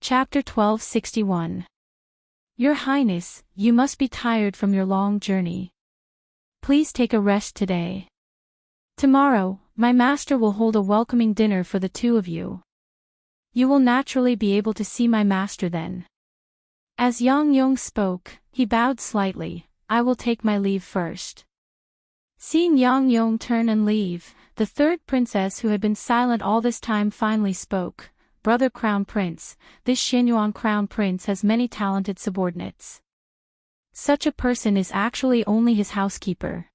Chapter 1261. Your Highness, you must be tired from your long journey. Please take a rest today. Tomorrow, my master will hold a welcoming dinner for the two of you. You will naturally be able to see my master then. As Yang Yong spoke, he bowed slightly. I will take my leave first. Seeing Yang Yong turn and leave, the third princess who had been silent all this time finally spoke. Brother Crown Prince, this Xianyuan Crown Prince has many talented subordinates. Such a person is actually only his housekeeper.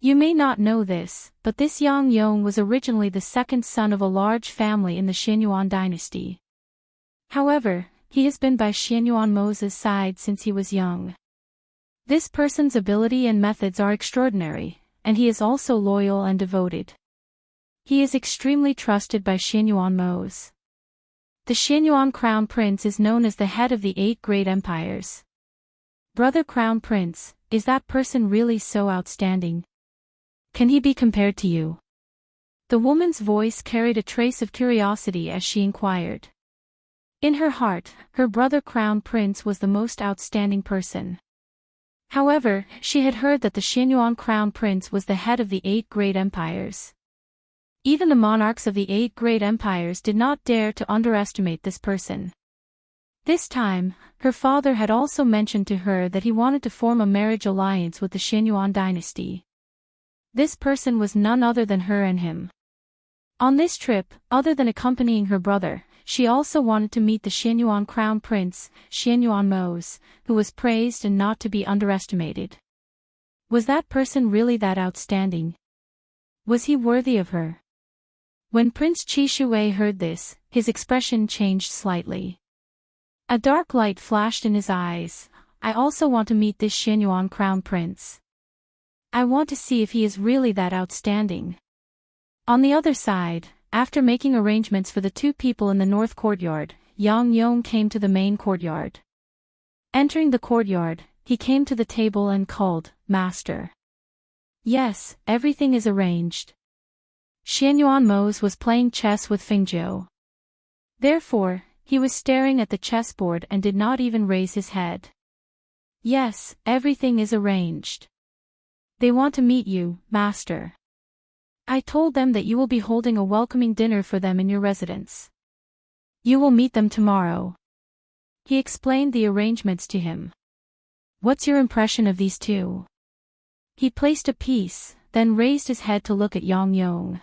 You may not know this, but this Yang Yong was originally the second son of a large family in the Xianyuan dynasty. However, he has been by Xianyuan Mo's side since he was young. This person's ability and methods are extraordinary, and he is also loyal and devoted. He is extremely trusted by Xianyuan Mo's. The Xianyuan Crown Prince is known as the head of the 8 great empires. Brother Crown Prince, is that person really so outstanding? Can he be compared to you? The woman's voice carried a trace of curiosity as she inquired. In her heart, her brother Crown Prince was the most outstanding person. However, she had heard that the Xianyuan Crown Prince was the head of the 8 great empires. Even the monarchs of the 8 great empires did not dare to underestimate this person. This time, her father had also mentioned to her that he wanted to form a marriage alliance with the Xianyuan dynasty. This person was none other than her and him. On this trip, other than accompanying her brother, she also wanted to meet the Xianyuan Crown Prince, Xianyuan Mo's, who was praised and not to be underestimated. Was that person really that outstanding? Was he worthy of her? When Prince Qi Shui heard this, his expression changed slightly. A dark light flashed in his eyes. I also want to meet this Xianyuan Crown Prince. I want to see if he is really that outstanding. On the other side, after making arrangements for the two people in the north courtyard, Yang Yong came to the main courtyard. Entering the courtyard, he came to the table and called, Master. Yes, everything is arranged. Xianyuan Mo's was playing chess with Fingzhou. Therefore, he was staring at the chessboard and did not even raise his head. Yes, everything is arranged. They want to meet you, Master. I told them that you will be holding a welcoming dinner for them in your residence. You will meet them tomorrow. He explained the arrangements to him. What's your impression of these two? He placed a piece, then raised his head to look at Yang Yong.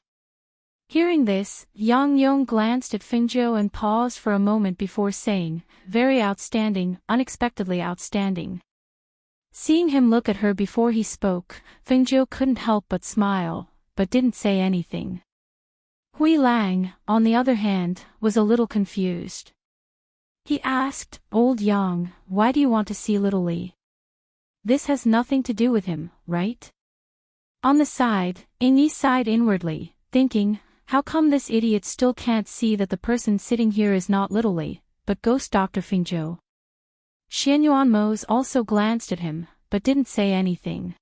Hearing this, Yang Yong glanced at Fingzhou and paused for a moment before saying, very outstanding, unexpectedly outstanding. Seeing him look at her before he spoke, Fingzhou couldn't help but smile, but didn't say anything. Hui Lang, on the other hand, was a little confused. He asked, Old Yang, why do you want to see little Li? This has nothing to do with him, right? On the side, Yi sighed inwardly, thinking, how come this idiot still can't see that the person sitting here is not little Li, but Ghost Dr. Fingzhou? Xianyuan Mo's also glanced at him, but didn't say anything.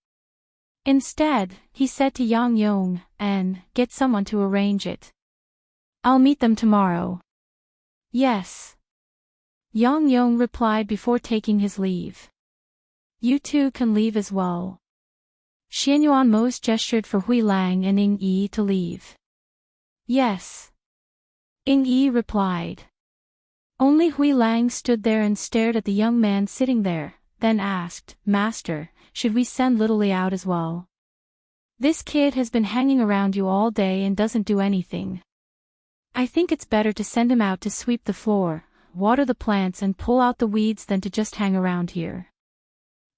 Instead, he said to Yang Yong, get someone to arrange it. I'll meet them tomorrow. Yes. Yang Yong replied before taking his leave. You two can leave as well. Xianyuan Mo's gestured for Hui Lang and Yi to leave. Yes. Yi replied. Only Hui Lang stood there and stared at the young man sitting there, then asked, Master, should we send little Li out as well? This kid has been hanging around you all day and doesn't do anything. I think it's better to send him out to sweep the floor, water the plants and pull out the weeds than to just hang around here.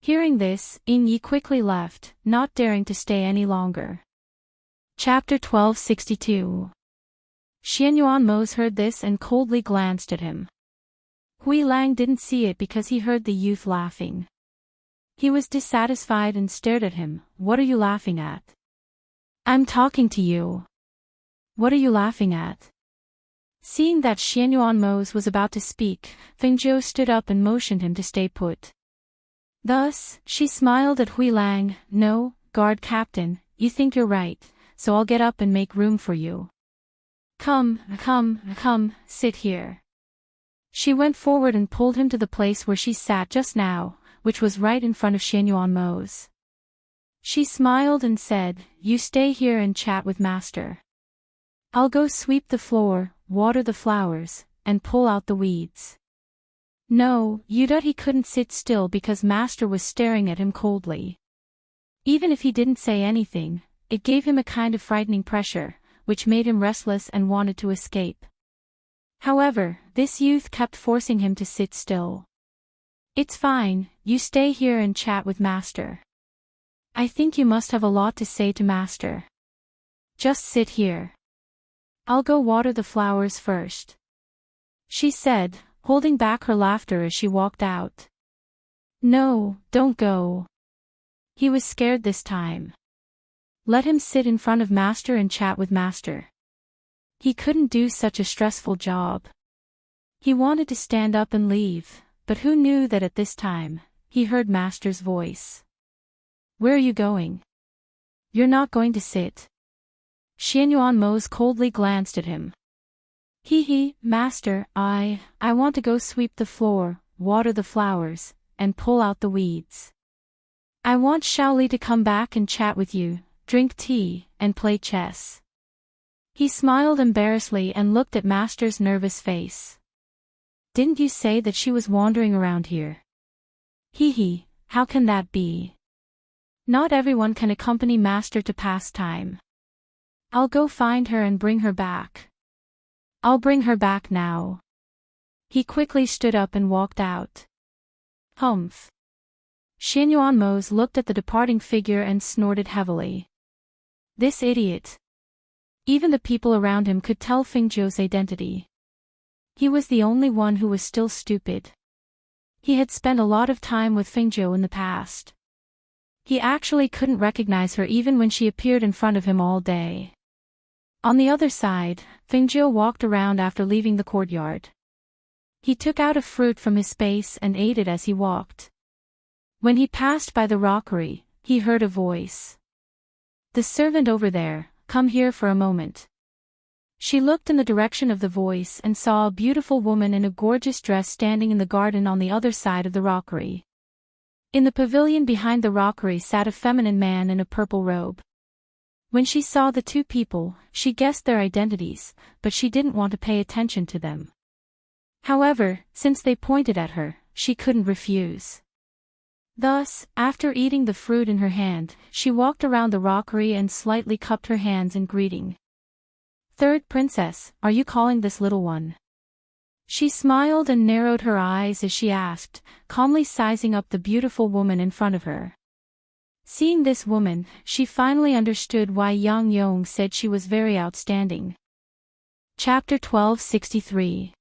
Hearing this, Yi quickly left, not daring to stay any longer. Chapter 1262. Xianyuan Mo's heard this and coldly glanced at him. Hui Lang didn't see it because he heard the youth laughing. He was dissatisfied and stared at him. What are you laughing at? I'm talking to you. What are you laughing at? Seeing that Xianyuan Mo's was about to speak, Fingzhou stood up and motioned him to stay put. Thus, she smiled at Hui Lang. No, guard captain, you think you're right, so I'll get up and make room for you. Come, sit here. She went forward and pulled him to the place where she sat just now, which was right in front of Xianyuanmo's. She smiled and said, "You stay here and chat with Master. I'll go sweep the floor, water the flowers, and pull out the weeds." No, he couldn't sit still because Master was staring at him coldly. Even if he didn't say anything, it gave him a kind of frightening pressure, which made him restless and wanted to escape. However, this youth kept forcing him to sit still. "It's fine, you stay here and chat with Master. I think you must have a lot to say to Master. Just sit here. I'll go water the flowers first," she said, holding back her laughter as she walked out. "No, don't go." He was scared this time. Let him sit in front of Master and chat with Master. He couldn't do such a stressful job. He wanted to stand up and leave, but who knew that at this time, he heard Master's voice. "Where are you going? You're not going to sit." Xianyuanmo coldly glanced at him. Master, I want to go sweep the floor, water the flowers, and pull out the weeds. I want Shaoli to come back and chat with you, drink tea, and play chess." He smiled embarrassedly and looked at Master's nervous face. "Didn't you say that she was wandering around here?" How can that be? Not everyone can accompany Master to pass time. I'll go find her and bring her back. I'll bring her back now." He quickly stood up and walked out. Humph. Xianyuanmo looked at the departing figure and snorted heavily. This idiot. Even the people around him could tell Fengzhou's identity. He was the only one who was still stupid. He had spent a lot of time with Fengzhou in the past. He actually couldn't recognize her even when she appeared in front of him all day. On the other side, Fengzhou walked around after leaving the courtyard. He took out a fruit from his space and ate it as he walked. When he passed by the rockery, he heard a voice. "The servant over there, come here for a moment." She looked in the direction of the voice and saw a beautiful woman in a gorgeous dress standing in the garden on the other side of the rockery. In the pavilion behind the rockery sat a feminine man in a purple robe. When she saw the two people, she guessed their identities, but she didn't want to pay attention to them. However, since they pointed at her, she couldn't refuse. Thus, after eating the fruit in her hand, she walked around the rockery and slightly cupped her hands in greeting. "Third princess, are you calling this little one?" She smiled and narrowed her eyes as she asked, calmly sizing up the beautiful woman in front of her. Seeing this woman, she finally understood why Yang Yong said she was very outstanding. Chapter 1263.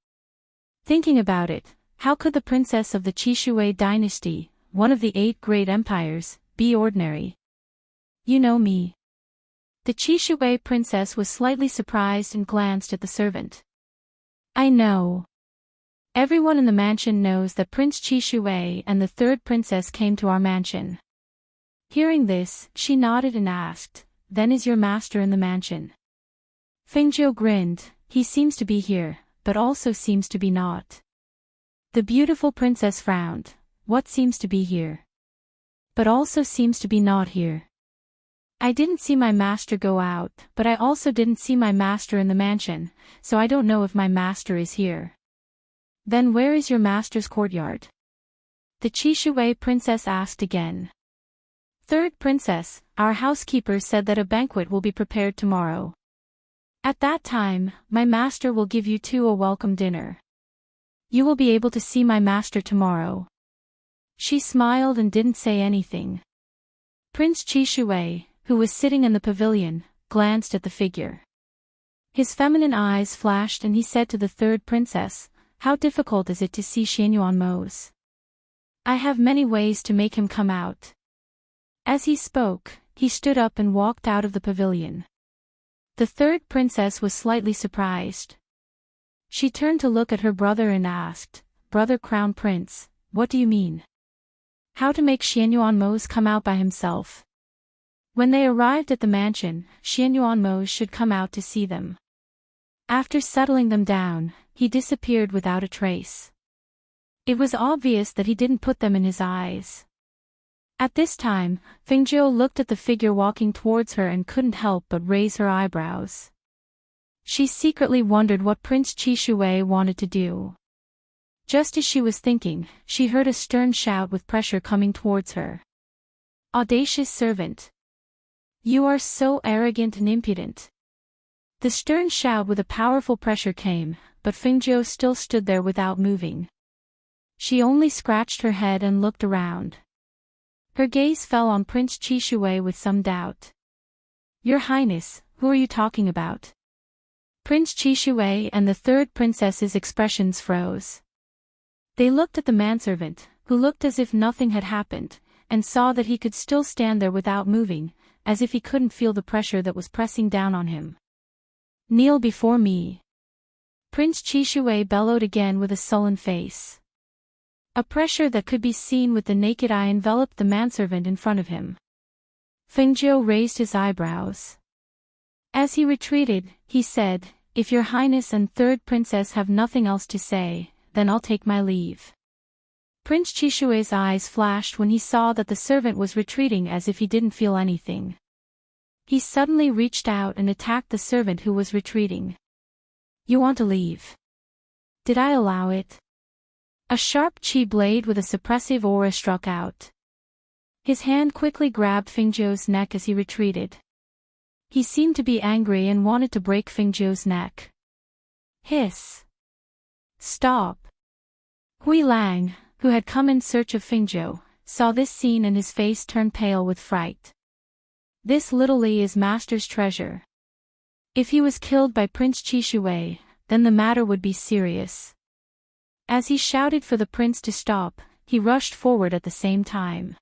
Thinking about it, how could the princess of the Qishui dynasty, one of the 8 great empires, be ordinary? "You know me." The Qishui princess was slightly surprised and glanced at the servant. "I know. Everyone in the mansion knows that Prince Qishui and the 3rd princess came to our mansion." Hearing this, she nodded and asked, "Then is your master in the mansion?" Fengzhou grinned. "He seems to be here, but also seems to be not." The beautiful princess frowned. "What seems to be here? But also seems to be not here?" "I didn't see my master go out, but I also didn't see my master in the mansion, so I don't know if my master is here." "Then where is your master's courtyard?" The Qishui princess asked again. "3rd princess, our housekeeper said that a banquet will be prepared tomorrow. At that time, my master will give you 2 a welcome dinner. You will be able to see my master tomorrow." She smiled and didn't say anything. Prince Qishui, who was sitting in the pavilion, glanced at the figure. His feminine eyes flashed and he said to the 3rd princess, "How difficult is it to see Xianyuanmo? I have many ways to make him come out." As he spoke, he stood up and walked out of the pavilion. The 3rd princess was slightly surprised. She turned to look at her brother and asked, "Brother Crown Prince, what do you mean? How to make Xianyuanmo come out by himself?" When they arrived at the mansion, Xianyuanmo should come out to see them. After settling them down, he disappeared without a trace. It was obvious that he didn't put them in his eyes. At this time, Fingzhou looked at the figure walking towards her and couldn't help but raise her eyebrows. She secretly wondered what Prince Qishui wanted to do. Just as she was thinking, she heard a stern shout with pressure coming towards her. "Audacious servant! You are so arrogant and impudent." The stern shout with a powerful pressure came, but Fingzhou still stood there without moving. She only scratched her head and looked around. Her gaze fell on Prince Qishui with some doubt. "Your Highness, who are you talking about?" Prince Qishui and the third princess's expressions froze. They looked at the manservant, who looked as if nothing had happened, and saw that he could still stand there without moving, as if he couldn't feel the pressure that was pressing down on him. "Kneel before me." Prince Qishui bellowed again with a sullen face. A pressure that could be seen with the naked eye enveloped the manservant in front of him. Fingzhou raised his eyebrows. As he retreated, he said, "If your Highness and third princess have nothing else to say, then I'll take my leave." Prince Qishui's eyes flashed when he saw that the servant was retreating as if he didn't feel anything. He suddenly reached out and attacked the servant who was retreating. "You want to leave? Did I allow it?" A sharp chi blade with a suppressive aura struck out. His hand quickly grabbed Fingzhou's neck as he retreated. He seemed to be angry and wanted to break Fingzhou's neck. Hiss! Stop! Hui Lang, who had come in search of Fingzhou, saw this scene and his face turned pale with fright. This little Li is master's treasure. If he was killed by Prince Qishui, then the matter would be serious. As he shouted for the prince to stop, he rushed forward at the same time.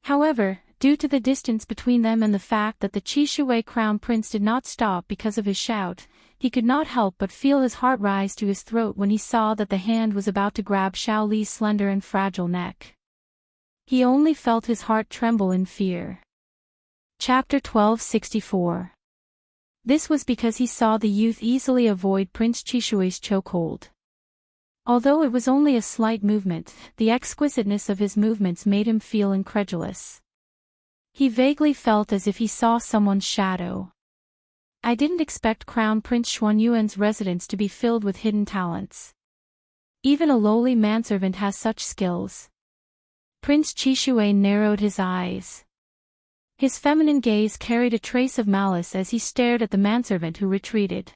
However, due to the distance between them and the fact that the Qishui crown prince did not stop because of his shout, he could not help but feel his heart rise to his throat when he saw that the hand was about to grab Xiao Li's slender and fragile neck. He only felt his heart tremble in fear. Chapter 1264. This was because he saw the youth easily avoid Prince Qishui's chokehold. Although it was only a slight movement, the exquisiteness of his movements made him feel incredulous. He vaguely felt as if he saw someone's shadow. "I didn't expect Crown Prince Xuanyuan's residence to be filled with hidden talents. Even a lowly manservant has such skills." Prince Qishui narrowed his eyes. His feminine gaze carried a trace of malice as he stared at the manservant who retreated.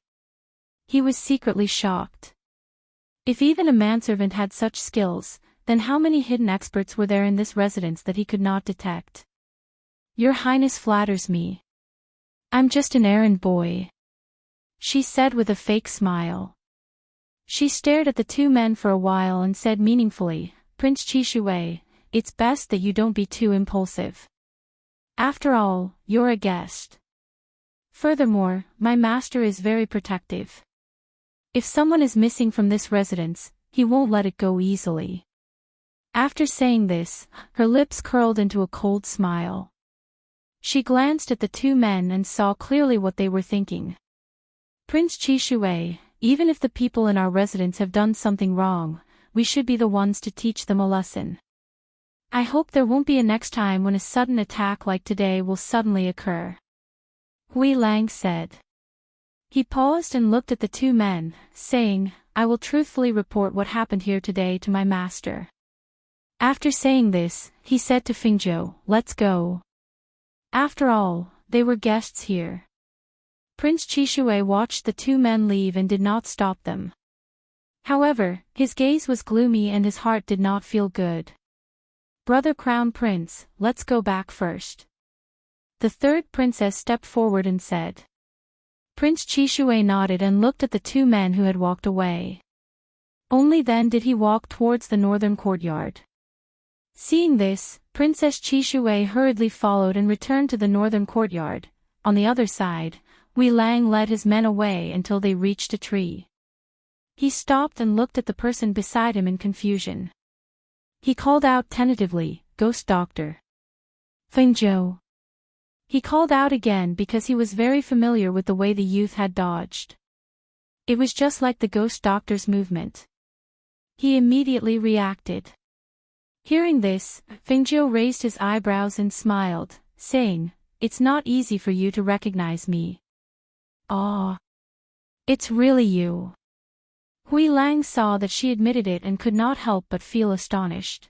He was secretly shocked. If even a manservant had such skills, then how many hidden experts were there in this residence that he could not detect? "Your Highness flatters me. I'm just an errand boy," she said with a fake smile. She stared at the two men for a while and said meaningfully, "Prince Qishui, it's best that you don't be too impulsive. After all, you're a guest. Furthermore, my master is very protective. If someone is missing from this residence, he won't let it go easily." After saying this, her lips curled into a cold smile. She glanced at the two men and saw clearly what they were thinking. "Prince Qishui, even if the people in our residence have done something wrong, we should be the ones to teach them a lesson. I hope there won't be a next time when a sudden attack like today will suddenly occur," Hui Lang said. He paused and looked at the two men, saying, "I will truthfully report what happened here today to my master." After saying this, he said to Fingzhou, "Let's go." After all, they were guests here. Prince Qishui watched the two men leave and did not stop them. However, his gaze was gloomy and his heart did not feel good. "Brother Crown Prince, let's go back first." The third princess stepped forward and said. Prince Qishui nodded and looked at the two men who had walked away. Only then did he walk towards the northern courtyard. Seeing this, Princess Qishui hurriedly followed and returned to the northern courtyard. On the other side, Hui Lang led his men away until they reached a tree. He stopped and looked at the person beside him in confusion. He called out tentatively, "Ghost Doctor." "Fingzhou." He called out again because he was very familiar with the way the youth had dodged. It was just like the ghost doctor's movement. He immediately reacted. Hearing this, Fingio raised his eyebrows and smiled, saying, "It's not easy for you to recognize me." "Ah. It's really you." Hui Lang saw that she admitted it and could not help but feel astonished.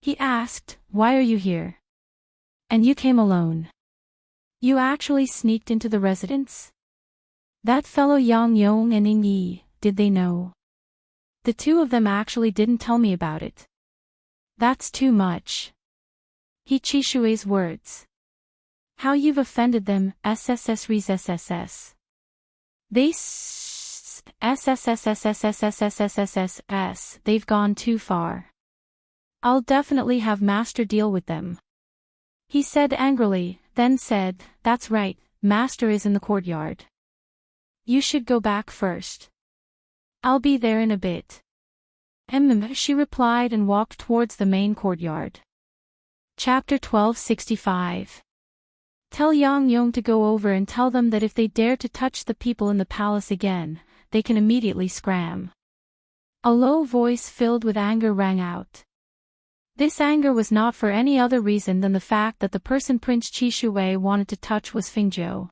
He asked, "Why are you here? And you came alone? You actually sneaked into the residence? That fellow Yang Yong and Ing Yi, did they know? The two of them actually didn't tell me about it." "That's too much." He Chishue's words. "How you've offended them, SSS Res SSS. They SSSSSSSSSSSS, they've gone too far. I'll definitely have Master deal with them." He said angrily, then said, "That's right, Master is in the courtyard. You should go back first. I'll be there in a bit." She replied and walked towards the main courtyard. Chapter 1265. Tell Yang Yong to go over and tell them that if they dare to touch the people in the palace again, they can immediately scram. A low voice filled with anger rang out. This anger was not for any other reason than the fact that the person Prince Chishui wanted to touch was Fingzhou.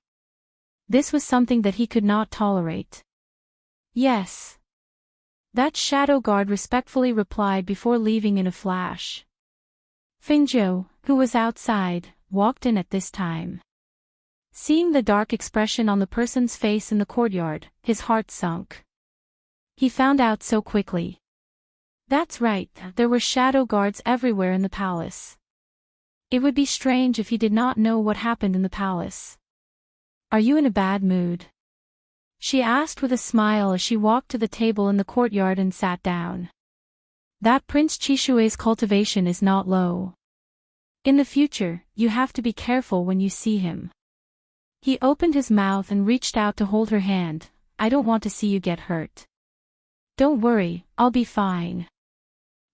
This was something that he could not tolerate. "Yes." That shadow guard respectfully replied before leaving in a flash. Fingzhou, who was outside, walked in at this time. Seeing the dark expression on the person's face in the courtyard, his heart sunk. He found out so quickly. That's right, there were shadow guards everywhere in the palace. It would be strange if he did not know what happened in the palace. "Are you in a bad mood?" she asked with a smile as she walked to the table in the courtyard and sat down. "That Prince Chishue's cultivation is not low. In the future, you have to be careful when you see him." He opened his mouth and reached out to hold her hand. "I don't want to see you get hurt." "Don't worry, I'll be fine.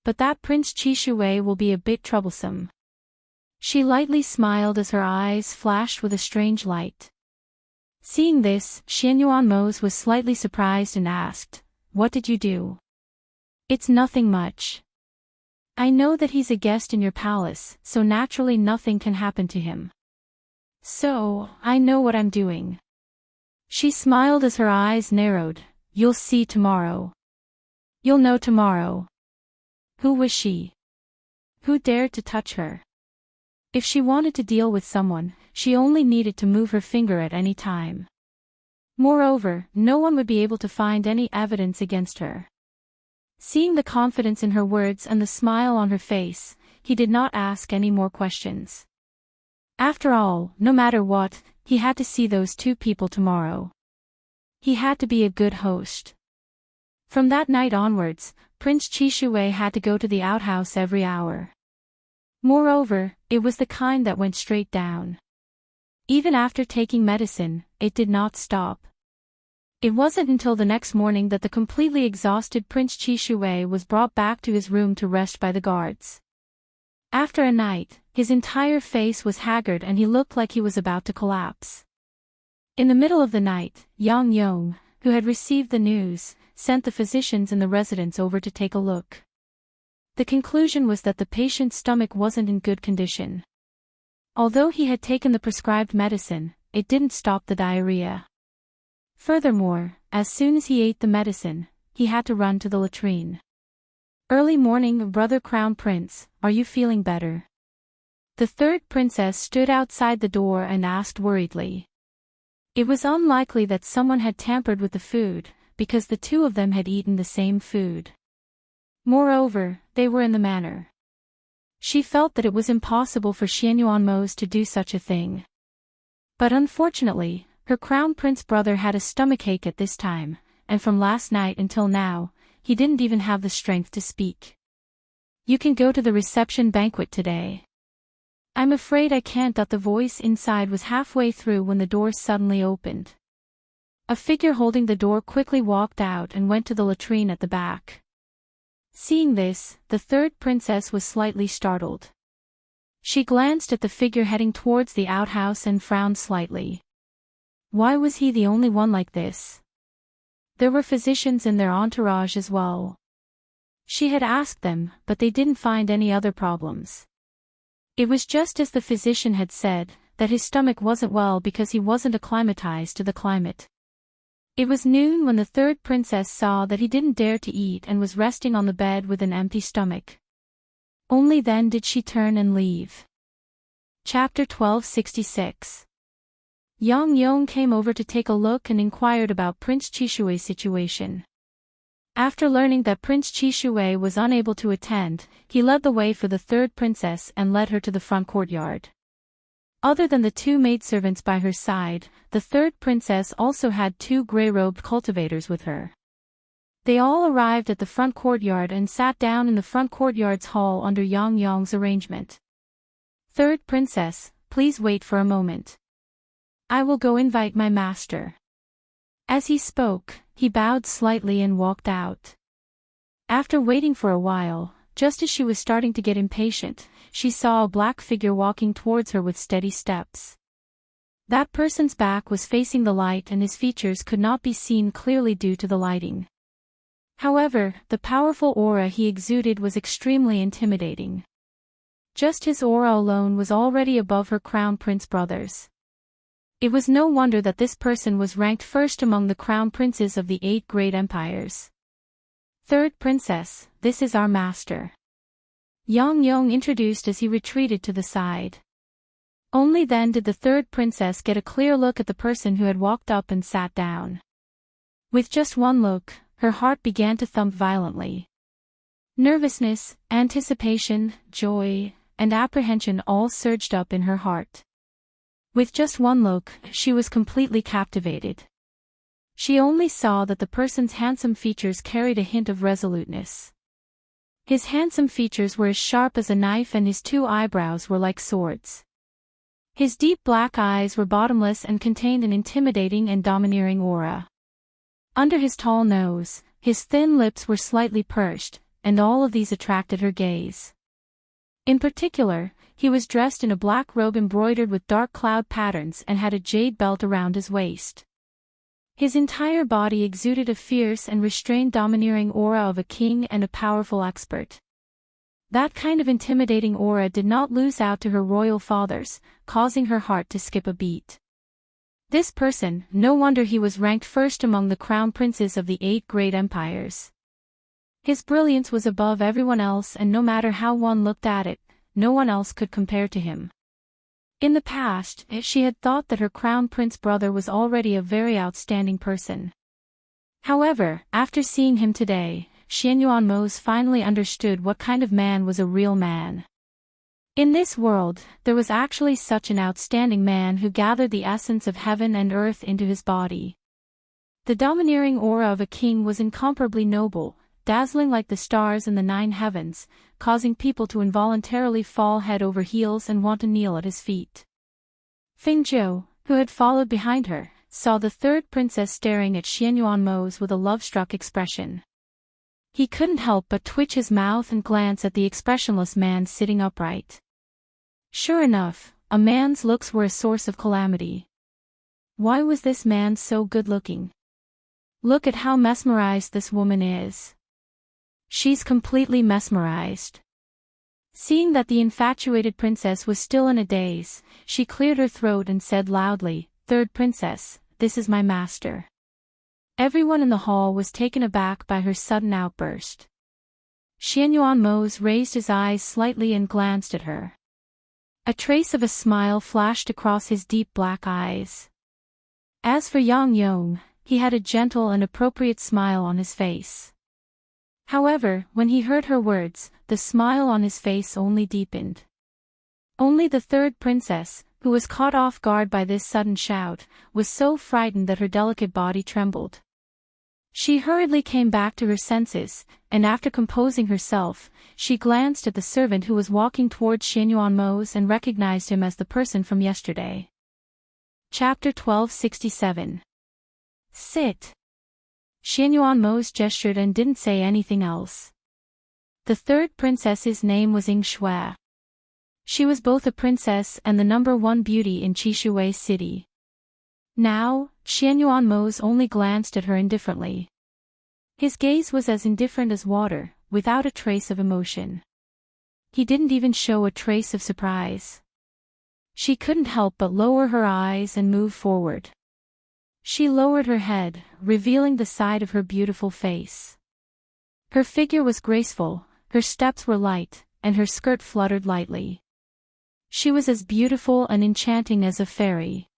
But that Prince Chishue will be a bit troublesome." She lightly smiled as her eyes flashed with a strange light. Seeing this, Xianyuan Mose was slightly surprised and asked, "What did you do?" "It's nothing much. I know that he's a guest in your palace, so naturally nothing can happen to him. So, I know what I'm doing." She smiled as her eyes narrowed. "You'll see tomorrow. You'll know tomorrow." Who was she? Who dared to touch her? If she wanted to deal with someone, she only needed to move her finger at any time. Moreover, no one would be able to find any evidence against her. Seeing the confidence in her words and the smile on her face, he did not ask any more questions. After all, no matter what, he had to see those two people tomorrow. He had to be a good host. From that night onwards, Prince Chishue had to go to the outhouse every hour. Moreover, it was the kind that went straight down. Even after taking medicine, it did not stop. It wasn't until the next morning that the completely exhausted Prince Chishue was brought back to his room to rest by the guards. After a night, his entire face was haggard and he looked like he was about to collapse. In the middle of the night, Yang Yong, who had received the news, sent the physicians in the residence over to take a look. The conclusion was that the patient's stomach wasn't in good condition. Although he had taken the prescribed medicine, it didn't stop the diarrhea. Furthermore, as soon as he ate the medicine, he had to run to the latrine. "Early morning, Brother Crown Prince, are you feeling better?" The third princess stood outside the door and asked worriedly. It was unlikely that someone had tampered with the food, because the two of them had eaten the same food. Moreover, they were in the manor. She felt that it was impossible for Xianyuan Mose to do such a thing. But unfortunately, her crown prince brother had a stomachache at this time, and from last night until now, he didn't even have the strength to speak. "You can go to the reception banquet today." "I'm afraid I can't." The voice inside was halfway through when the door suddenly opened. A figure holding the door quickly walked out and went to the latrine at the back. Seeing this, the third princess was slightly startled. She glanced at the figure heading towards the outhouse and frowned slightly. Why was he the only one like this? There were physicians in their entourage as well. She had asked them, but they didn't find any other problems. It was just as the physician had said, that his stomach wasn't well because he wasn't acclimatized to the climate. It was noon when the third princess saw that he didn't dare to eat and was resting on the bed with an empty stomach. Only then did she turn and leave. Chapter 1266. Yang Yong came over to take a look and inquired about Prince Chishue's situation. After learning that Prince Chishue was unable to attend, he led the way for the third princess and led her to the front courtyard. Other than the two maidservants by her side, the third princess also had two grey-robed cultivators with her. They all arrived at the front courtyard and sat down in the front courtyard's hall under Yang Yong's arrangement. Third princess, please wait for a moment. I will go invite my master. As he spoke, he bowed slightly and walked out. After waiting for a while, just as she was starting to get impatient, she saw a black figure walking towards her with steady steps. That person's back was facing the light and his features could not be seen clearly due to the lighting. However, the powerful aura he exuded was extremely intimidating. Just his aura alone was already above her crown prince brothers. It was no wonder that this person was ranked first among the crown princes of the 8 great empires. Third princess, this is our master. Yang Yong introduced as he retreated to the side. Only then did the third princess get a clear look at the person who had walked up and sat down. With just one look, her heart began to thump violently. Nervousness, anticipation, joy, and apprehension all surged up in her heart. With just one look, she was completely captivated. She only saw that the person's handsome features carried a hint of resoluteness. His handsome features were as sharp as a knife and his 2 eyebrows were like swords. His deep black eyes were bottomless and contained an intimidating and domineering aura. Under his tall nose, his thin lips were slightly pursed, and all of these attracted her gaze. In particular, he was dressed in a black robe embroidered with dark cloud patterns and had a jade belt around his waist. His entire body exuded a fierce and restrained domineering aura of a king and a powerful expert. That kind of intimidating aura did not lose out to her royal fathers, causing her heart to skip a beat. This person, no wonder he was ranked first among the crown princes of the 8 great empires. His brilliance was above everyone else and no matter how one looked at it, no one else could compare to him. In the past, she had thought that her crown prince brother was already a very outstanding person. However, after seeing him today, Xianyuan Mose finally understood what kind of man was a real man. In this world, there was actually such an outstanding man who gathered the essence of heaven and earth into his body. The domineering aura of a king was incomparably noble, dazzling like the stars in the 9 heavens, causing people to involuntarily fall head over heels and want to kneel at his feet. Fingzhou, who had followed behind her, saw the third princess staring at Xianyuan Mose with a love-struck expression. He couldn't help but twitch his mouth and glance at the expressionless man sitting upright. Sure enough, a man's looks were a source of calamity. Why was this man so good-looking? Look at how mesmerized this woman is. She's completely mesmerized. Seeing that the infatuated princess was still in a daze, she cleared her throat and said loudly, "Third princess, this is my master." Everyone in the hall was taken aback by her sudden outburst. Xianyuan Mose raised his eyes slightly and glanced at her. A trace of a smile flashed across his deep black eyes. As for Yang Yong, he had a gentle and appropriate smile on his face. However, when he heard her words, the smile on his face only deepened. Only the third princess, who was caught off guard by this sudden shout, was so frightened that her delicate body trembled. She hurriedly came back to her senses, and after composing herself, she glanced at the servant who was walking towards Xianyuan Mose and recognized him as the person from yesterday. Chapter 1267. Sit. Xianyuan Mose gestured and didn't say anything else. The third princess's name was Ying Shui. She was both a princess and the #1 beauty in Chishui City. Now, Xianyuan only glanced at her indifferently. His gaze was as indifferent as water, without a trace of emotion. He didn't even show a trace of surprise. She couldn't help but lower her eyes and move forward. She lowered her head, revealing the side of her beautiful face. Her figure was graceful, her steps were light, and her skirt fluttered lightly. She was as beautiful and enchanting as a fairy.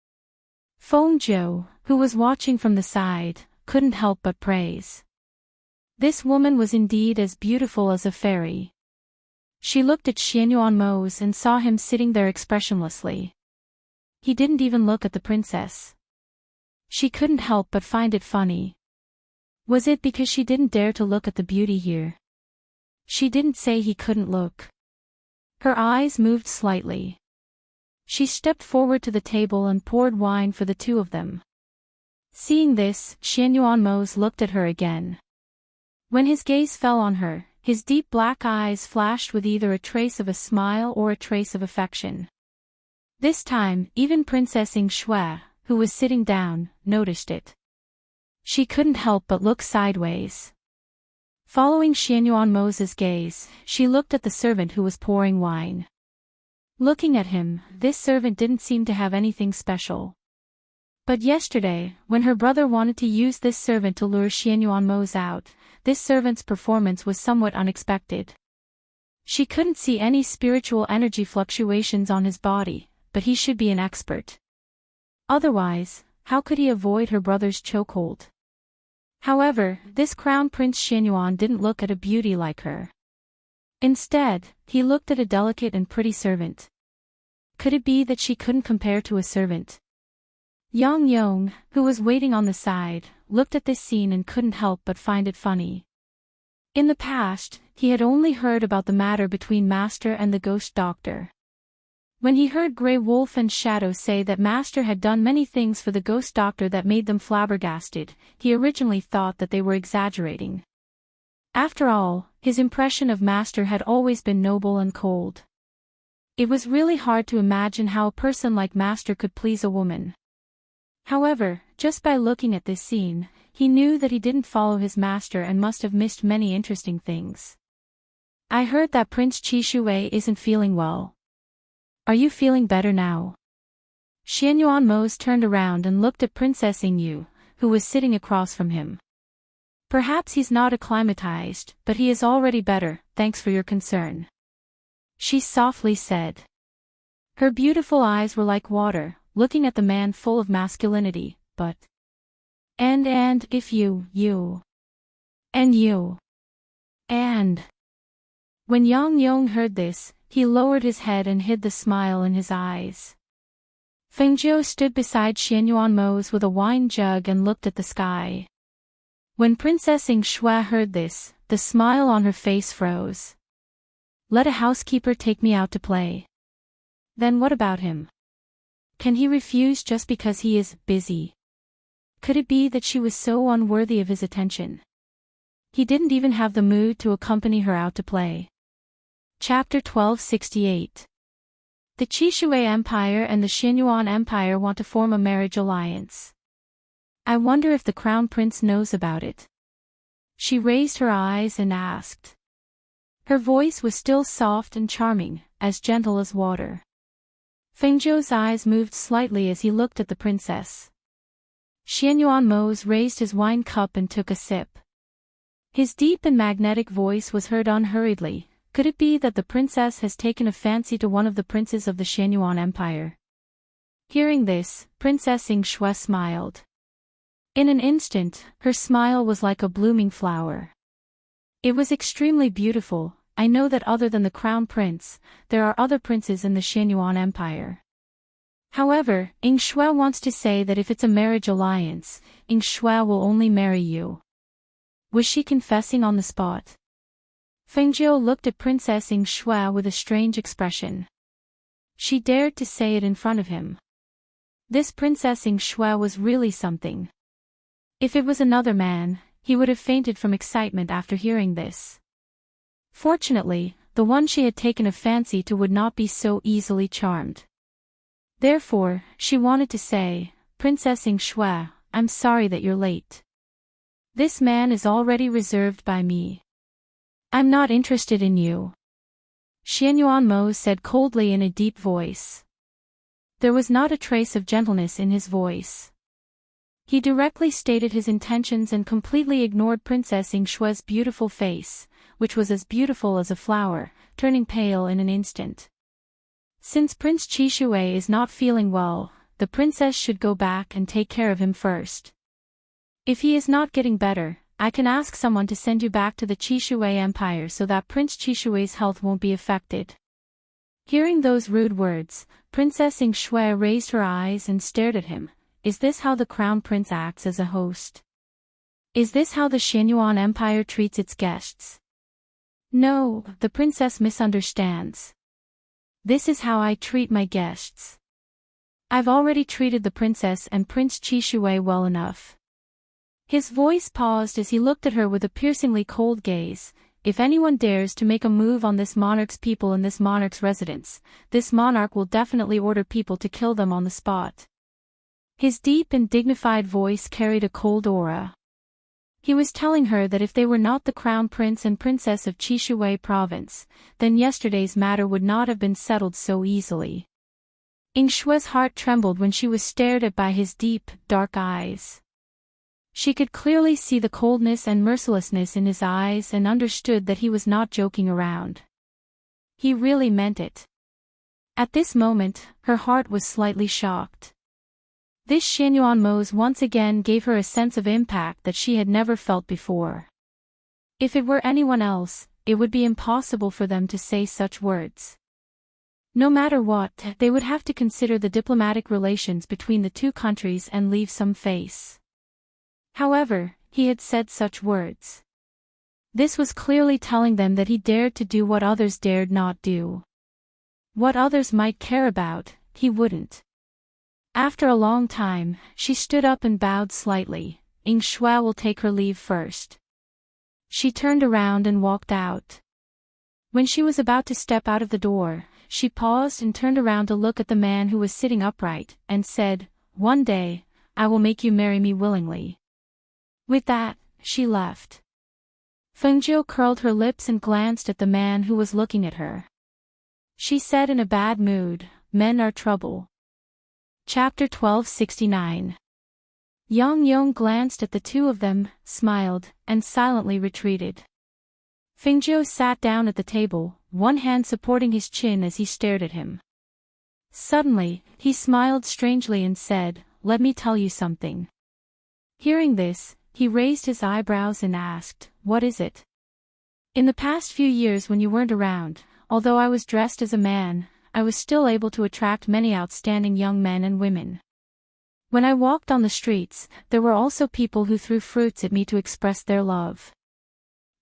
Fengzhou, who was watching from the side, couldn't help but praise. This woman was indeed as beautiful as a fairy. She looked at Xianyuan and saw him sitting there expressionlessly. He didn't even look at the princess. She couldn't help but find it funny. Was it because she didn't dare to look at the beauty here? She didn't say he couldn't look. Her eyes moved slightly. She stepped forward to the table and poured wine for the two of them. Seeing this, Xianyuan looked at her again. When his gaze fell on her, his deep black eyes flashed with either a trace of a smile or a trace of affection. This time, even Princess Yingxue, who was sitting down, noticed it. She couldn't help but look sideways. Following Xianyuan gaze, she looked at the servant who was pouring wine. Looking at him, this servant didn't seem to have anything special. But yesterday, when her brother wanted to use this servant to lure Xianyuan out, this servant's performance was somewhat unexpected. She couldn't see any spiritual energy fluctuations on his body, but he should be an expert. Otherwise, how could he avoid her brother's chokehold? However, this crown prince Xianyuan didn't look at a beauty like her. Instead, he looked at a delicate and pretty servant. Could it be that she couldn't compare to a servant? Yang Yong, who was waiting on the side, looked at this scene and couldn't help but find it funny. In the past, he had only heard about the matter between Master and the ghost doctor. When he heard Grey Wolf and Shadow say that Master had done many things for the ghost doctor that made them flabbergasted, he originally thought that they were exaggerating. After all, his impression of Master had always been noble and cold. It was really hard to imagine how a person like Master could please a woman. However, just by looking at this scene, he knew that he didn't follow his master and must have missed many interesting things. I heard that Prince Qishui isn't feeling well. Are you feeling better now? Xianyuan turned around and looked at Princess Yingyu, who was sitting across from him. Perhaps he's not acclimatized, but he is already better, thanks for your concern. She softly said. Her beautiful eyes were like water, looking at the man full of masculinity, but... And if you... And... When Yang Yong heard this, he lowered his head and hid the smile in his eyes. Fengzhou stood beside Xianyuan with a wine jug and looked at the sky. When Princess Yingxue heard this, the smile on her face froze. Let a housekeeper take me out to play. Then what about him? Can he refuse just because he is busy? Could it be that she was so unworthy of his attention? He didn't even have the mood to accompany her out to play. Chapter 1268. The Qishui Empire and the Xianyuan Empire want to form a marriage alliance. I wonder if the Crown Prince knows about it. She raised her eyes and asked. Her voice was still soft and charming, as gentle as water. Fengzhou's eyes moved slightly as he looked at the princess. Xianyuan raised his wine cup and took a sip. His deep and magnetic voice was heard unhurriedly. Could it be that the princess has taken a fancy to one of the princes of the Xianyuan Empire? Hearing this, Princess Yingxue smiled. In an instant, her smile was like a blooming flower. It was extremely beautiful. I know that other than the Crown Prince, there are other princes in the Xianyuan Empire. However, Yingxue wants to say that if it's a marriage alliance, Yingxue will only marry you. Was she confessing on the spot? Fengzhou looked at Princess Yingxue with a strange expression. She dared to say it in front of him. This Princess Yingxue was really something. If it was another man, he would have fainted from excitement after hearing this. Fortunately, the one she had taken a fancy to would not be so easily charmed. Therefore, she wanted to say, Princess Shui, I'm sorry that you're late. This man is already reserved by me. I'm not interested in you. Xianyuanmo said coldly in a deep voice. There was not a trace of gentleness in his voice. He directly stated his intentions and completely ignored Princess Shui's beautiful face, which was as beautiful as a flower, turning pale in an instant. Since Prince Qishui is not feeling well, the princess should go back and take care of him first. If he is not getting better, I can ask someone to send you back to the Qishui Empire so that Prince Qishui's health won't be affected. Hearing those rude words, Princess Shui raised her eyes and stared at him. Is this how the Crown Prince acts as a host? Is this how the Xianyuan Empire treats its guests? No, the princess misunderstands. This is how I treat my guests. I've already treated the princess and Prince Qishui well enough. His voice paused as he looked at her with a piercingly cold gaze. If anyone dares to make a move on this monarch's people in this monarch's residence, this monarch will definitely order people to kill them on the spot. His deep and dignified voice carried a cold aura. He was telling her that if they were not the crown prince and princess of Qishui province, then yesterday's matter would not have been settled so easily. Shui's heart trembled when she was stared at by his deep, dark eyes. She could clearly see the coldness and mercilessness in his eyes and understood that he was not joking around. He really meant it. At this moment, her heart was slightly shocked. This Xianyuanmo's once again gave her a sense of impact that she had never felt before. If it were anyone else, it would be impossible for them to say such words. No matter what, they would have to consider the diplomatic relations between the two countries and leave some face. However, he had said such words. This was clearly telling them that he dared to do what others dared not do. What others might care about, he wouldn't. After a long time, she stood up and bowed slightly. Shui will take her leave first. She turned around and walked out. When she was about to step out of the door, she paused and turned around to look at the man who was sitting upright, and said, "One day, I will make you marry me willingly." With that, she left. Fengjiu curled her lips and glanced at the man who was looking at her. She said in a bad mood, "Men are trouble." Chapter 1269. Yang Yong glanced at the two of them, smiled, and silently retreated. Fengjiu sat down at the table, one hand supporting his chin as he stared at him. Suddenly, he smiled strangely and said, "Let me tell you something." Hearing this, he raised his eyebrows and asked, "What is it?" "In the past few years when you weren't around, although I was dressed as a man, I was still able to attract many outstanding young men and women. When I walked on the streets, there were also people who threw fruits at me to express their love."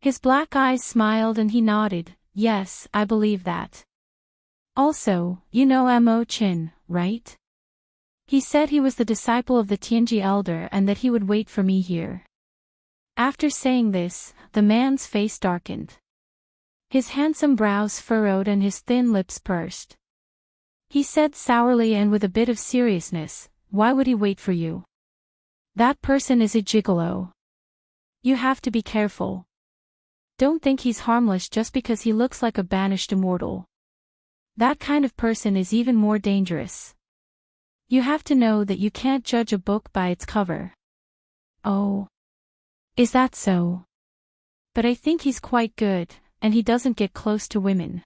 His black eyes smiled and he nodded, "Yes, I believe that. Also, you know Mo Qin, right? He said he was the disciple of the Tianji elder and that he would wait for me here." After saying this, the man's face darkened. His handsome brows furrowed and his thin lips pursed. He said sourly and with a bit of seriousness, "Why would he wait for you? That person is a gigolo. You have to be careful. Don't think he's harmless just because he looks like a banished immortal. That kind of person is even more dangerous. You have to know that you can't judge a book by its cover." "Oh. Is that so? But I think he's quite good, and he doesn't get close to women."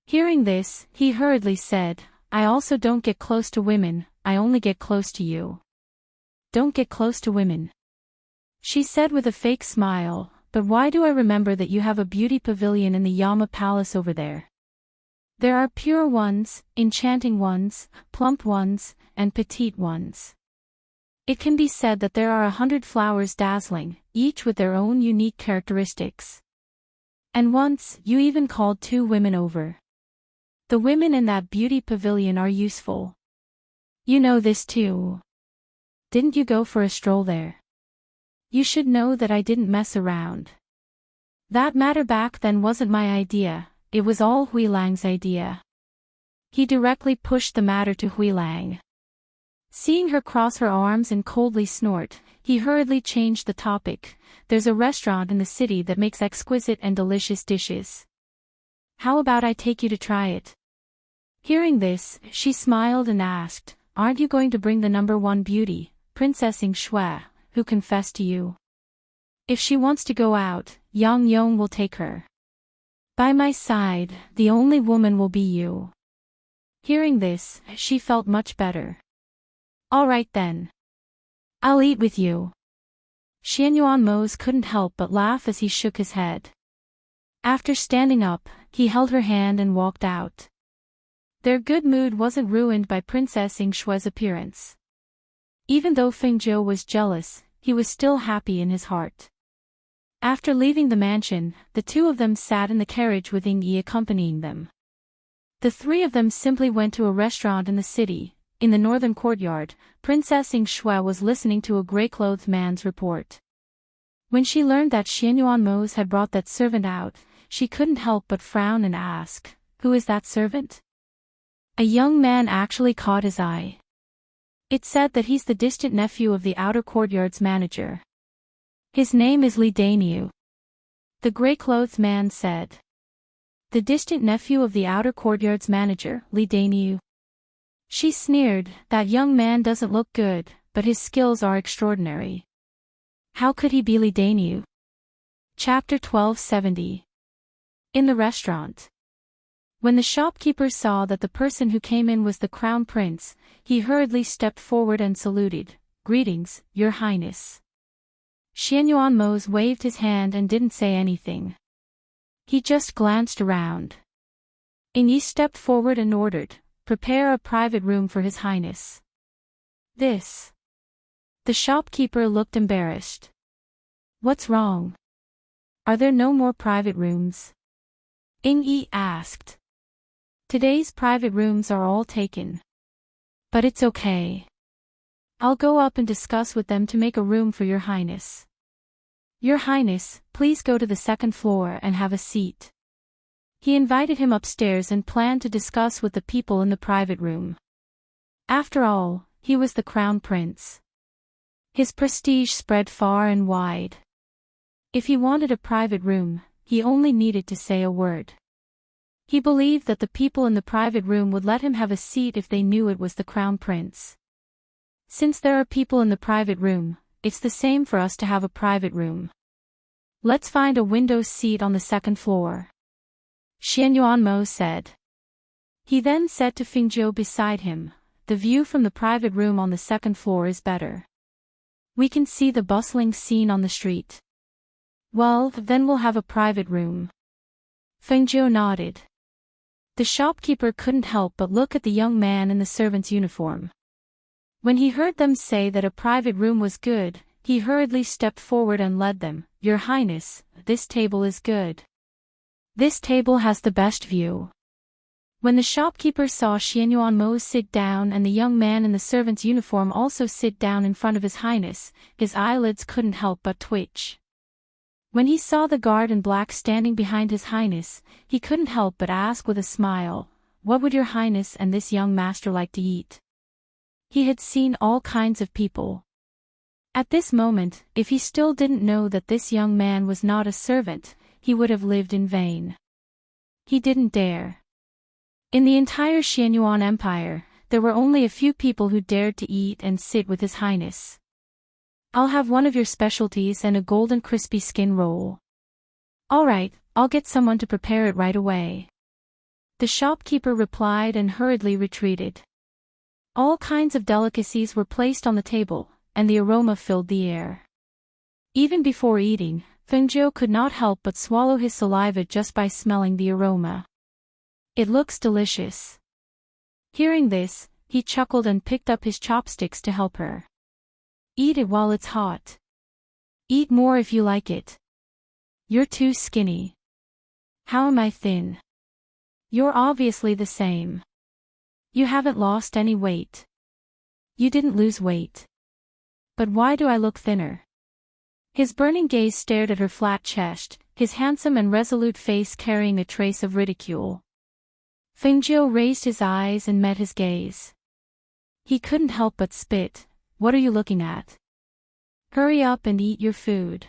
Hearing this, he hurriedly said, "I also don't get close to women, I only get close to you." "Don't get close to women?" she said with a fake smile, "But why do I remember that you have a beauty pavilion in the Yama Palace over there? There are pure ones, enchanting ones, plump ones, and petite ones. It can be said that there are 100 flowers dazzling, each with their own unique characteristics. And once, you even called 2 women over. The women in that beauty pavilion are useful. You know this too. Didn't you go for a stroll there? You should know that I didn't mess around. That matter back then wasn't my idea, it was all Hui Lang's idea." He directly pushed the matter to Hui Lang. Seeing her cross her arms and coldly snort, he hurriedly changed the topic. There's a restaurant in the city that makes exquisite and delicious dishes. How about I take you to try it? Hearing this, she smiled and asked, aren't you going to bring the #1 beauty, Princess Shui, who confessed to you? If she wants to go out, Yang Yong will take her. By my side, the only woman will be you. Hearing this, she felt much better. All right then. I'll eat with you. Xianyuan Mose couldn't help but laugh as he shook his head. After standing up, he held her hand and walked out. Their good mood wasn't ruined by Princess Shui's appearance. Even though Feng Zhou was jealous, he was still happy in his heart. After leaving the mansion, the two of them sat in the carriage with Yi accompanying them. The three of them simply went to a restaurant in the city. In the northern courtyard, Princess Shui was listening to a gray-clothed man's report. When she learned that Xianyuan Mose had brought that servant out, she couldn't help but frown and ask, who is that servant? A young man actually caught his eye. It said that he's the distant nephew of the outer courtyard's manager. His name is Li Daniu. The gray-clothed man said. The distant nephew of the outer courtyard's manager, Li Daniu. She sneered, that young man doesn't look good, but his skills are extraordinary. How could he be Li Daniu? Chapter 1270. In the restaurant. When the shopkeeper saw that the person who came in was the crown prince, he hurriedly stepped forward and saluted. Greetings, Your Highness. Xianyuan Mose waved his hand and didn't say anything. He just glanced around. Yi stepped forward and ordered, prepare a private room for His Highness. This. The shopkeeper looked embarrassed. What's wrong? Are there no more private rooms? Yi asked. Today's private rooms are all taken. But it's okay. I'll go up and discuss with them to make a room for Your Highness. Your Highness, please go to the second floor and have a seat. He invited him upstairs and planned to discuss with the people in the private room. After all, he was the crown prince. His prestige spread far and wide. If he wanted a private room, he only needed to say a word. He believed that the people in the private room would let him have a seat if they knew it was the crown prince. Since there are people in the private room, it's the same for us to have a private room. Let's find a window seat on the second floor. Xianyuan Mose said. He then said to Feng Zhou beside him, the view from the private room on the second floor is better. We can see the bustling scene on the street. Well, then we'll have a private room. Feng Zhou nodded. The shopkeeper couldn't help but look at the young man in the servant's uniform. When he heard them say that a private room was good, he hurriedly stepped forward and led them. Your Highness, this table is good. This table has the best view. When the shopkeeper saw Xianyuan Mose sit down and the young man in the servant's uniform also sit down in front of His Highness, his eyelids couldn't help but twitch. When he saw the guard in black standing behind His Highness, he couldn't help but ask with a smile, what would Your Highness and this young master like to eat? He had seen all kinds of people. At this moment, if he still didn't know that this young man was not a servant, he would have lived in vain. He didn't dare. In the entire Xianyuan Empire, there were only a few people who dared to eat and sit with His Highness. I'll have one of your specialties and a golden crispy skin roll. All right, I'll get someone to prepare it right away. The shopkeeper replied and hurriedly retreated. All kinds of delicacies were placed on the table, and the aroma filled the air. Even before eating, Feng Zhou could not help but swallow his saliva just by smelling the aroma. It looks delicious. Hearing this, he chuckled and picked up his chopsticks to help her. Eat it while it's hot. Eat more if you like it. You're too skinny. How am I thin? You're obviously the same. You haven't lost any weight. You didn't lose weight. But why do I look thinner? His burning gaze stared at her flat chest, his handsome and resolute face carrying a trace of ridicule. Feng Zhou raised his eyes and met his gaze. He couldn't help but spit. What are you looking at? Hurry up and eat your food.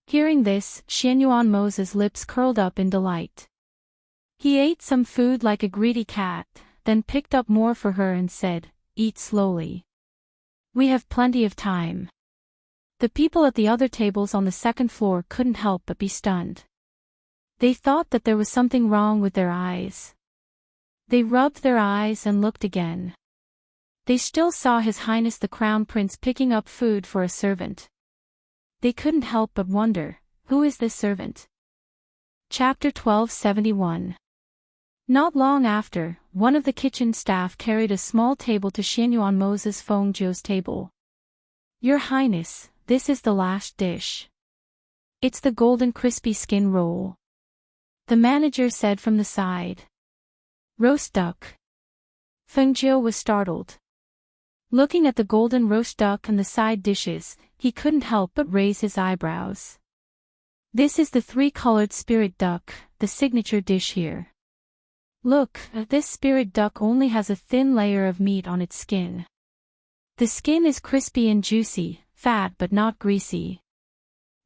Hearing this, Xianyuanmo's lips curled up in delight. He ate some food like a greedy cat, then picked up more for her and said, "Eat slowly. We have plenty of time." The people at the other tables on the second floor couldn't help but be stunned. They thought that there was something wrong with their eyes. They rubbed their eyes and looked again. They still saw His Highness the Crown Prince picking up food for a servant. They couldn't help but wonder, who is this servant? Chapter 1271. Not long after, one of the kitchen staff carried a small table to Xianyuanmo's Fengzhou's table. "Your Highness, this is the last dish. It's the golden crispy skin roll," the manager said from the side. "Roast duck." Fengzhou was startled. Looking at the golden roast duck and the side dishes, he couldn't help but raise his eyebrows. "This is the three-colored spirit duck, the signature dish here. Look, this spirit duck only has a thin layer of meat on its skin. The skin is crispy and juicy, fat but not greasy.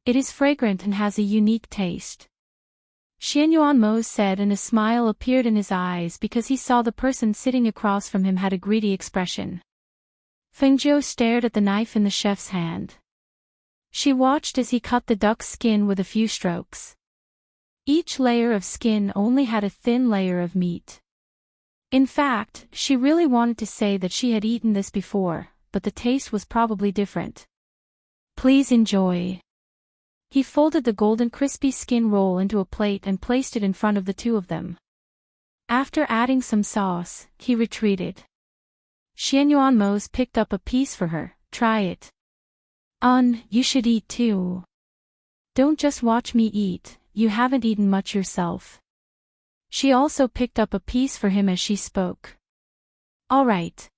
It is fragrant and has a unique taste." Xianyuanmo said, and a smile appeared in his eyes because he saw the person sitting across from him had a greedy expression. Fengzhou stared at the knife in the chef's hand. She watched as he cut the duck's skin with a few strokes. Each layer of skin only had a thin layer of meat. In fact, she really wanted to say that she had eaten this before, but the taste was probably different. "Please enjoy." He folded the golden crispy skin roll into a plate and placed it in front of the two of them. After adding some sauce, he retreated. Xianyuanmo picked up a piece for her. "Try it. You should eat too. Don't just watch me eat, you haven't eaten much yourself." She also picked up a piece for him as she spoke. "All right,"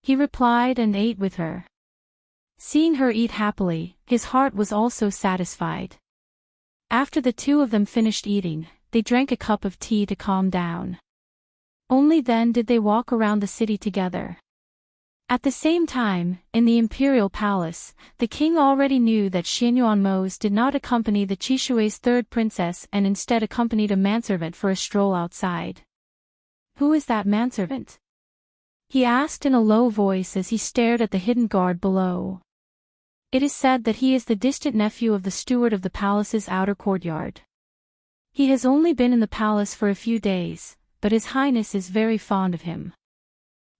he replied and ate with her. Seeing her eat happily, his heart was also satisfied. After the two of them finished eating, they drank a cup of tea to calm down. Only then did they walk around the city together. At the same time, in the imperial palace, the king already knew that Xianyuanmo did not accompany the Chishue's third princess and instead accompanied a manservant for a stroll outside. "Who is that manservant?" he asked in a low voice as he stared at the hidden guard below. "It is said that he is the distant nephew of the steward of the palace's outer courtyard. He has only been in the palace for a few days, but His Highness is very fond of him,"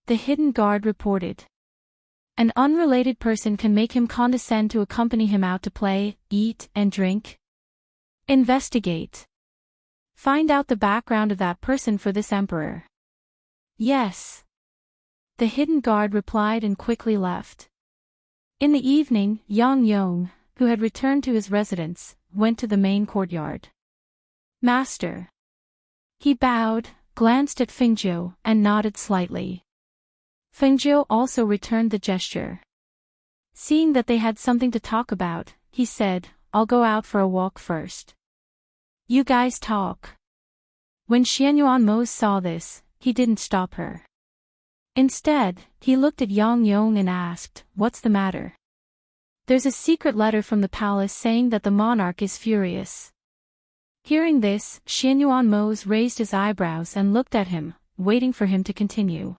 the hidden guard reported. "An unrelated person can make him condescend to accompany him out to play, eat, and drink? Investigate. Find out the background of that person for this emperor." "Yes," the hidden guard replied and quickly left. In the evening, Yang Yong, who had returned to his residence, went to the main courtyard. "Master." He bowed, glanced at Fengzhou, and nodded slightly. Fengzhou also returned the gesture. Seeing that they had something to talk about, he said, "I'll go out for a walk first. You guys talk." When Xianyuanmo saw this, he didn't stop her. Instead, he looked at Yang Yong and asked, "What's the matter?" "There's a secret letter from the palace saying that the monarch is furious." Hearing this, Xianyuanmo raised his eyebrows and looked at him, waiting for him to continue.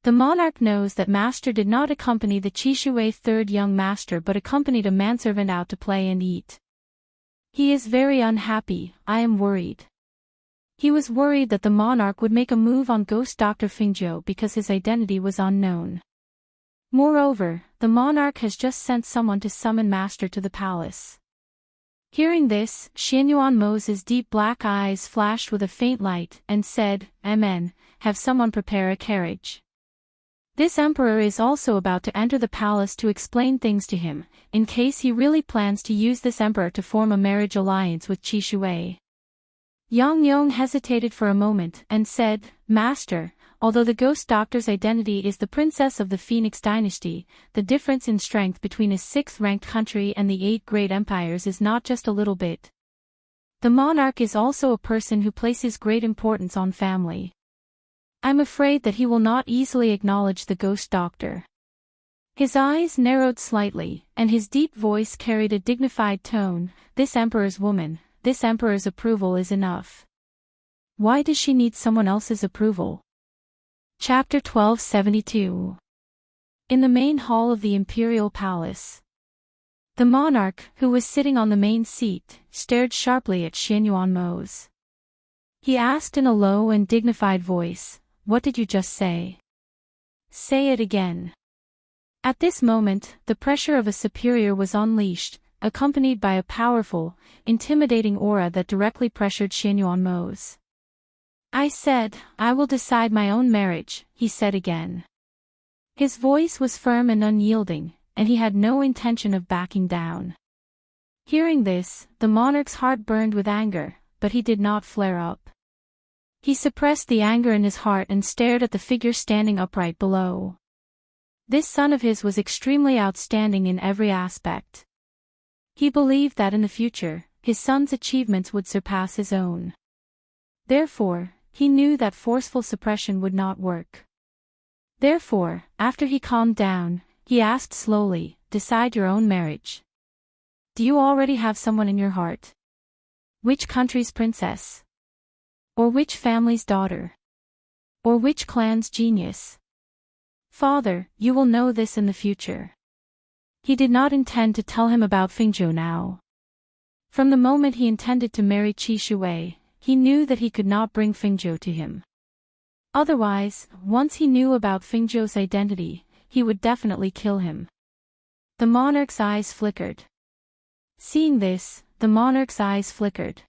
"The monarch knows that master did not accompany the Chishue's third young master but accompanied a manservant out to play and eat. He is very unhappy. I am worried." He was worried that the monarch would make a move on ghost Dr. Fengzhou because his identity was unknown. Moreover, the monarch has just sent someone to summon master to the palace. Hearing this, Xianyuanmo's deep black eyes flashed with a faint light and said, "Amen, have someone prepare a carriage. This emperor is also about to enter the palace to explain things to him, in case he really plans to use this emperor to form a marriage alliance with Chishui." Yang Yong hesitated for a moment and said, "Master, although the ghost doctor's identity is the princess of the Phoenix dynasty, the difference in strength between a 6th-ranked country and the 8 great empires is not just a little bit. The monarch is also a person who places great importance on family. I'm afraid that he will not easily acknowledge the ghost doctor. His eyes narrowed slightly, and his deep voice carried a dignified tone. This emperor's woman, this emperor's approval is enough. Why does she need someone else's approval? Chapter 1272. In the main hall of the imperial palace. The monarch, who was sitting on the main seat, stared sharply at Xianyuan Mose. He asked in a low and dignified voice, "What did you just say? Say it again." At this moment, the pressure of a superior was unleashed, accompanied by a powerful, intimidating aura that directly pressured Xianyuan Mose. "I said, I will decide my own marriage," he said again. His voice was firm and unyielding, and he had no intention of backing down. Hearing this, the monarch's heart burned with anger, but he did not flare up. He suppressed the anger in his heart and stared at the figure standing upright below. This son of his was extremely outstanding in every aspect. He believed that in the future, his son's achievements would surpass his own. Therefore, he knew that forceful suppression would not work. Therefore, after he calmed down, he asked slowly, "Decide your own marriage. Do you already have someone in your heart? Which country's princess? Or which family's daughter? Or which clan's genius?" "Father, you will know this in the future." He did not intend to tell him about Fingzhou now. From the moment he intended to marry Qi Shuwei, he knew that he could not bring Fingzhou to him. Otherwise, once he knew about Fingzhou's identity, he would definitely kill him. The monarch's eyes flickered. Seeing this, the monarch's eyes flickered.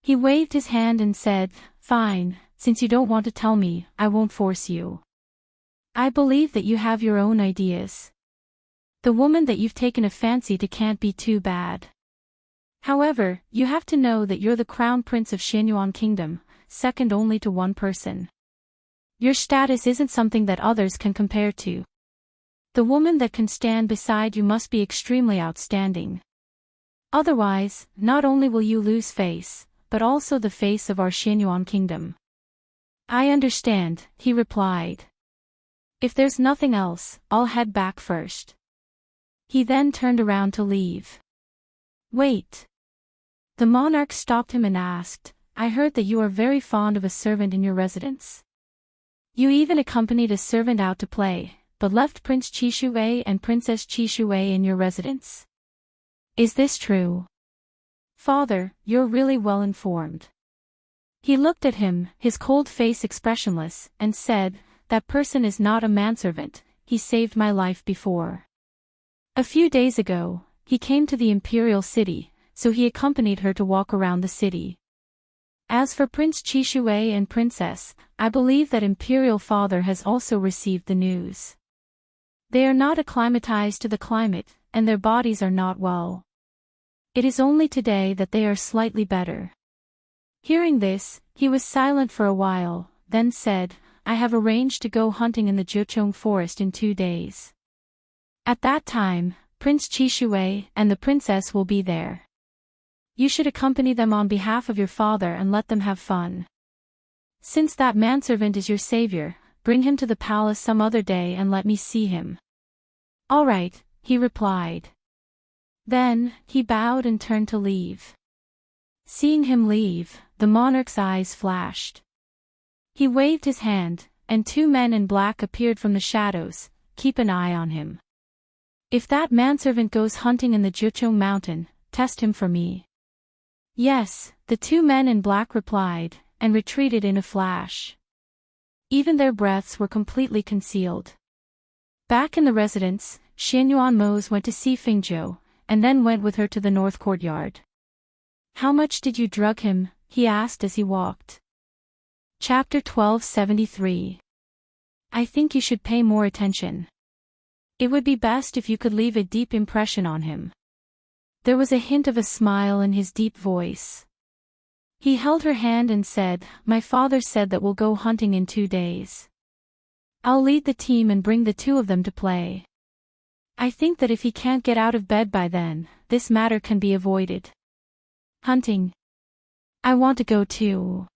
He waved his hand and said, "Fine, since you don't want to tell me, I won't force you. I believe that you have your own ideas. The woman that you've taken a fancy to can't be too bad. However, you have to know that you're the crown prince of Xianyuan Kingdom, second only to one person. Your status isn't something that others can compare to. The woman that can stand beside you must be extremely outstanding. Otherwise, not only will you lose face, but also the face of our Xianyuan Kingdom." "I understand," he replied. "If there's nothing else, I'll head back first." He then turned around to leave. "Wait." The monarch stopped him and asked, "I heard that you are very fond of a servant in your residence. You even accompanied a servant out to play, but left Prince Qi Shuwei and Princess Qi Shuwei in your residence. Is this true?" "Father, you're really well informed." He looked at him, his cold face expressionless, and said, "That person is not a manservant, he saved my life before. A few days ago, he came to the imperial city, so he accompanied her to walk around the city. As for Prince Qi Shuwei and Princess, I believe that imperial father has also received the news. They are not acclimatized to the climate, and their bodies are not well. It is only today that they are slightly better." Hearing this, he was silent for a while, then said, "I have arranged to go hunting in the Jiuchong forest in 2 days. At that time, Prince Qi Shuwei and the princess will be there. You should accompany them on behalf of your father and let them have fun. Since that manservant is your savior, bring him to the palace some other day and let me see him." "All right," he replied. Then, he bowed and turned to leave. Seeing him leave, the monarch's eyes flashed. He waved his hand, and 2 men in black appeared from the shadows. "Keep an eye on him. If that manservant goes hunting in the Jiuchong mountain, test him for me." "Yes," the 2 men in black replied, and retreated in a flash. Even their breaths were completely concealed. Back in the residence, Xianyuan Mose went to see Fingzhou, and then went with her to the north courtyard. "How much did you drug him?" he asked as he walked. Chapter 1273. I think you should pay more attention. It would be best if you could leave a deep impression on him. There was a hint of a smile in his deep voice. He held her hand and said, "My father said that we'll go hunting in 2 days. I'll lead the team and bring the 2 of them to play. I think that if he can't get out of bed by then, this matter can be avoided." "Hunting? I want to go too."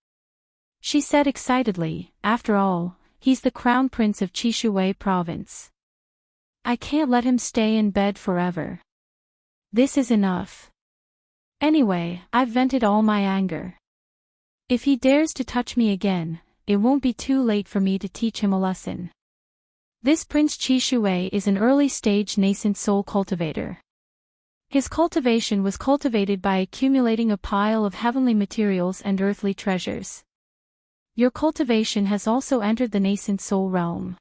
she said excitedly. After all, he's the crown prince of Chishui province. I can't let him stay in bed forever. This is enough. Anyway, I've vented all my anger. If he dares to touch me again, it won't be too late for me to teach him a lesson. This Prince Chishui is an early-stage nascent soul cultivator. His cultivation was cultivated by accumulating a pile of heavenly materials and earthly treasures. Your cultivation has also entered the nascent soul realm.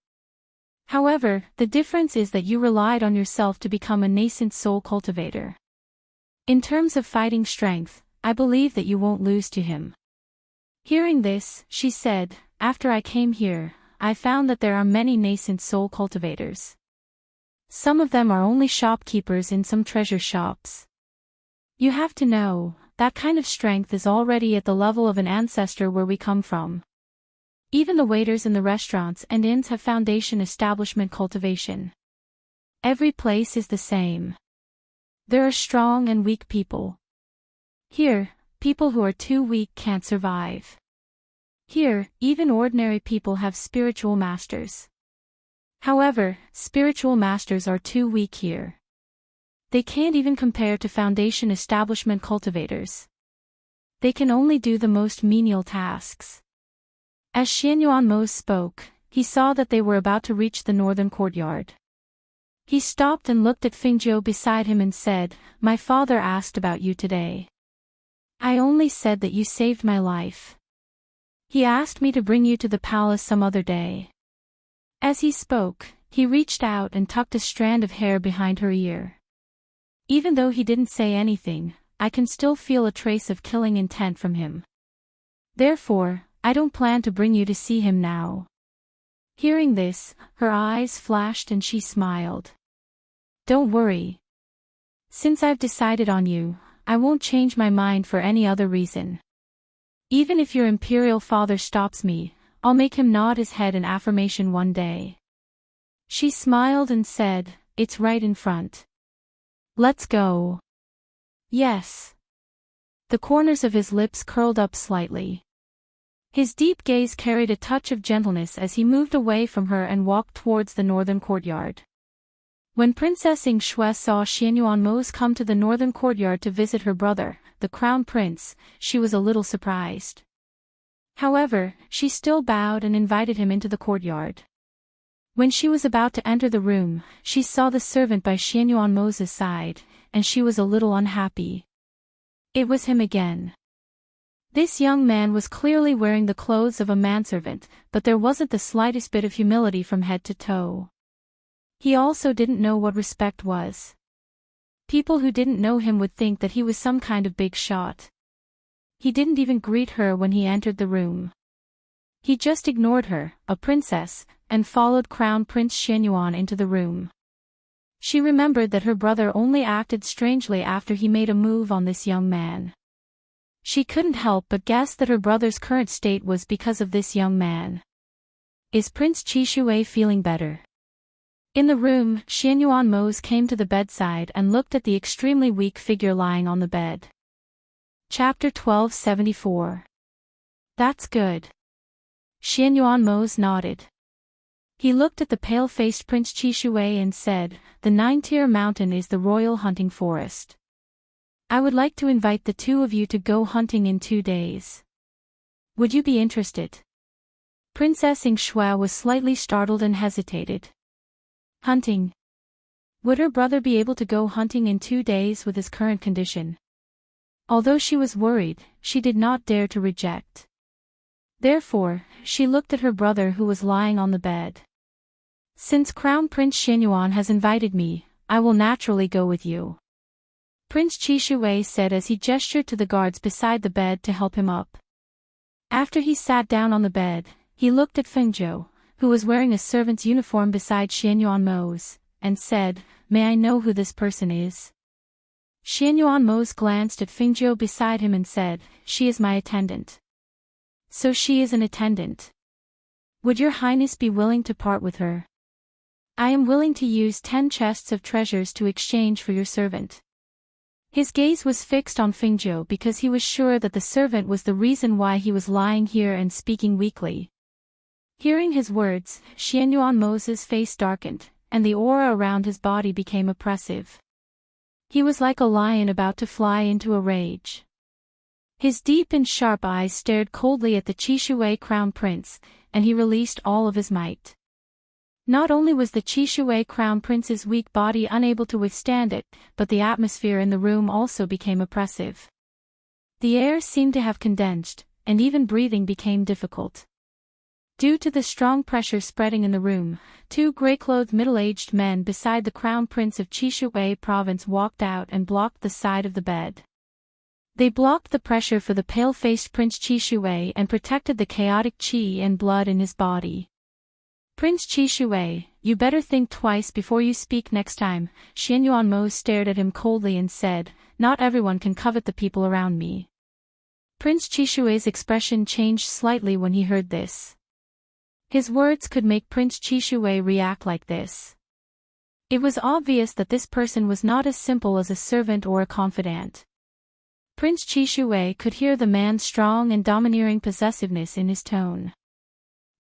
However, the difference is that you relied on yourself to become a nascent soul cultivator. In terms of fighting strength, I believe that you won't lose to him. Hearing this, she said, after I came here, I found that there are many nascent soul cultivators. Some of them are only shopkeepers in some treasure shops. You have to know, that kind of strength is already at the level of an ancestor where we come from. Even the waiters in the restaurants and inns have foundation establishment cultivation. Every place is the same. There are strong and weak people. Here, people who are too weak can't survive. Here, even ordinary people have spiritual masters. However, spiritual masters are too weak here. They can't even compare to foundation establishment cultivators. They can only do the most menial tasks. As Xianyuan Mose spoke, he saw that they were about to reach the northern courtyard. He stopped and looked at Fingzhou beside him and said, "My father asked about you today. I only said that you saved my life. He asked me to bring you to the palace some other day." As he spoke, he reached out and tucked a strand of hair behind her ear. Even though he didn't say anything, I can still feel a trace of killing intent from him. Therefore, I don't plan to bring you to see him now. Hearing this, her eyes flashed and she smiled. Don't worry. Since I've decided on you, I won't change my mind for any other reason. Even if your imperial father stops me, I'll make him nod his head in affirmation one day. She smiled and said, "It's right in front. Let's go." Yes. The corners of his lips curled up slightly. His deep gaze carried a touch of gentleness as he moved away from her and walked towards the northern courtyard. When Princess Yingxue saw Xianyuan Mose come to the northern courtyard to visit her brother, the crown prince, she was a little surprised. However, she still bowed and invited him into the courtyard. When she was about to enter the room, she saw the servant by Xianyuan Mose's side, and she was a little unhappy. It was him again. This young man was clearly wearing the clothes of a manservant, but there wasn't the slightest bit of humility from head to toe. He also didn't know what respect was. People who didn't know him would think that he was some kind of big shot. He didn't even greet her when he entered the room. He just ignored her, a princess, and followed Crown Prince Xianyuan into the room. She remembered that her brother only acted strangely after he made a move on this young man. She couldn't help but guess that her brother's current state was because of this young man. Is Prince Chishui feeling better? In the room, Xianyuan Mose came to the bedside and looked at the extremely weak figure lying on the bed. Chapter 1274. That's good. Xianyuan Mose nodded. He looked at the pale-faced Prince Chishui and said, "The 9-tier mountain is the royal hunting forest. I would like to invite the two of you to go hunting in 2 days. Would you be interested?" Princess Yingxue was slightly startled and hesitated. Hunting? Would her brother be able to go hunting in 2 days with his current condition? Although she was worried, she did not dare to reject. Therefore, she looked at her brother who was lying on the bed. "Since Crown Prince Xianyuan has invited me, I will naturally go with you," Prince Chishui said as he gestured to the guards beside the bed to help him up. After he sat down on the bed, he looked at Fengzhou, who was wearing a servant's uniform beside Xianyuan Mose, and said, "May I know who this person is?" Xianyuan Mose glanced at Fengzhou beside him and said, "She is my attendant." "So she is an attendant. Would your highness be willing to part with her? I am willing to use 10 chests of treasures to exchange for your servant." His gaze was fixed on Fingzhou because he was sure that the servant was the reason why he was lying here and speaking weakly. Hearing his words, Xianyuanmo's face darkened, and the aura around his body became oppressive. He was like a lion about to fly into a rage. His deep and sharp eyes stared coldly at the Qishui crown prince, and he released all of his might. Not only was the Qishui crown prince's weak body unable to withstand it, but the atmosphere in the room also became oppressive. The air seemed to have condensed, and even breathing became difficult. Due to the strong pressure spreading in the room, two gray-clothed middle-aged men beside the crown prince of Qishui province walked out and blocked the side of the bed. They blocked the pressure for the pale-faced Prince Qishui and protected the chaotic qi and blood in his body. Prince Qishui, you better think twice before you speak next time. Xianyuanmo stared at him coldly and said, not everyone can covet the people around me. Prince Qishui's expression changed slightly when he heard this. His words could make Prince Qishui react like this. It was obvious that this person was not as simple as a servant or a confidant. Prince Qishui could hear the man's strong and domineering possessiveness in his tone.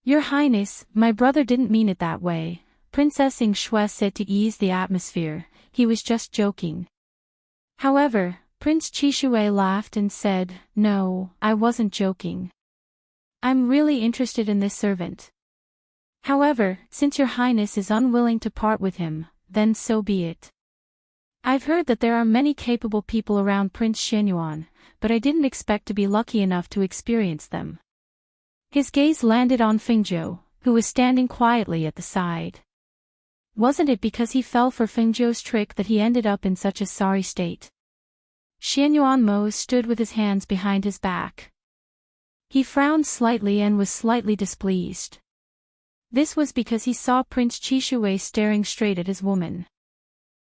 Your Highness, my brother didn't mean it that way, Princess Yingxue said to ease the atmosphere. He was just joking. However, Prince Qishui laughed and said, no, I wasn't joking. I'm really interested in this servant. However, since your Highness is unwilling to part with him, then so be it. I've heard that there are many capable people around Prince Xianyuan, but I didn't expect to be lucky enough to experience them. His gaze landed on Fingzhou, who was standing quietly at the side. Wasn't it because he fell for Fingzhou's trick that he ended up in such a sorry state? Xianyuanmo stood with his hands behind his back. He frowned slightly and was slightly displeased. This was because he saw Prince Qishui staring straight at his woman.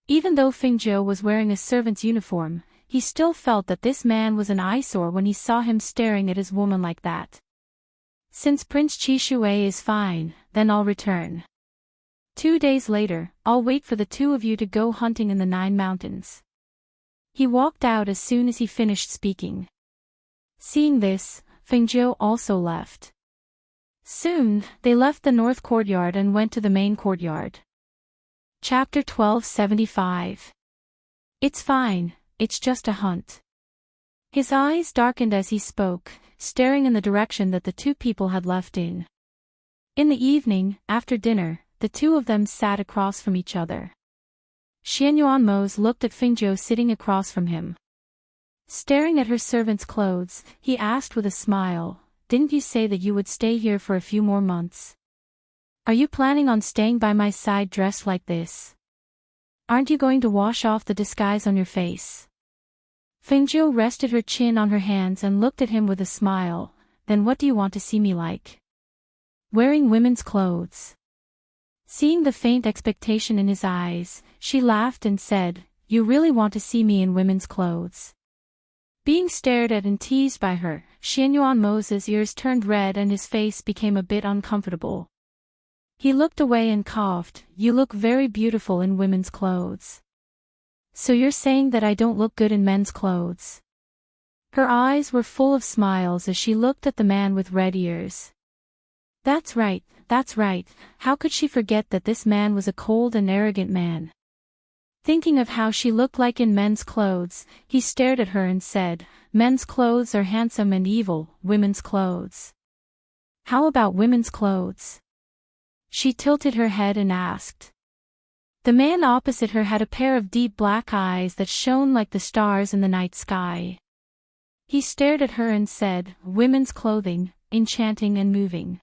Even though Fingzhou was wearing a servant's uniform, he still felt that this man was an eyesore when he saw him staring at his woman like that. Since Prince Qishui is fine, then I'll return. 2 days later, I'll wait for the two of you to go hunting in the 9 mountains. He walked out as soon as he finished speaking. Seeing this, Fingzhou also left. Soon, they left the north courtyard and went to the main courtyard. Chapter 1275. It's fine, it's just a hunt. His eyes darkened as he spoke, staring in the direction that the two people had left in. In the evening, after dinner, the two of them sat across from each other. Xianyuanmo looked at Fingzhou sitting across from him. Staring at her servant's clothes, he asked with a smile, didn't you say that you would stay here for a few more months? Are you planning on staying by my side dressed like this? Aren't you going to wash off the disguise on your face? Fingzhou rested her chin on her hands and looked at him with a smile. Then what do you want to see me like? Wearing women's clothes. Seeing the faint expectation in his eyes, she laughed and said, you really want to see me in women's clothes? Being stared at and teased by her, Xianyuanmo's ears turned red and his face became a bit uncomfortable. He looked away and coughed, you look very beautiful in women's clothes. So you're saying that I don't look good in men's clothes? Her eyes were full of smiles as she looked at the man with red ears. That's right, how could she forget that this man was a cold and arrogant man? Thinking of how she looked like in men's clothes, he stared at her and said, men's clothes are handsome and evil, women's clothes. How about women's clothes? She tilted her head and asked. The man opposite her had a pair of deep black eyes that shone like the stars in the night sky. He stared at her and said, women's clothing, enchanting and moving.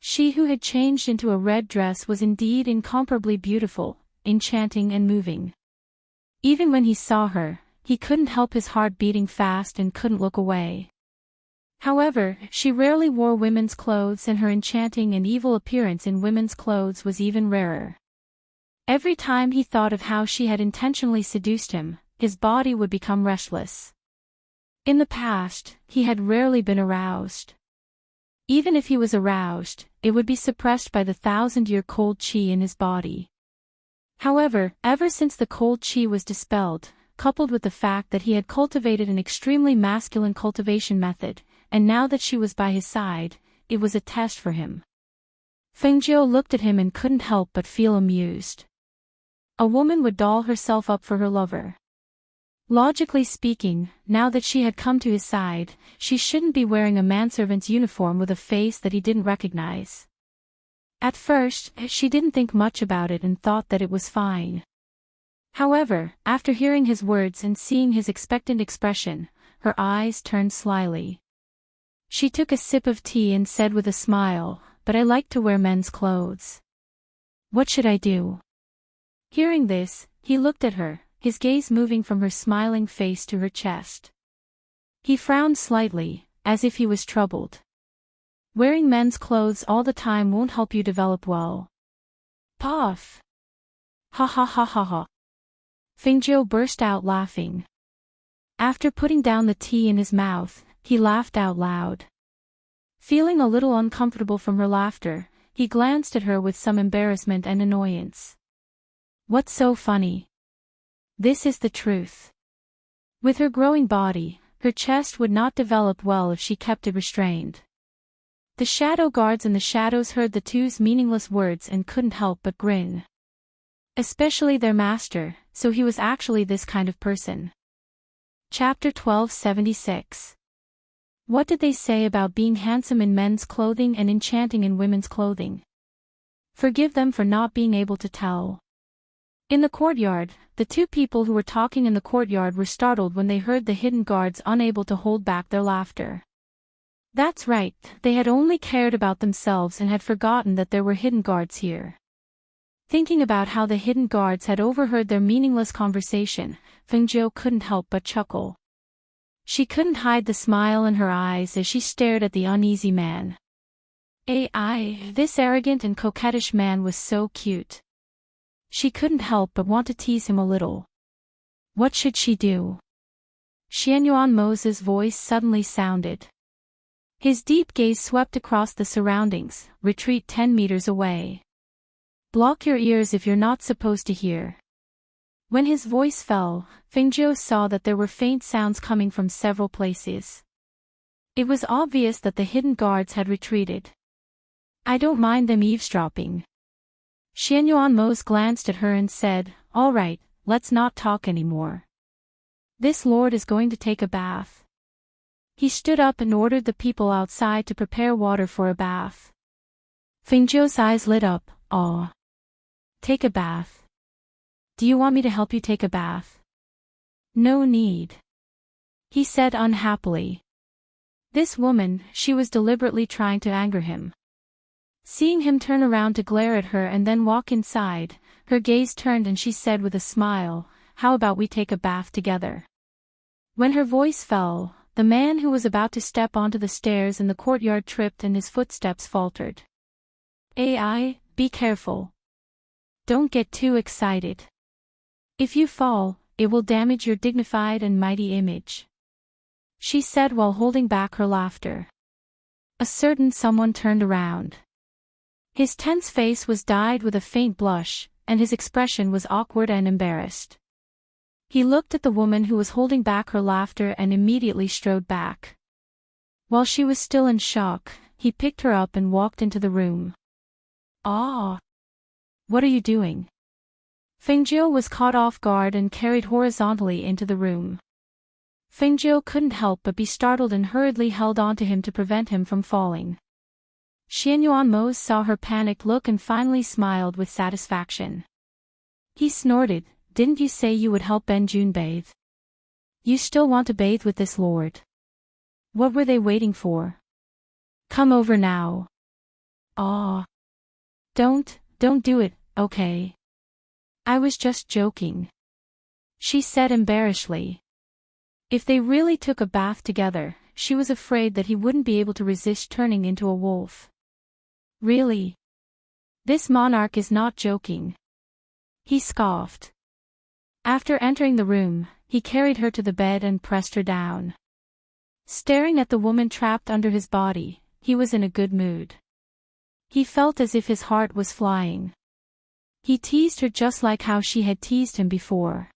She who had changed into a red dress was indeed incomparably beautiful, enchanting and moving. Even when he saw her, he couldn't help his heart beating fast and couldn't look away. However, she rarely wore women's clothes and her enchanting and evil appearance in women's clothes was even rarer. Every time he thought of how she had intentionally seduced him, his body would become restless. In the past, he had rarely been aroused. Even if he was aroused, it would be suppressed by the 1,000-year cold qi in his body. However, ever since the cold qi was dispelled, coupled with the fact that he had cultivated an extremely masculine cultivation method, and now that she was by his side, it was a test for him. Fengjiu looked at him and couldn't help but feel amused. A woman would doll herself up for her lover. Logically speaking, now that she had come to his side, she shouldn't be wearing a manservant's uniform with a face that he didn't recognize. At first, she didn't think much about it and thought that it was fine. However, after hearing his words and seeing his expectant expression, her eyes turned slyly. She took a sip of tea and said with a smile, "But I like to wear men's clothes. What should I do?" Hearing this, he looked at her, his gaze moving from her smiling face to her chest. He frowned slightly, as if he was troubled. Wearing men's clothes all the time won't help you develop well. Puff! Ha ha ha ha ha. Fengjiu burst out laughing. After putting down the tea in his mouth, he laughed out loud. Feeling a little uncomfortable from her laughter, he glanced at her with some embarrassment and annoyance. What's so funny? This is the truth. With her growing body, her chest would not develop well if she kept it restrained. The shadow guards in the shadows heard the two's meaningless words and couldn't help but grin. Especially their master, so he was actually this kind of person. Chapter 1276. What did they say about being handsome in men's clothing and enchanting in women's clothing? Forgive them for not being able to tell. In the courtyard, the two people who were talking in the courtyard were startled when they heard the hidden guards unable to hold back their laughter. That's right, they had only cared about themselves and had forgotten that there were hidden guards here. Thinking about how the hidden guards had overheard their meaningless conversation, Fengjiu couldn't help but chuckle. She couldn't hide the smile in her eyes as she stared at the uneasy man. This arrogant and coquettish man was so cute. She couldn't help but want to tease him a little. What should she do? Xianyuan Mo's voice suddenly sounded. His deep gaze swept across the surroundings. Retreat 10 meters away. Block your ears if you're not supposed to hear. When his voice fell, Fengjiu saw that there were faint sounds coming from several places. It was obvious that the hidden guards had retreated. I don't mind them eavesdropping. Xianyuan Mo glanced at her and said, "All right, let's not talk anymore. This lord is going to take a bath." He stood up and ordered the people outside to prepare water for a bath. Fengjiu's eyes lit up. "Aw. Take a bath. Do you want me to help you take a bath?" "No need," he said unhappily. This woman, she was deliberately trying to anger him. Seeing him turn around to glare at her and then walk inside, her gaze turned and she said with a smile, "How about we take a bath together?" When her voice fell, the man who was about to step onto the stairs in the courtyard tripped and his footsteps faltered. Be careful. Don't get too excited. If you fall, it will damage your dignified and mighty image," she said while holding back her laughter. A certain someone turned around. His tense face was dyed with a faint blush, and his expression was awkward and embarrassed. He looked at the woman who was holding back her laughter and immediately strode back. While she was still in shock, he picked her up and walked into the room. What are you doing?" Fengjiu was caught off guard and carried horizontally into the room. Fengjiu couldn't help but be startled and hurriedly held onto him to prevent him from falling. Xianyuan Mo saw her panicked look and finally smiled with satisfaction. He snorted, "Didn't you say you would help Benjun bathe? You still want to bathe with this lord? What were they waiting for? Come over now." Don't do it, okay? I was just joking," she said embarrassedly. If they really took a bath together, she was afraid that he wouldn't be able to resist turning into a wolf. Really? This monarch is not joking. He scoffed. After entering the room, he carried her to the bed and pressed her down. Staring at the woman trapped under his body, he was in a good mood. He felt as if his heart was flying. He teased her just like how she had teased him before.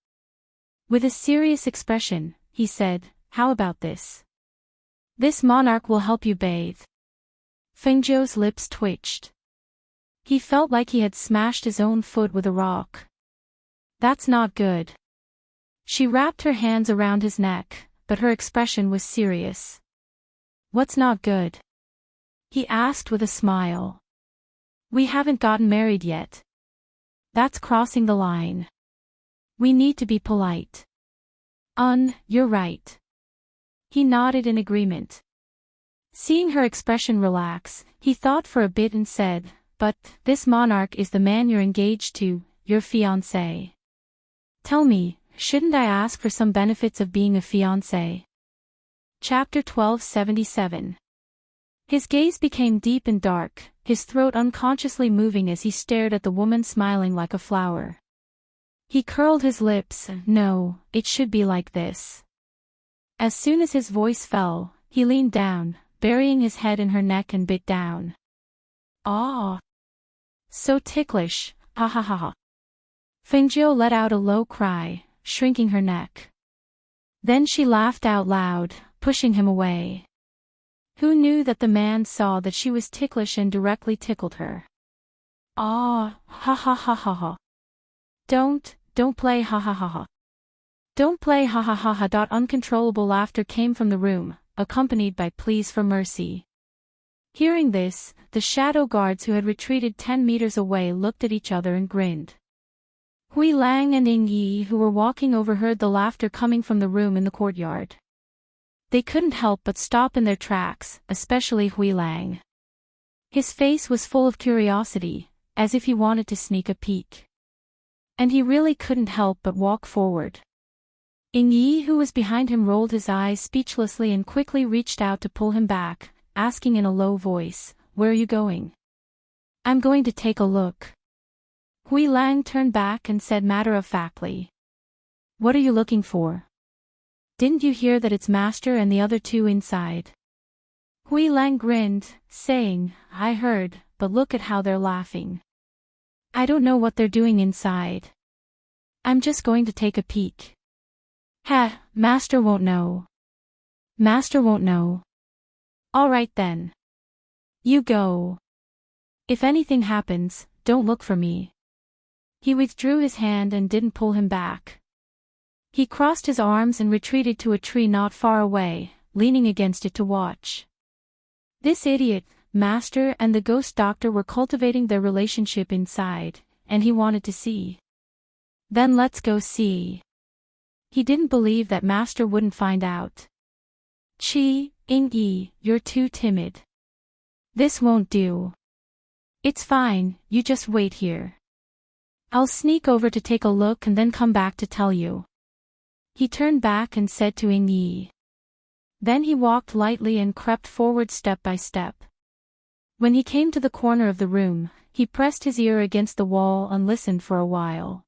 With a serious expression, he said, "How about this? This monarch will help you bathe." Fengzhou's lips twitched. He felt like he had smashed his own foot with a rock. "That's not good." She wrapped her hands around his neck, but her expression was serious. "What's not good?" he asked with a smile. "We haven't gotten married yet. That's crossing the line. We need to be polite." You're right." He nodded in agreement. Seeing her expression relax, he thought for a bit and said, "But, this monarch is the man you're engaged to, your fiancé. Tell me, shouldn't I ask for some benefits of being a fiancé?" Chapter 1277. His gaze became deep and dark, his throat unconsciously moving as he stared at the woman smiling like a flower. He curled his lips. "No, it should be like this." As soon as his voice fell, he leaned down, burying his head in her neck and bit down. "Ah! So ticklish, ha ha ha ha." Fengzhou let out a low cry, shrinking her neck. Then she laughed out loud, pushing him away. Who knew that the man saw that she was ticklish and directly tickled her? "Ah, ha ha ha ha ha. Don't play ha ha ha ha. Don't play ha ha ha ha." Uncontrollable laughter came from the room, accompanied by pleas for mercy. Hearing this, the shadow guards who had retreated 10 meters away looked at each other and grinned. Hui Lang and Ying Yi, who were walking, overheard the laughter coming from the room in the courtyard. They couldn't help but stop in their tracks, especially Hui Lang. His face was full of curiosity, as if he wanted to sneak a peek. And he really couldn't help but walk forward. Ying Yi, who was behind him, rolled his eyes speechlessly and quickly reached out to pull him back, asking in a low voice, "Where are you going?" "I'm going to take a look." Hui Lang turned back and said matter-of-factly, "What are you looking for? Didn't you hear that it's Master and the other two inside?" Hui Lang grinned, saying, "I heard, but look at how they're laughing. I don't know what they're doing inside. I'm just going to take a peek." "Ha, Master won't know. Master won't know." "All right then. You go. If anything happens, don't look for me." He withdrew his hand and didn't pull him back. He crossed his arms and retreated to a tree not far away, leaning against it to watch. This idiot, Master and the ghost doctor were cultivating their relationship inside, and he wanted to see. Then let's go see. He didn't believe that Master wouldn't find out. Ying Yi, you're too timid. This won't do." "It's fine, you just wait here. I'll sneak over to take a look and then come back to tell you." He turned back and said to Ying Yi. Then he walked lightly and crept forward step by step. When he came to the corner of the room, he pressed his ear against the wall and listened for a while.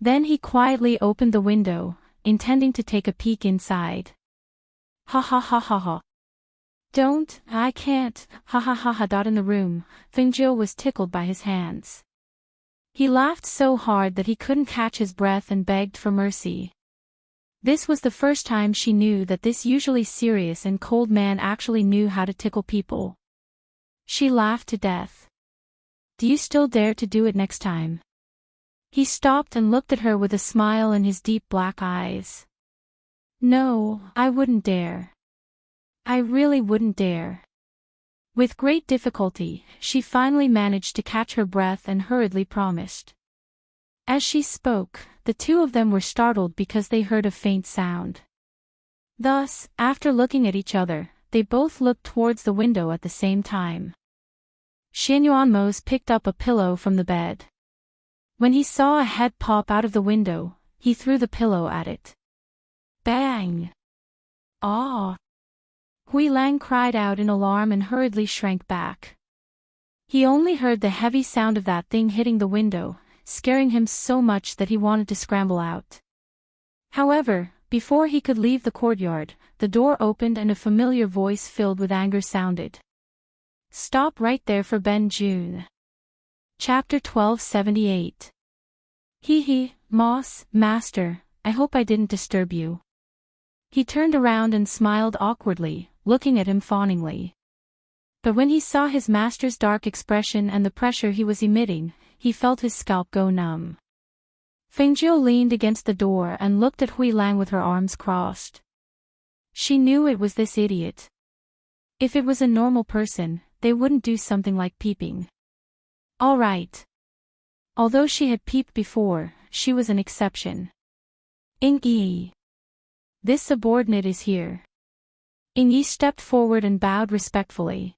Then he quietly opened the window, intending to take a peek inside. "Ha ha ha ha ha. I can't, ha ha ha ha." In the room, Fengzhou was tickled by his hands. He laughed so hard that he couldn't catch his breath and begged for mercy. This was the first time she knew that this usually serious and cold man actually knew how to tickle people. She laughed to death. "Do you still dare to do it next time?" He stopped and looked at her with a smile in his deep black eyes. "No, I wouldn't dare. I really wouldn't dare." With great difficulty, she finally managed to catch her breath and hurriedly promised. As she spoke, the two of them were startled because they heard a faint sound. Thus, after looking at each other, they both looked towards the window at the same time. Xianyuanmos picked up a pillow from the bed. When he saw a head pop out of the window, he threw the pillow at it. Bang! "Ah!" Hui Lang cried out in alarm and hurriedly shrank back. He only heard the heavy sound of that thing hitting the window, scaring him so much that he wanted to scramble out. However, before he could leave the courtyard, the door opened and a familiar voice filled with anger sounded. "Stop right there for Ben June." Chapter 1278. Moss, Master, I hope I didn't disturb you. He turned around and smiled awkwardly, looking at him fawningly. But when he saw his master's dark expression and the pressure he was emitting, he felt his scalp go numb. Fengjiu leaned against the door and looked at Hui Lang with her arms crossed. She knew it was this idiot. If it was a normal person, they wouldn't do something like peeping. All right. Although she had peeped before, she was an exception. Ing Yi. This subordinate is here. Ing Yi stepped forward and bowed respectfully.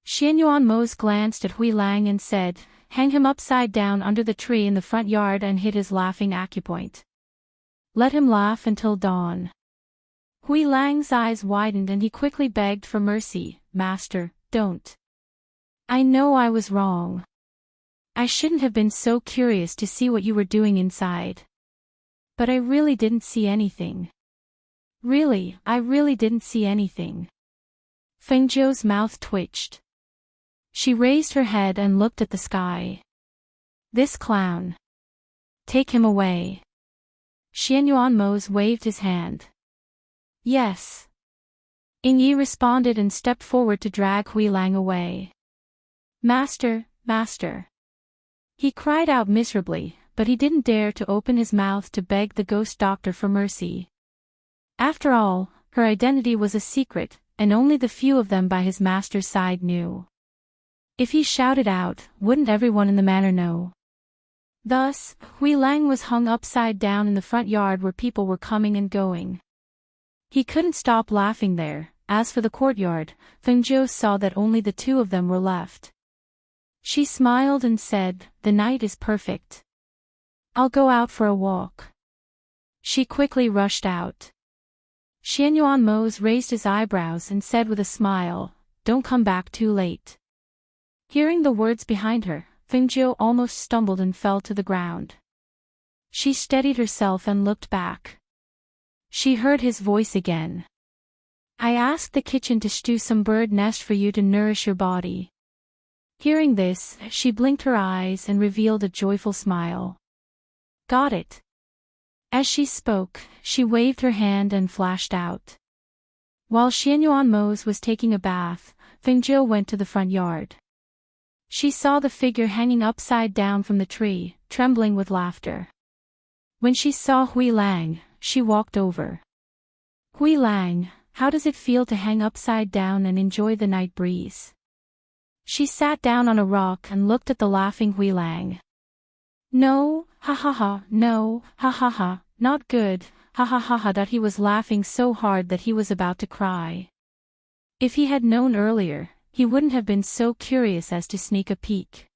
Xianyuan Mose glanced at Hui Lang and said, "Hang him upside down under the tree in the front yard and hit his laughing acupoint. Let him laugh until dawn." Hui Lang's eyes widened and he quickly begged for mercy. "Master, don't. I know I was wrong. I shouldn't have been so curious to see what you were doing inside. But I really didn't see anything. Really, I really didn't see anything." Fengjiu's mouth twitched. She raised her head and looked at the sky. "This clown. Take him away." Xianyuan Mose waved his hand. "Yes." Ing Yi responded and stepped forward to drag Hui Lang away. "Master, master." He cried out miserably, but he didn't dare to open his mouth to beg the ghost doctor for mercy. After all, her identity was a secret, and only the few of them by his master's side knew. If he shouted out, wouldn't everyone in the manor know? Thus, Hui Lang was hung upside down in the front yard where people were coming and going. He couldn't stop laughing there. As for the courtyard, Fengjiu saw that only the two of them were left. She smiled and said, "The night is perfect. I'll go out for a walk." She quickly rushed out. Xianyuan Mose raised his eyebrows and said with a smile, "Don't come back too late." Hearing the words behind her, Fengjiu almost stumbled and fell to the ground. She steadied herself and looked back. She heard his voice again. "I asked the kitchen to stew some bird nest for you to nourish your body." Hearing this, she blinked her eyes and revealed a joyful smile. "Got it." As she spoke, she waved her hand and flashed out. While Xianyuan Mose was taking a bath, Fengjiu went to the front yard. She saw the figure hanging upside down from the tree, trembling with laughter. When she saw Hui Lang, she walked over. "Hui Lang, how does it feel to hang upside down and enjoy the night breeze?" She sat down on a rock and looked at the laughing Hui Lang. "No, ha ha ha, no, ha ha ha, not good, ha ha ha ha." That he was laughing so hard that he was about to cry. If he had known earlier, he wouldn't have been so curious as to sneak a peek.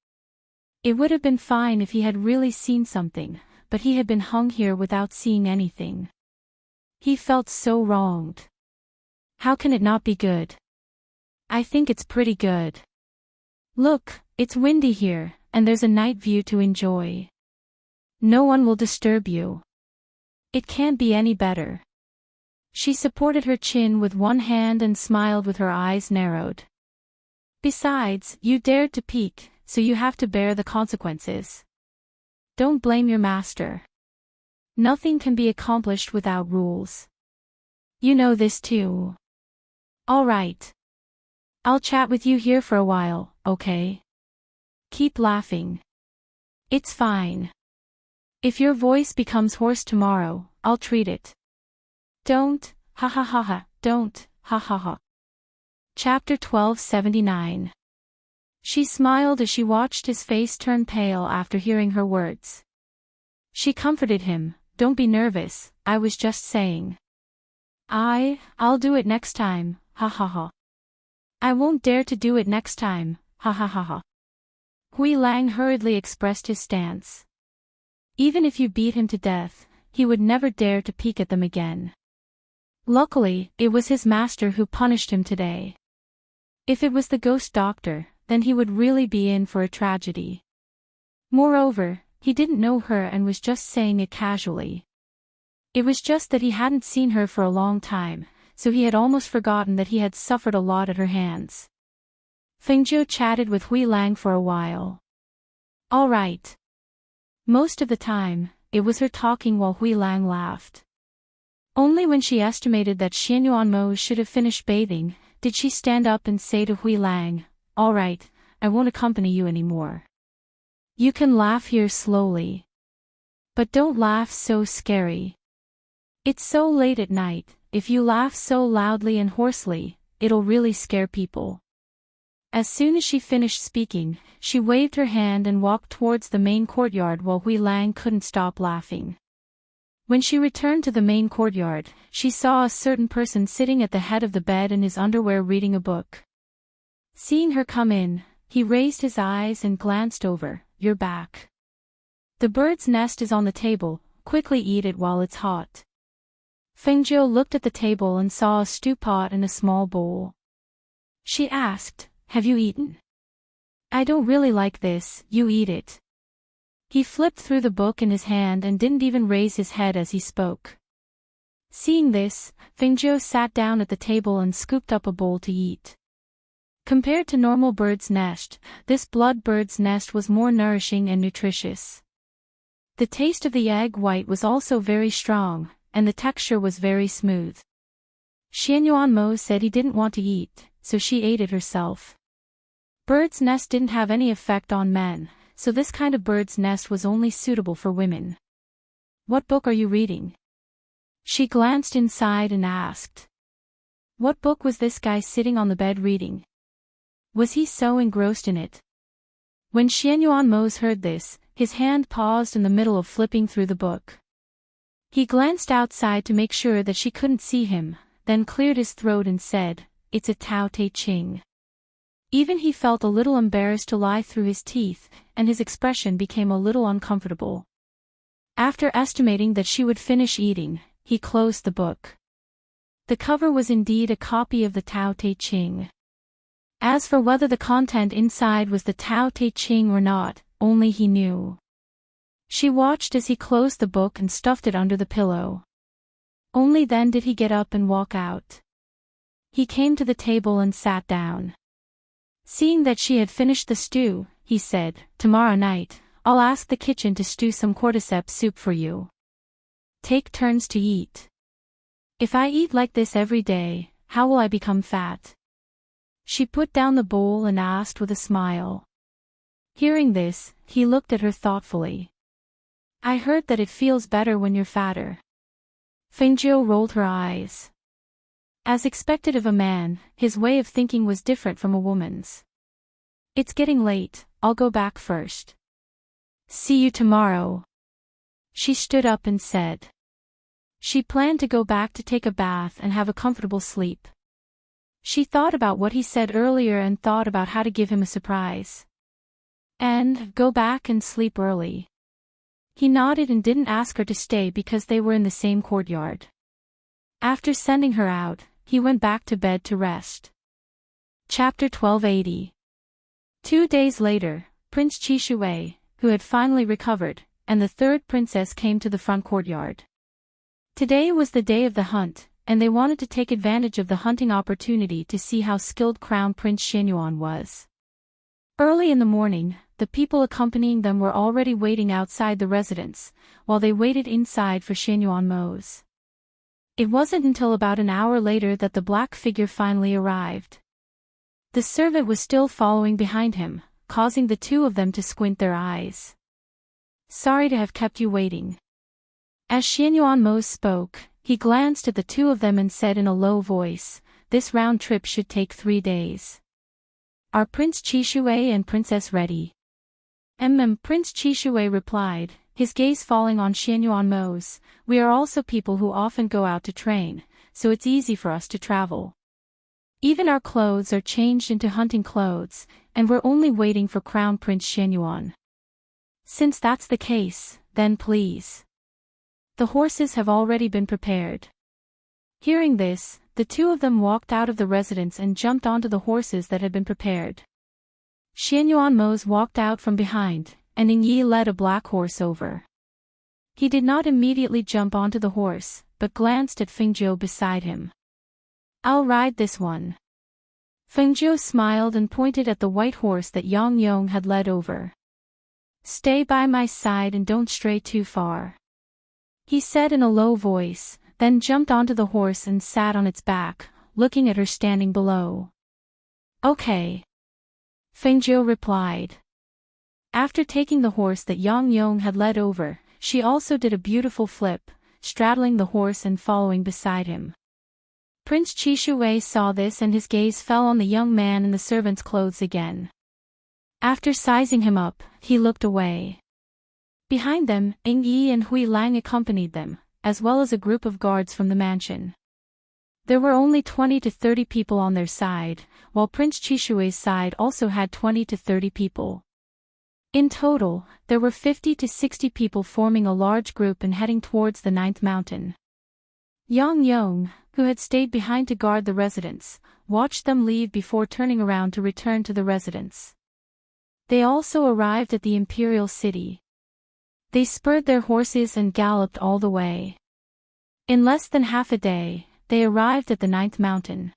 It would have been fine if he had really seen something, but he had been hung here without seeing anything. He felt so wronged. How can it not be good? I think it's pretty good. Look, it's windy here, and there's a night view to enjoy. No one will disturb you. It can't be any better. She supported her chin with one hand and smiled with her eyes narrowed. Besides, you dared to peek, so you have to bear the consequences. Don't blame your master. Nothing can be accomplished without rules. You know this too. All right. I'll chat with you here for a while, okay? Keep laughing. It's fine. If your voice becomes hoarse tomorrow, I'll treat it. Don't, ha ha ha ha, don't, ha ha ha. Chapter 1279. She smiled as she watched his face turn pale after hearing her words. She comforted him, "Don't be nervous, I was just saying. I'll do it next time, ha ha ha. I won't dare to do it next time, ha ha ha ha." Hui Lang hurriedly expressed his stance. Even if you beat him to death, he would never dare to peek at them again. Luckily, it was his master who punished him today. If it was the ghost doctor, then he would really be in for a tragedy. Moreover, he didn't know her and was just saying it casually. It was just that he hadn't seen her for a long time, so he had almost forgotten that he had suffered a lot at her hands. Fengjiu chatted with Hui Lang for a while. All right. Most of the time, it was her talking while Hui Lang laughed. Only when she estimated that Xian Yuanmo should have finished bathing, did she stand up and say to Hui Lang, "All right, I won't accompany you anymore. You can laugh here slowly. But don't laugh so scary. It's so late at night, if you laugh so loudly and hoarsely, it'll really scare people." As soon as she finished speaking, she waved her hand and walked towards the main courtyard while Hui Lang couldn't stop laughing. When she returned to the main courtyard, she saw a certain person sitting at the head of the bed in his underwear reading a book. Seeing her come in, he raised his eyes and glanced over. "You're back. The bird's nest is on the table, quickly eat it while it's hot." Feng Jiu looked at the table and saw a stew pot and a small bowl. She asked, "Have you eaten?" "I don't really like this, you eat it." He flipped through the book in his hand and didn't even raise his head as he spoke. Seeing this, Feng Jiu sat down at the table and scooped up a bowl to eat. Compared to normal bird's nest, this blood bird's nest was more nourishing and nutritious. The taste of the egg white was also very strong, and the texture was very smooth. Xian Yuanmo said he didn't want to eat, so she ate it herself. Bird's nest didn't have any effect on men, so this kind of bird's nest was only suitable for women. "What book are you reading?" She glanced inside and asked. What book was this guy sitting on the bed reading? Was he so engrossed in it? When Xian Yuanmo heard this, his hand paused in the middle of flipping through the book. He glanced outside to make sure that she couldn't see him, then cleared his throat and said, "It's a Tao Te Ching." Even he felt a little embarrassed to lie through his teeth, and his expression became a little uncomfortable. After estimating that she would finish eating, he closed the book. The cover was indeed a copy of the Tao Te Ching. As for whether the content inside was the Tao Te Ching or not, only he knew. She watched as he closed the book and stuffed it under the pillow. Only then did he get up and walk out. He came to the table and sat down. Seeing that she had finished the stew, he said, "Tomorrow night, I'll ask the kitchen to stew some cordyceps soup for you. Take turns to eat. If I eat like this every day, how will I become fat?" She put down the bowl and asked with a smile. Hearing this, he looked at her thoughtfully. "I heard that it feels better when you're fatter." Feng Jiu rolled her eyes. As expected of a man, his way of thinking was different from a woman's. "It's getting late, I'll go back first. See you tomorrow." She stood up and said. She planned to go back to take a bath and have a comfortable sleep. She thought about what he said earlier and thought about how to give him a surprise. And go back and sleep early. He nodded and didn't ask her to stay because they were in the same courtyard. After sending her out, he went back to bed to rest. Chapter 1280. 2 days later, Prince Qishui, who had finally recovered, and the third princess came to the front courtyard. Today was the day of the hunt, and they wanted to take advantage of the hunting opportunity to see how skilled Crown Prince Xianyuan was. Early in the morning, the people accompanying them were already waiting outside the residence, while they waited inside for Xianyuan's. It wasn't until about an hour later that the black figure finally arrived. The servant was still following behind him, causing the two of them to squint their eyes. "Sorry to have kept you waiting." As Xianyuan spoke, he glanced at the two of them and said in a low voice, "This round trip should take 3 days. Are Prince Qishui and Princess ready?" Prince Qishui replied, his gaze falling on Xianyuan. "We are also people who often go out to train, so it's easy for us to travel. Even our clothes are changed into hunting clothes, and we're only waiting for Crown Prince Xianyuan. Since that's the case, then please. The horses have already been prepared." Hearing this, the two of them walked out of the residence and jumped onto the horses that had been prepared. Xianyuan walked out from behind, and Ning Yi led a black horse over. He did not immediately jump onto the horse, but glanced at Feng Jiu beside him. "I'll ride this one." Feng Jiu smiled and pointed at the white horse that Yang Yong had led over. "Stay by my side and don't stray too far." he said in a low voice, then jumped onto the horse and sat on its back, looking at her standing below. Okay. Fengjiu replied. After taking the horse that Yang Yong had led over, she also did a beautiful flip, straddling the horse and following beside him. Prince Qishuwei saw this and his gaze fell on the young man in the servant's clothes again. After sizing him up, he looked away. Behind them, Ying Yi and Hui Lang accompanied them, as well as a group of guards from the mansion. There were only 20 to 30 people on their side, while Prince Qishuwei's side also had 20 to 30 people. In total, there were 50 to 60 people forming a large group and heading towards the 9th mountain. Yang Yong, who had stayed behind to guard the residence, watched them leave before turning around to return to the residence. They also arrived at the imperial city. They spurred their horses and galloped all the way. In less than half a day, they arrived at the 9th mountain.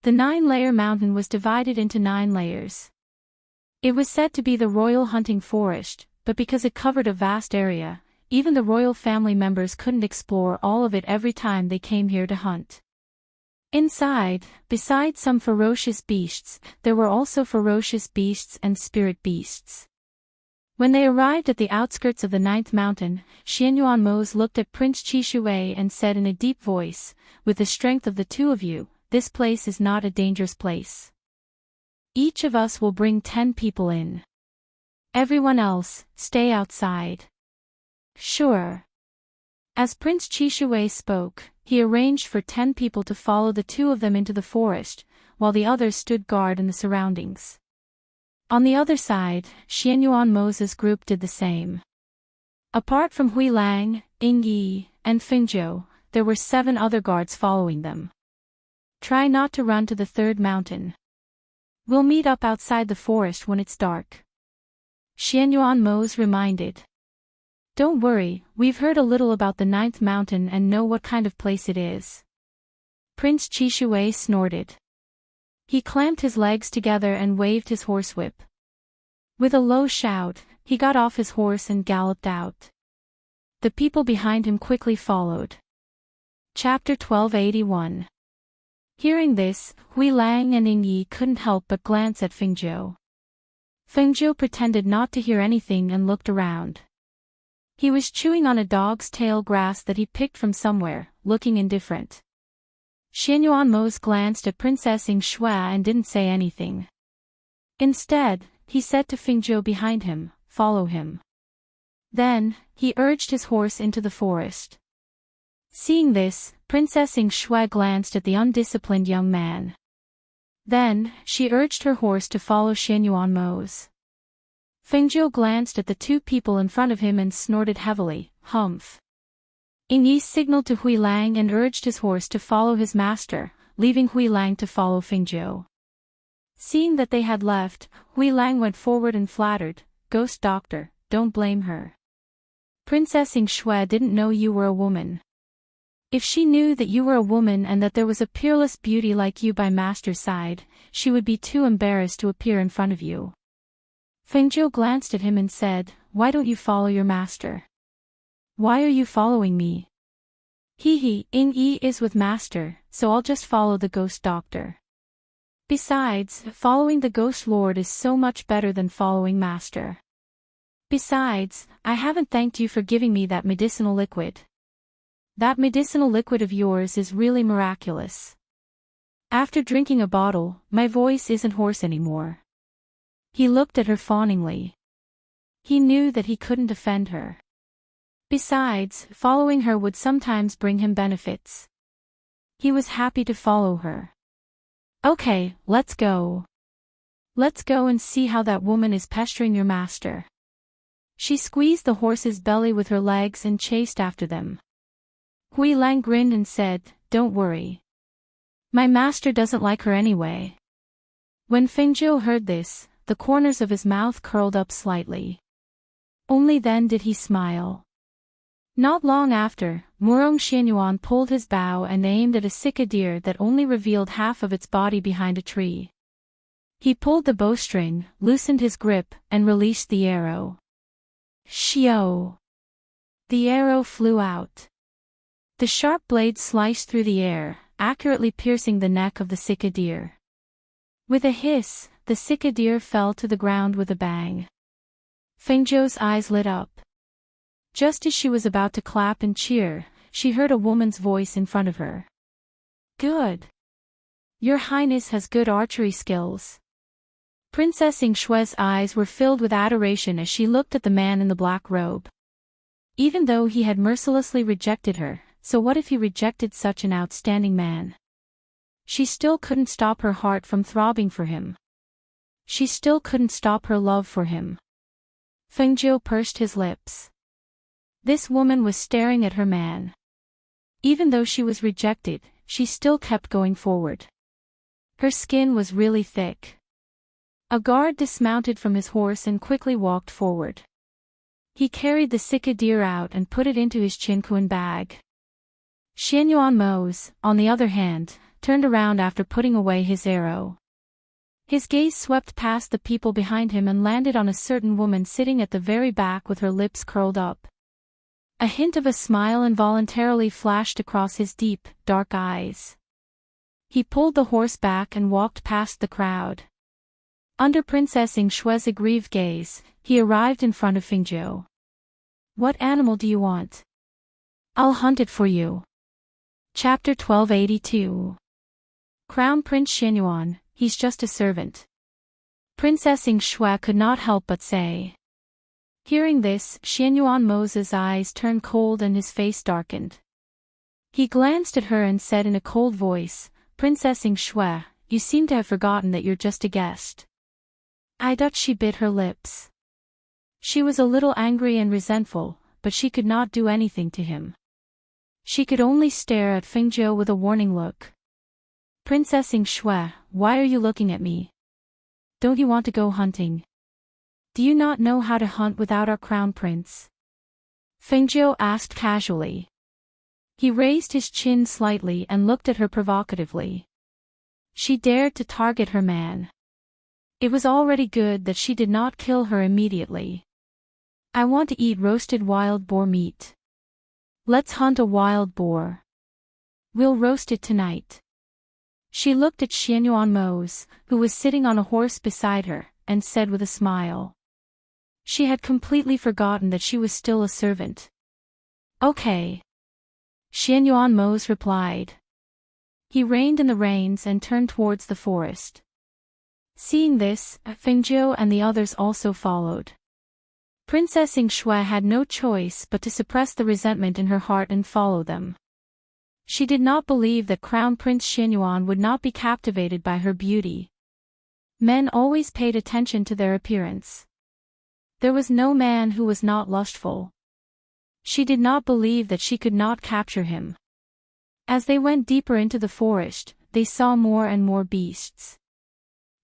The 9-layer mountain was divided into 9 layers. It was said to be the royal hunting forest, but because it covered a vast area, even the royal family members couldn't explore all of it every time they came here to hunt. Inside, besides some ferocious beasts, there were also ferocious beasts and spirit beasts. When they arrived at the outskirts of the 9th mountain, Xianyuan Mose looked at Prince Qishuwei and said in a deep voice, "With the strength of the two of you, this place is not a dangerous place. Each of us will bring 10 people in. Everyone else, stay outside." Sure. As Prince Qishuwei spoke, he arranged for 10 people to follow the two of them into the forest, while the others stood guard in the surroundings. On the other side, Xianyuan Mose's group did the same. Apart from Hui Lang, Ying Yi, and Fengjiu, there were 7 other guards following them. Try not to run to the 3rd mountain. We'll meet up outside the forest when it's dark. Xianyuan Mose reminded. Don't worry, we've heard a little about the 9th mountain and know what kind of place it is. Prince Qishuwei snorted. He clamped his legs together and waved his horsewhip. With a low shout, he got off his horse and galloped out. The people behind him quickly followed. Chapter 1281. Hearing this, Hui Lang and Ying Yi couldn't help but glance at Fengjiu. Fengjiu pretended not to hear anything and looked around. He was chewing on a dog's tail grass that he picked from somewhere, looking indifferent. Xianyuan Mose glanced at Princess Ying Shui and didn't say anything. Instead, he said to Fengjiu behind him, "Follow him." Then, he urged his horse into the forest. Seeing this, Princess Ying Shui glanced at the undisciplined young man. Then, she urged her horse to follow Xianyuan Mose. Fengjiu glanced at the 2 people in front of him and snorted heavily, "Humph." Ying Yi signaled to Hui Lang and urged his horse to follow his master, leaving Hui Lang to follow Fengjiu. Seeing that they had left, Hui Lang went forward and flattered, "Ghost Doctor, don't blame her. Princess Ying Shui didn't know you were a woman. If she knew that you were a woman and that there was a peerless beauty like you by Master's side, she would be too embarrassed to appear in front of you." Fengjiu glanced at him and said, "Why don't you follow your master? Why are you following me?" Ying Yi is with Master, so I'll just follow the Ghost Doctor. Besides, following the Ghost Lord is so much better than following Master. Besides, I haven't thanked you for giving me that medicinal liquid. That medicinal liquid of yours is really miraculous. After drinking a bottle, my voice isn't hoarse anymore." He looked at her fawningly. He knew that he couldn't offend her. Besides, following her would sometimes bring him benefits. He was happy to follow her. "Okay, let's go. Let's go and see how that woman is pestering your master." She squeezed the horse's belly with her legs and chased after them. Hui Lang grinned and said, "Don't worry. My master doesn't like her anyway." When Fengjiu heard this, the corners of his mouth curled up slightly. Only then did he smile. Not long after, Murong Xianyuan pulled his bow and aimed at a sika deer that only revealed half of its body behind a tree. He pulled the bowstring, loosened his grip, and released the arrow. Shio! The arrow flew out. The sharp blade sliced through the air, accurately piercing the neck of the cicadere. With a hiss, the cicadere fell to the ground with a bang. Fengzhou's eyes lit up. Just as she was about to clap and cheer, she heard a woman's voice in front of her. "Good. Your Highness has good archery skills." Princess Yingshue's eyes were filled with adoration as she looked at the man in the black robe. Even though he had mercilessly rejected her, so what if he rejected such an outstanding man? She still couldn't stop her heart from throbbing for him. She still couldn't stop her love for him. Fengzhou pursed his lips. This woman was staring at her man. Even though she was rejected, she still kept going forward. Her skin was really thick. A guard dismounted from his horse and quickly walked forward. He carried the cicadere out and put it into his chinquan bag. Xianyuan Mose, on the other hand, turned around after putting away his arrow. His gaze swept past the people behind him and landed on a certain woman sitting at the very back with her lips curled up. A hint of a smile involuntarily flashed across his deep, dark eyes. He pulled the horse back and walked past the crowd. Under Princess Yingshue's aggrieved gaze, he arrived in front of Fengzhou. "What animal do you want? I'll hunt it for you." Chapter 1282. Crown Prince Xianyuan, he's just a servant. Princess Yingxue could not help but say. Hearing this, Xianyuan Mose's eyes turned cold and his face darkened. He glanced at her and said in a cold voice, "Princess Yingxue, you seem to have forgotten that you're just a guest." She bit her lips. She was a little angry and resentful, but she could not do anything to him. She could only stare at Fengzhou with a warning look. "Princess Yingxue, why are you looking at me? Don't you want to go hunting? Do you not know how to hunt without our crown prince?" Fengzhou asked casually. He raised his chin slightly and looked at her provocatively. She dared to target her man. It was already good that she did not kill her immediately. "I want to eat roasted wild boar meat. Let's hunt a wild boar. We'll roast it tonight." She looked at Xianyuan Mose, who was sitting on a horse beside her, and said with a smile. She had completely forgotten that she was still a servant. "Okay." Xianyuan Mose replied. He reined in the reins and turned towards the forest. Seeing this, Fengzhou and the others also followed. Princess Yingxue had no choice but to suppress the resentment in her heart and follow them. She did not believe that Crown Prince Xianyuan would not be captivated by her beauty. Men always paid attention to their appearance. There was no man who was not lustful. She did not believe that she could not capture him. As they went deeper into the forest, they saw more and more beasts.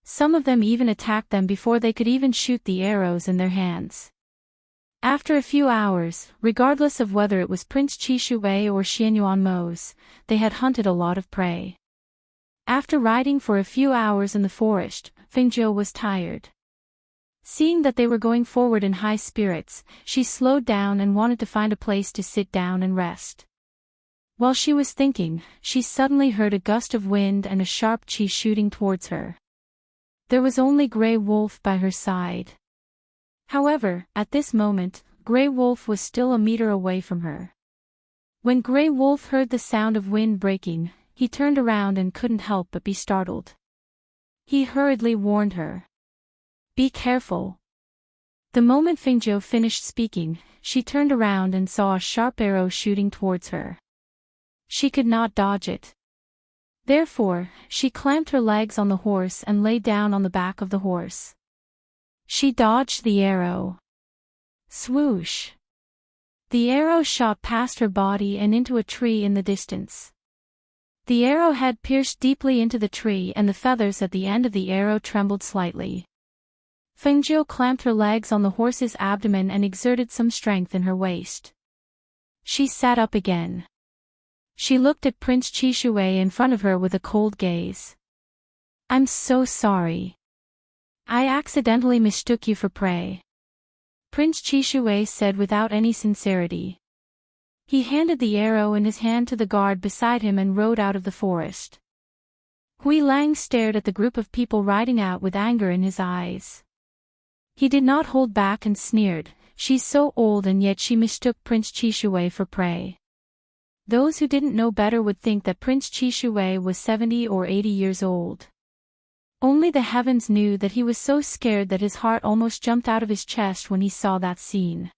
Some of them even attacked them before they could even shoot the arrows in their hands. After a few hours, regardless of whether it was Prince Qishuwei or Xianyuan Mose, they had hunted a lot of prey. After riding for a few hours in the forest, Fengzhou was tired. Seeing that they were going forward in high spirits, she slowed down and wanted to find a place to sit down and rest. While she was thinking, she suddenly heard a gust of wind and a sharp chi shooting towards her. There was only Grey Wolf by her side. However, at this moment, Grey Wolf was still a meter away from her. When Grey Wolf heard the sound of wind breaking, he turned around and couldn't help but be startled. He hurriedly warned her. "Be careful." The moment Fengzhou finished speaking, she turned around and saw a sharp arrow shooting towards her. She could not dodge it. Therefore, she clamped her legs on the horse and lay down on the back of the horse. She dodged the arrow. Swoosh! The arrow shot past her body and into a tree in the distance. The arrowhead pierced deeply into the tree and the feathers at the end of the arrow trembled slightly. Fengzhou clamped her legs on the horse's abdomen and exerted some strength in her waist. She sat up again. She looked at Prince Qishuwei in front of her with a cold gaze. "I'm so sorry. I accidentally mistook you for prey," Prince Qishuwei said without any sincerity. He handed the arrow in his hand to the guard beside him and rode out of the forest. Hui Lang stared at the group of people riding out with anger in his eyes. He did not hold back and sneered, "She's so old and yet she mistook Prince Chishui for prey." Those who didn't know better would think that Prince Chishui was 70 or 80 years old. Only the heavens knew that he was so scared that his heart almost jumped out of his chest when he saw that scene.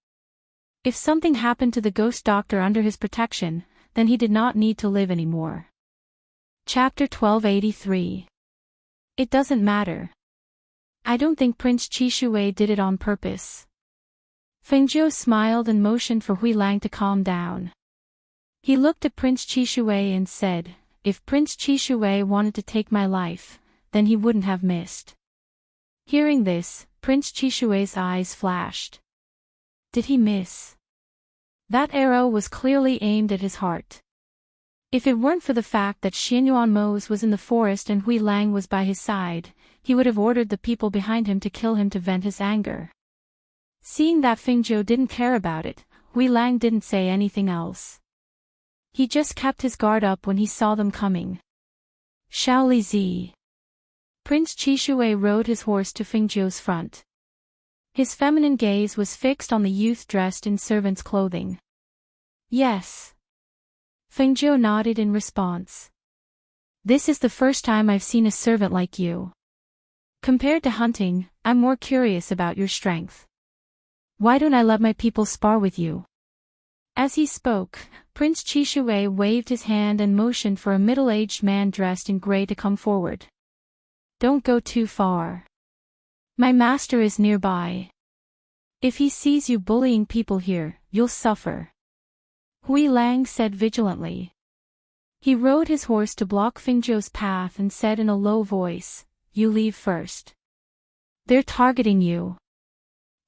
If something happened to the ghost doctor under his protection, then he did not need to live anymore. Chapter 1283. It doesn't matter. I don't think Prince Chishui did it on purpose. Fengjiu smiled and motioned for Hui Lang to calm down. He looked at Prince Chishui and said, "If Prince Chishui wanted to take my life, then he wouldn't have missed." Hearing this, Prince Chishui's eyes flashed. Did he miss? That arrow was clearly aimed at his heart. If it weren't for the fact that Xianyuan Mose was in the forest and Hui Lang was by his side, he would have ordered the people behind him to kill him to vent his anger. Seeing that Fengjiu didn't care about it, Hui Lang didn't say anything else. He just kept his guard up when he saw them coming. Shaoli Zi. Prince Chishui rode his horse to Fengjiu's front. His feminine gaze was fixed on the youth dressed in servant's clothing. Yes. Fengjiu nodded in response. This is the first time I've seen a servant like you. Compared to hunting, I'm more curious about your strength. Why don't I let my people spar with you? As he spoke, Prince Chishui waved his hand and motioned for a middle-aged man dressed in gray to come forward. Don't go too far. My master is nearby. If he sees you bullying people here, you'll suffer. Hui Lang said vigilantly. He rode his horse to block Fengjiu's path and said in a low voice, "You leave first. They're targeting you."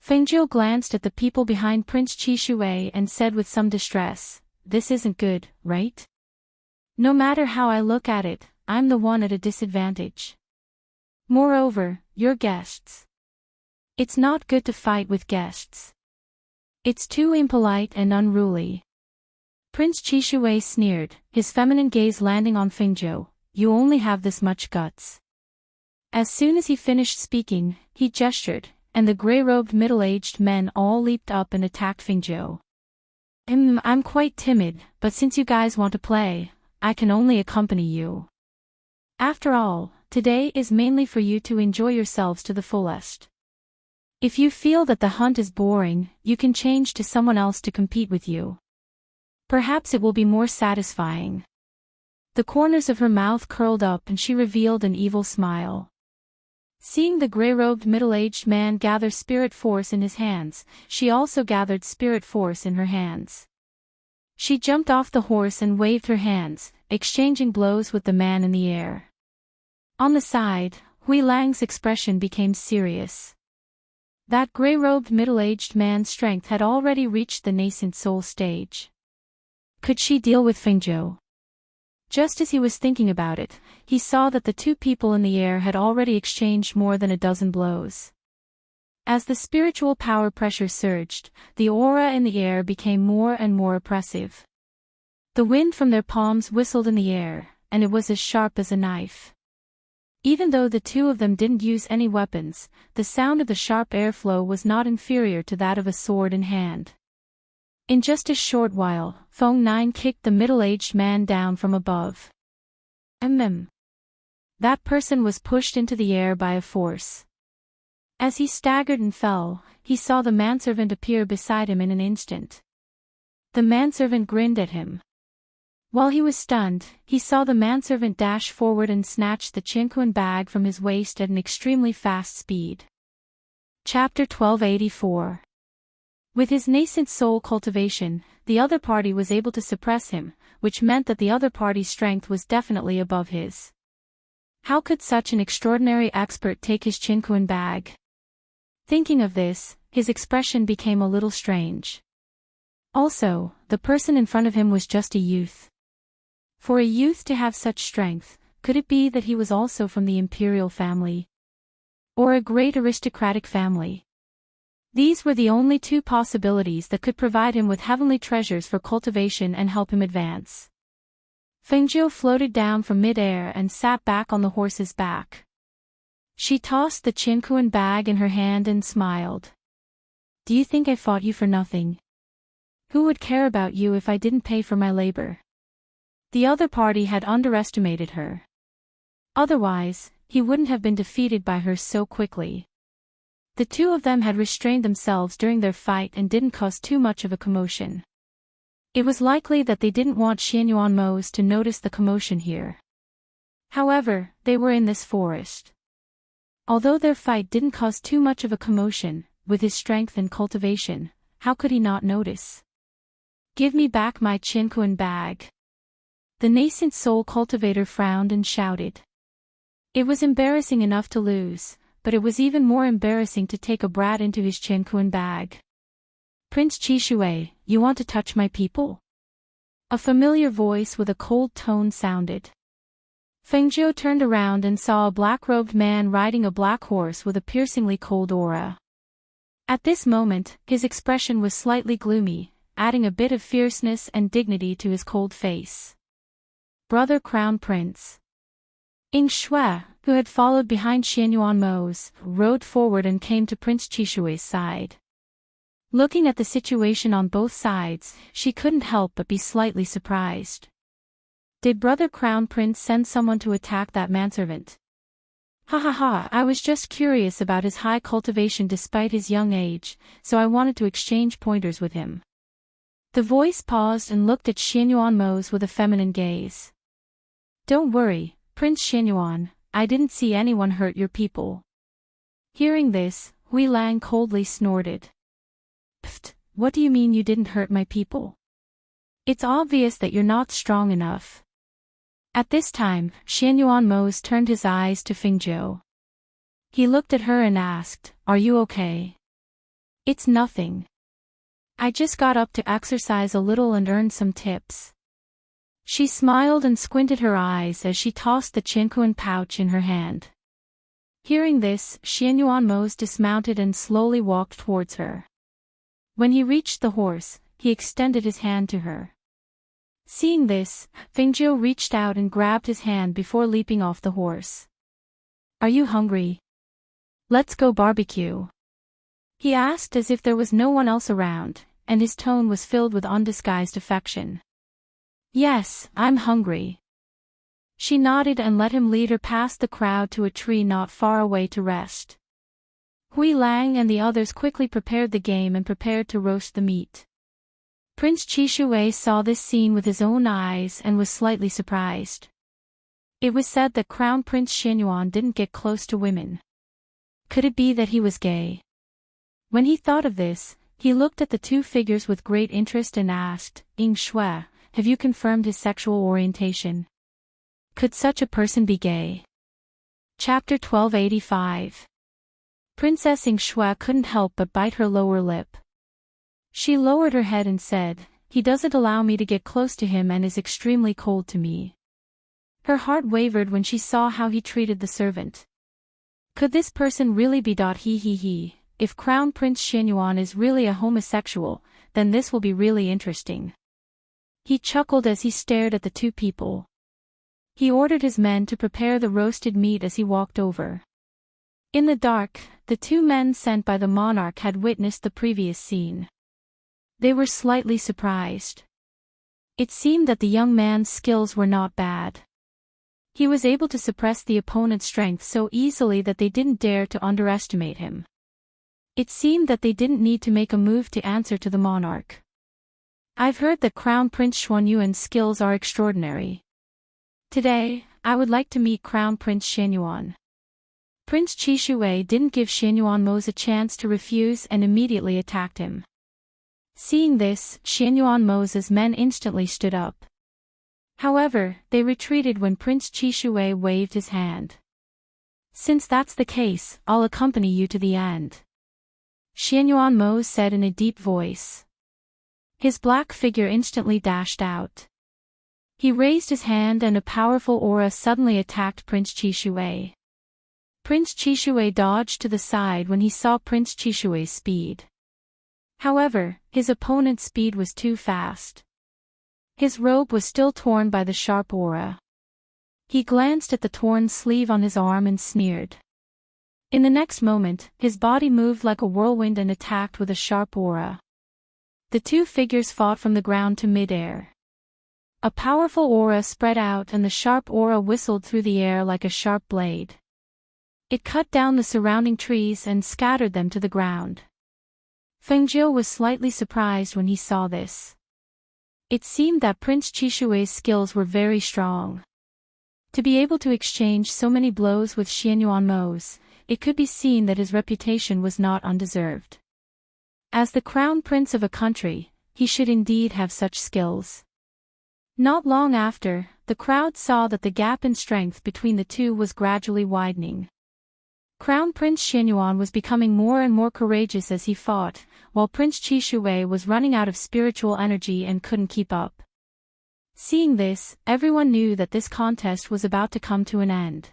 Fengjiu glanced at the people behind Prince Chishui and said with some distress, "This isn't good, right? No matter how I look at it, I'm the one at a disadvantage. Moreover, you're guests. It's not good to fight with guests. It's too impolite and unruly." Prince Chishui sneered, his feminine gaze landing on Fengjiu. "You only have this much guts." As soon as he finished speaking, he gestured, and the gray-robed middle-aged men all leaped up and attacked Fengjiu. I'm quite timid, but since you guys want to play, I can only accompany you. After all, today is mainly for you to enjoy yourselves to the fullest. If you feel that the hunt is boring, you can change to someone else to compete with you. Perhaps it will be more satisfying. The corners of her mouth curled up and she revealed an evil smile. Seeing the gray-robed middle-aged man gather spirit force in his hands, she also gathered spirit force in her hands. She jumped off the horse and waved her hands, exchanging blows with the man in the air. On the side, Hui Lang's expression became serious. That gray-robed middle-aged man's strength had already reached the nascent soul stage. Could she deal with Fengjiu? Just as he was thinking about it, he saw that the two people in the air had already exchanged more than a dozen blows. As the spiritual power pressure surged, the aura in the air became more and more oppressive. The wind from their palms whistled in the air, and it was as sharp as a knife. Even though the two of them didn't use any weapons, the sound of the sharp airflow was not inferior to that of a sword in hand. In just a short while, Feng Nine kicked the middle-aged man down from above. That person was pushed into the air by a force. As he staggered and fell, he saw the manservant appear beside him in an instant. The manservant grinned at him. While he was stunned, he saw the manservant dash forward and snatch the chinquan bag from his waist at an extremely fast speed. Chapter 1284. With his nascent soul cultivation, the other party was able to suppress him, which meant that the other party's strength was definitely above his. How could such an extraordinary expert take his chinquan bag? Thinking of this, his expression became a little strange. Also, the person in front of him was just a youth. For a youth to have such strength, could it be that he was also from the imperial family? Or a great aristocratic family? These were the only two possibilities that could provide him with heavenly treasures for cultivation and help him advance. Fengjiu floated down from mid-air and sat back on the horse's back. She tossed the Qinkuan bag in her hand and smiled. Do you think I fought you for nothing? Who would care about you if I didn't pay for my labor? The other party had underestimated her. Otherwise, he wouldn't have been defeated by her so quickly. The two of them had restrained themselves during their fight and didn't cause too much of a commotion. It was likely that they didn't want Xianyuan Mose to notice the commotion here. However, they were in this forest. Although their fight didn't cause too much of a commotion, with his strength and cultivation, how could he not notice? Give me back my Qinkuan bag. The nascent soul cultivator frowned and shouted. It was embarrassing enough to lose, but it was even more embarrassing to take a brat into his Qinkuan bag. Prince Qishui, you want to touch my people? A familiar voice with a cold tone sounded. Fengjiu turned around and saw a black-robed man riding a black horse with a piercingly cold aura. At this moment, his expression was slightly gloomy, adding a bit of fierceness and dignity to his cold face. Brother Crown Prince. Ying Shui, who had followed behind Xianyuan Mose, rode forward and came to Prince Qishui's side. Looking at the situation on both sides, she couldn't help but be slightly surprised. Did Brother Crown Prince send someone to attack that manservant? Ha ha ha, I was just curious about his high cultivation despite his young age, so I wanted to exchange pointers with him. The voice paused and looked at Xianyuan Mose with a feminine gaze. Don't worry, Prince Xianyuan, I didn't see anyone hurt your people. Hearing this, Hui Lang coldly snorted. Pfft, what do you mean you didn't hurt my people? It's obvious that you're not strong enough. At this time, Xianyuan Mose turned his eyes to Fengjiu. He looked at her and asked, Are you okay? It's nothing. I just got up to exercise a little and earned some tips. She smiled and squinted her eyes as she tossed the Qinkuan pouch in her hand. Hearing this, Xianyuan Mose dismounted and slowly walked towards her. When he reached the horse, he extended his hand to her. Seeing this, Fengjiu reached out and grabbed his hand before leaping off the horse. Are you hungry? Let's go barbecue. He asked as if there was no one else around, and his tone was filled with undisguised affection. Yes, I'm hungry. She nodded and let him lead her past the crowd to a tree not far away to rest. Hui Lang and the others quickly prepared the game and prepared to roast the meat. Prince Qishui saw this scene with his own eyes and was slightly surprised. It was said that Crown Prince Xianyuan didn't get close to women. Could it be that he was gay? When he thought of this, he looked at the two figures with great interest and asked, Ying Shui, have you confirmed his sexual orientation? Could such a person be gay? Chapter 1285. Princess Ying Shui couldn't help but bite her lower lip. She lowered her head and said, He doesn't allow me to get close to him and is extremely cold to me. Her heart wavered when she saw how he treated the servant. Could this person really be? He. If Crown Prince Xianyuan is really a homosexual, then this will be really interesting. He chuckled as he stared at the two people. He ordered his men to prepare the roasted meat as he walked over. In the dark, the two men sent by the monarch had witnessed the previous scene. They were slightly surprised. It seemed that the young man's skills were not bad. He was able to suppress the opponent's strength so easily that they didn't dare to underestimate him. It seemed that they didn't need to make a move to answer to the monarch. I've heard that Crown Prince Xuanyuan's skills are extraordinary. Today, I would like to meet Crown Prince Xianyuan. Prince Qishui didn't give Xianyuan Mose a chance to refuse and immediately attacked him. Seeing this, Xianyuan Mose's men instantly stood up. However, they retreated when Prince Qishui waved his hand. Since that's the case, I'll accompany you to the end. Xianyuan Mose said in a deep voice. His black figure instantly dashed out. He raised his hand and a powerful aura suddenly attacked Prince Qishui. Prince Chishui dodged to the side when he saw Prince Chishui's speed. However, his opponent's speed was too fast. His robe was still torn by the sharp aura. He glanced at the torn sleeve on his arm and sneered. In the next moment, his body moved like a whirlwind and attacked with a sharp aura. The two figures fought from the ground to mid-air. A powerful aura spread out and the sharp aura whistled through the air like a sharp blade. It cut down the surrounding trees and scattered them to the ground. Feng Jiu was slightly surprised when he saw this. It seemed that Prince Chishui's skills were very strong. To be able to exchange so many blows with Xianyuan Mo's, it could be seen that his reputation was not undeserved. As the crown prince of a country, he should indeed have such skills. Not long after, the crowd saw that the gap in strength between the two was gradually widening. Crown Prince Xianyuan was becoming more and more courageous as he fought, while Prince Chishui was running out of spiritual energy and couldn't keep up. Seeing this, everyone knew that this contest was about to come to an end.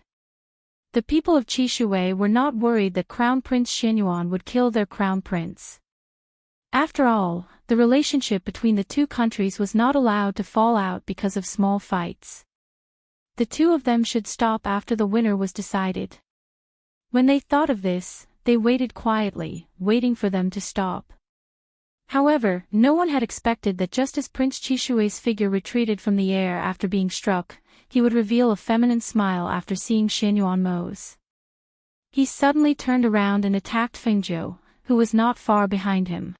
The people of Chishui were not worried that Crown Prince Xianyuan would kill their crown prince. After all, the relationship between the two countries was not allowed to fall out because of small fights. The two of them should stop after the winner was decided. When they thought of this, they waited quietly, waiting for them to stop. However, no one had expected that just as Prince Chishui's figure retreated from the air after being struck, he would reveal a feminine smile after seeing Xianyuan Mo's. He suddenly turned around and attacked Feng Jiu, who was not far behind him.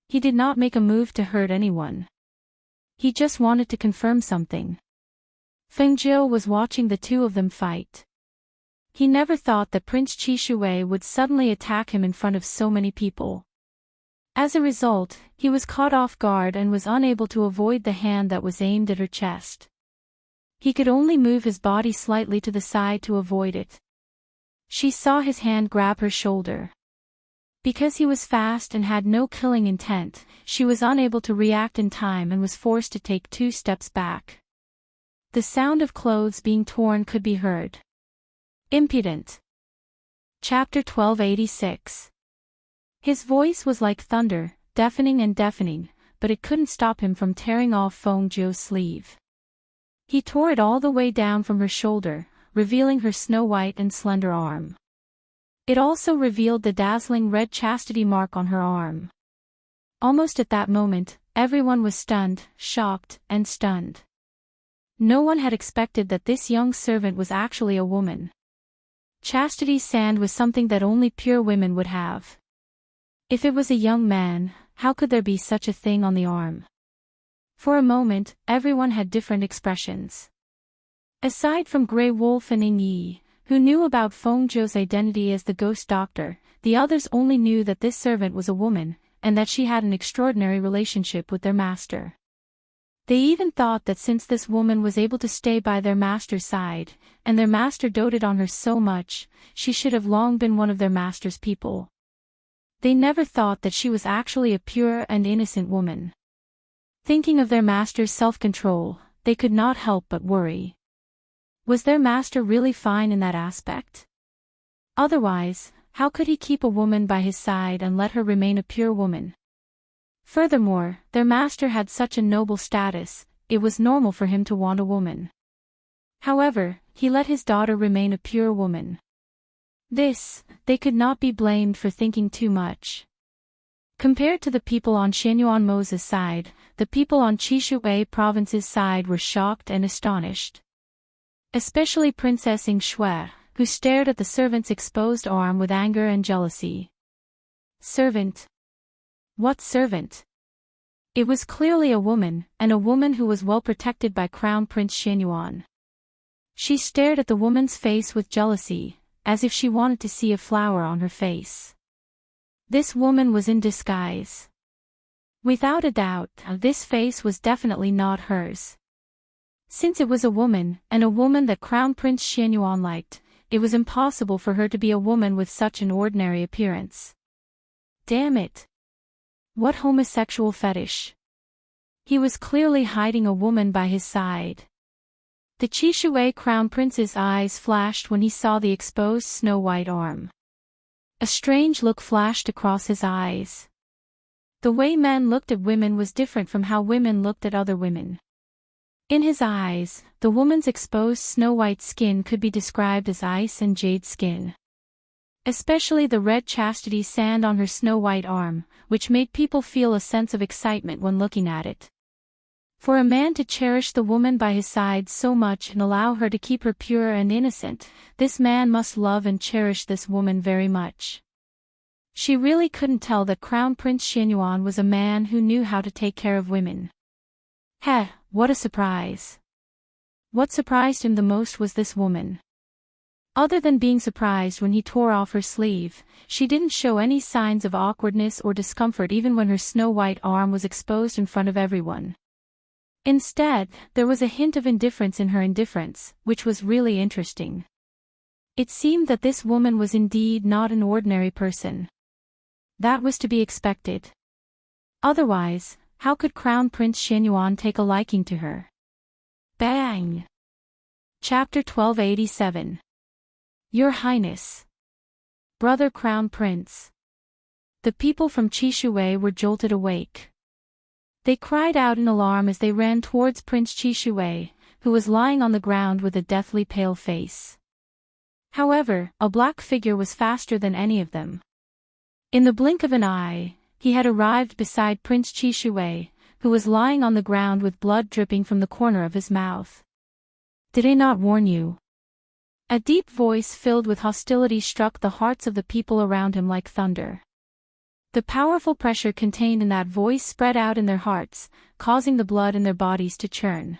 He did not make a move to hurt anyone. He just wanted to confirm something. Feng Jiu was watching the two of them fight. He never thought that Prince Chishui would suddenly attack him in front of so many people. As a result, he was caught off guard and was unable to avoid the hand that was aimed at her chest. He could only move his body slightly to the side to avoid it. She saw his hand grab her shoulder. Because he was fast and had no killing intent, she was unable to react in time and was forced to take 2 steps back. The sound of clothes being torn could be heard. Impudent. Chapter 1286. His voice was like thunder, deafening, but it couldn't stop him from tearing off Feng Jiu's sleeve. He tore it all the way down from her shoulder, revealing her snow-white and slender arm. It also revealed the dazzling red chastity mark on her arm. Almost at that moment, everyone was stunned, shocked, and stunned. No one had expected that this young servant was actually a woman. Chastity's sand was something that only pure women would have. If it was a young man, how could there be such a thing on the arm? For a moment, everyone had different expressions. Aside from Grey Wolf and Ing Yi, who knew about Feng Jiu's identity as the ghost doctor, the others only knew that this servant was a woman, and that she had an extraordinary relationship with their master. They even thought that since this woman was able to stay by their master's side, and their master doted on her so much, she should have long been one of their master's people. They never thought that she was actually a pure and innocent woman. Thinking of their master's self-control, they could not help but worry. Was their master really fine in that aspect? Otherwise, how could he keep a woman by his side and let her remain a pure woman? Furthermore, their master had such a noble status, it was normal for him to want a woman. However, he let his daughter remain a pure woman. This, they could not be blamed for thinking too much. Compared to the people on Xianyuan Mo's side, the people on Chishui province's side were shocked and astonished. Especially Princess Ing Shui, who stared at the servant's exposed arm with anger and jealousy. Servant? What servant? It was clearly a woman, and a woman who was well protected by Crown Prince Xianyuan. She stared at the woman's face with jealousy, as if she wanted to see a flower on her face. This woman was in disguise. Without a doubt, this face was definitely not hers. Since it was a woman, and a woman that Crown Prince Xianyuan liked, it was impossible for her to be a woman with such an ordinary appearance. Damn it! What homosexual fetish! He was clearly hiding a woman by his side. The Chishui Crown Prince's eyes flashed when he saw the exposed snow-white arm. A strange look flashed across his eyes. The way men looked at women was different from how women looked at other women. In his eyes, the woman's exposed snow-white skin could be described as ice and jade skin. Especially the red chastity sand on her snow-white arm, which made people feel a sense of excitement when looking at it. For a man to cherish the woman by his side so much and allow her to keep her pure and innocent, this man must love and cherish this woman very much. She really couldn't tell that Crown Prince Xianyuan was a man who knew how to take care of women. Heh, what a surprise! What surprised him the most was this woman. Other than being surprised when he tore off her sleeve, she didn't show any signs of awkwardness or discomfort even when her snow-white arm was exposed in front of everyone. Instead, there was a hint of indifference in her indifference, which was really interesting. It seemed that this woman was indeed not an ordinary person. That was to be expected. Otherwise, how could Crown Prince Xianyuan take a liking to her? Bang! Chapter 1287. Your Highness. Brother Crown Prince. The people from Chishui were jolted awake. They cried out in alarm as they ran towards Prince Chishui, who was lying on the ground with a deathly pale face. However, a black figure was faster than any of them. In the blink of an eye, he had arrived beside Prince Chishui, who was lying on the ground with blood dripping from the corner of his mouth. Did I not warn you? A deep voice filled with hostility struck the hearts of the people around him like thunder. The powerful pressure contained in that voice spread out in their hearts, causing the blood in their bodies to churn.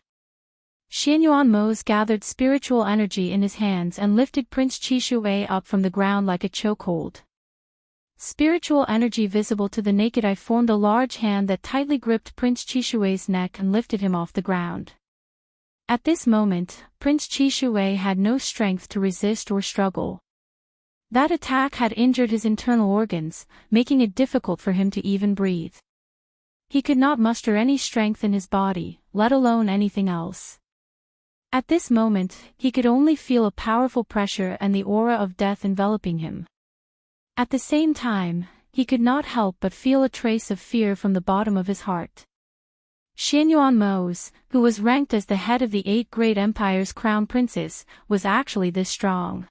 Xianyuan Mo's gathered spiritual energy in his hands and lifted Prince Chishui up from the ground like a chokehold. Spiritual energy visible to the naked eye formed a large hand that tightly gripped Prince Chishui's neck and lifted him off the ground. At this moment, Prince Chishui had no strength to resist or struggle. That attack had injured his internal organs, making it difficult for him to even breathe. He could not muster any strength in his body, let alone anything else. At this moment, he could only feel a powerful pressure and the aura of death enveloping him. At the same time, he could not help but feel a trace of fear from the bottom of his heart. Xianyuan Mo, who was ranked as the head of the 8 great empire's crown princes, was actually this strong.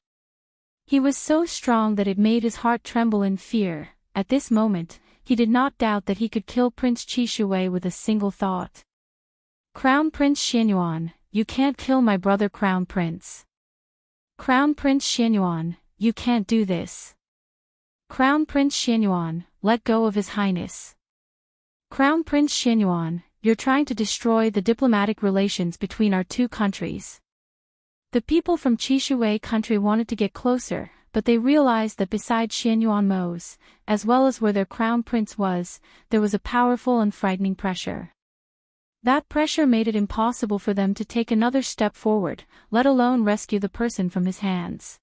He was so strong that it made his heart tremble in fear. At this moment, he did not doubt that he could kill Prince Chishui with a single thought. Crown Prince Xianyuan, you can't kill my brother Crown Prince. Crown Prince Xianyuan, you can't do this. Crown Prince Xianyuan, let go of His Highness. Crown Prince Xianyuan, you're trying to destroy the diplomatic relations between our two countries. The people from Chishui country wanted to get closer, but they realized that beside Xianyuan Mo, as well as where their crown prince was, there was a powerful and frightening pressure. That pressure made it impossible for them to take another step forward, let alone rescue the person from his hands.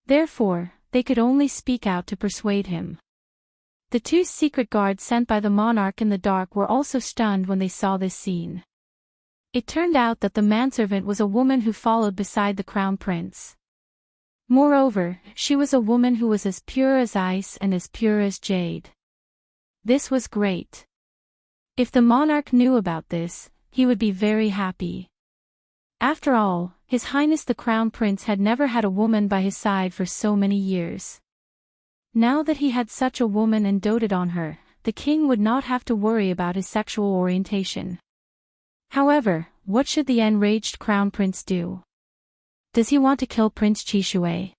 Therefore, they could only speak out to persuade him. The 2 secret guards sent by the monarch in the dark were also stunned when they saw this scene. It turned out that the manservant was a woman who followed beside the crown prince. Moreover, she was a woman who was as pure as ice and as pure as jade. This was great. If the monarch knew about this, he would be very happy. After all, His Highness the Crown Prince had never had a woman by his side for so many years. Now that he had such a woman and doted on her, the king would not have to worry about his sexual orientation. However, what should the enraged crown prince do? Does he want to kill Prince Chishui?